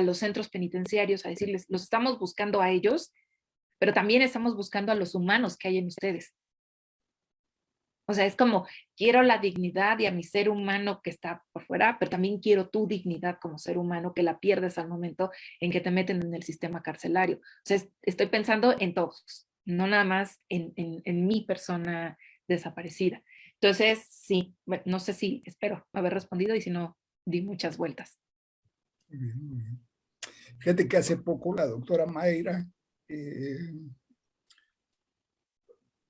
los centros penitenciarios, a decirles, los estamos buscando a ellos, pero también estamos buscando a los humanos que hay en ustedes. O sea, es como, quiero la dignidad y a mi ser humano que está por fuera, pero también quiero tu dignidad como ser humano, que la pierdes al momento en que te meten en el sistema carcelario. O sea, estoy pensando en todos, no nada más en mi persona desaparecida. Entonces, sí, bueno, no sé si espero haber respondido, y si no, di muchas vueltas. Muy bien, muy bien. Fíjate que hace poco la doctora Mayra,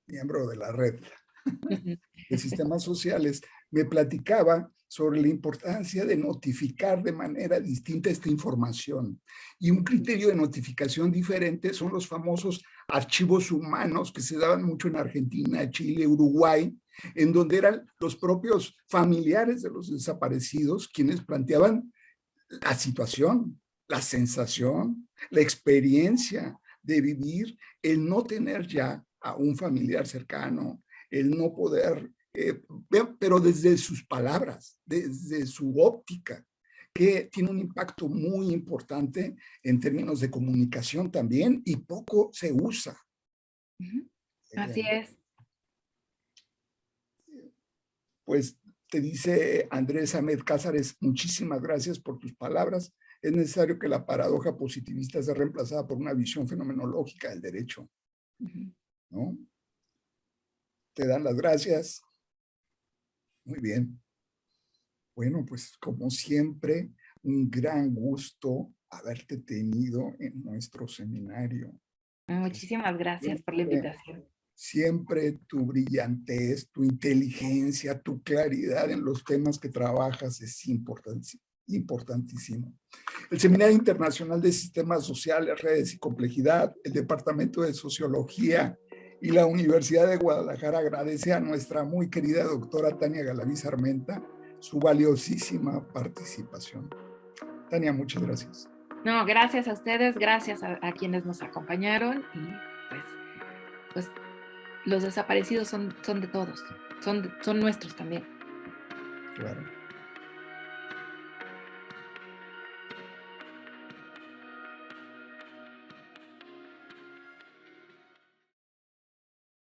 miembro de la red de sistemas sociales, me platicaba sobre la importancia de notificar de manera distinta esta información. Y un criterio de notificación diferente son los famosos archivos humanos que se daban mucho en Argentina, Chile, Uruguay, en donde eran los propios familiares de los desaparecidos quienes planteaban la situación, la sensación, la experiencia de vivir, el no tener ya a un familiar cercano, el no poder, pero desde sus palabras, desde su óptica, que tiene un impacto muy importante en términos de comunicación también, y poco se usa. Así es. Pues te dice Andrés Ahmed Cázares, muchísimas gracias por tus palabras. Es necesario que la paradoja positivista sea reemplazada por una visión fenomenológica del derecho, ¿no? Te dan las gracias. Muy bien. Bueno, pues como siempre, un gran gusto haberte tenido en nuestro seminario. Muchísimas gracias por la invitación. Siempre tu brillantez, tu inteligencia, tu claridad en los temas que trabajas es importantísimo. El Seminario Internacional de Sistemas Sociales, Redes y Complejidad, el Departamento de Sociología y la Universidad de Guadalajara agradece a nuestra muy querida doctora Tania Galaviz Armenta su valiosísima participación. Tania, muchas gracias. No, gracias a ustedes, gracias a quienes nos acompañaron, y pues los desaparecidos son de todos, son nuestros también. Claro.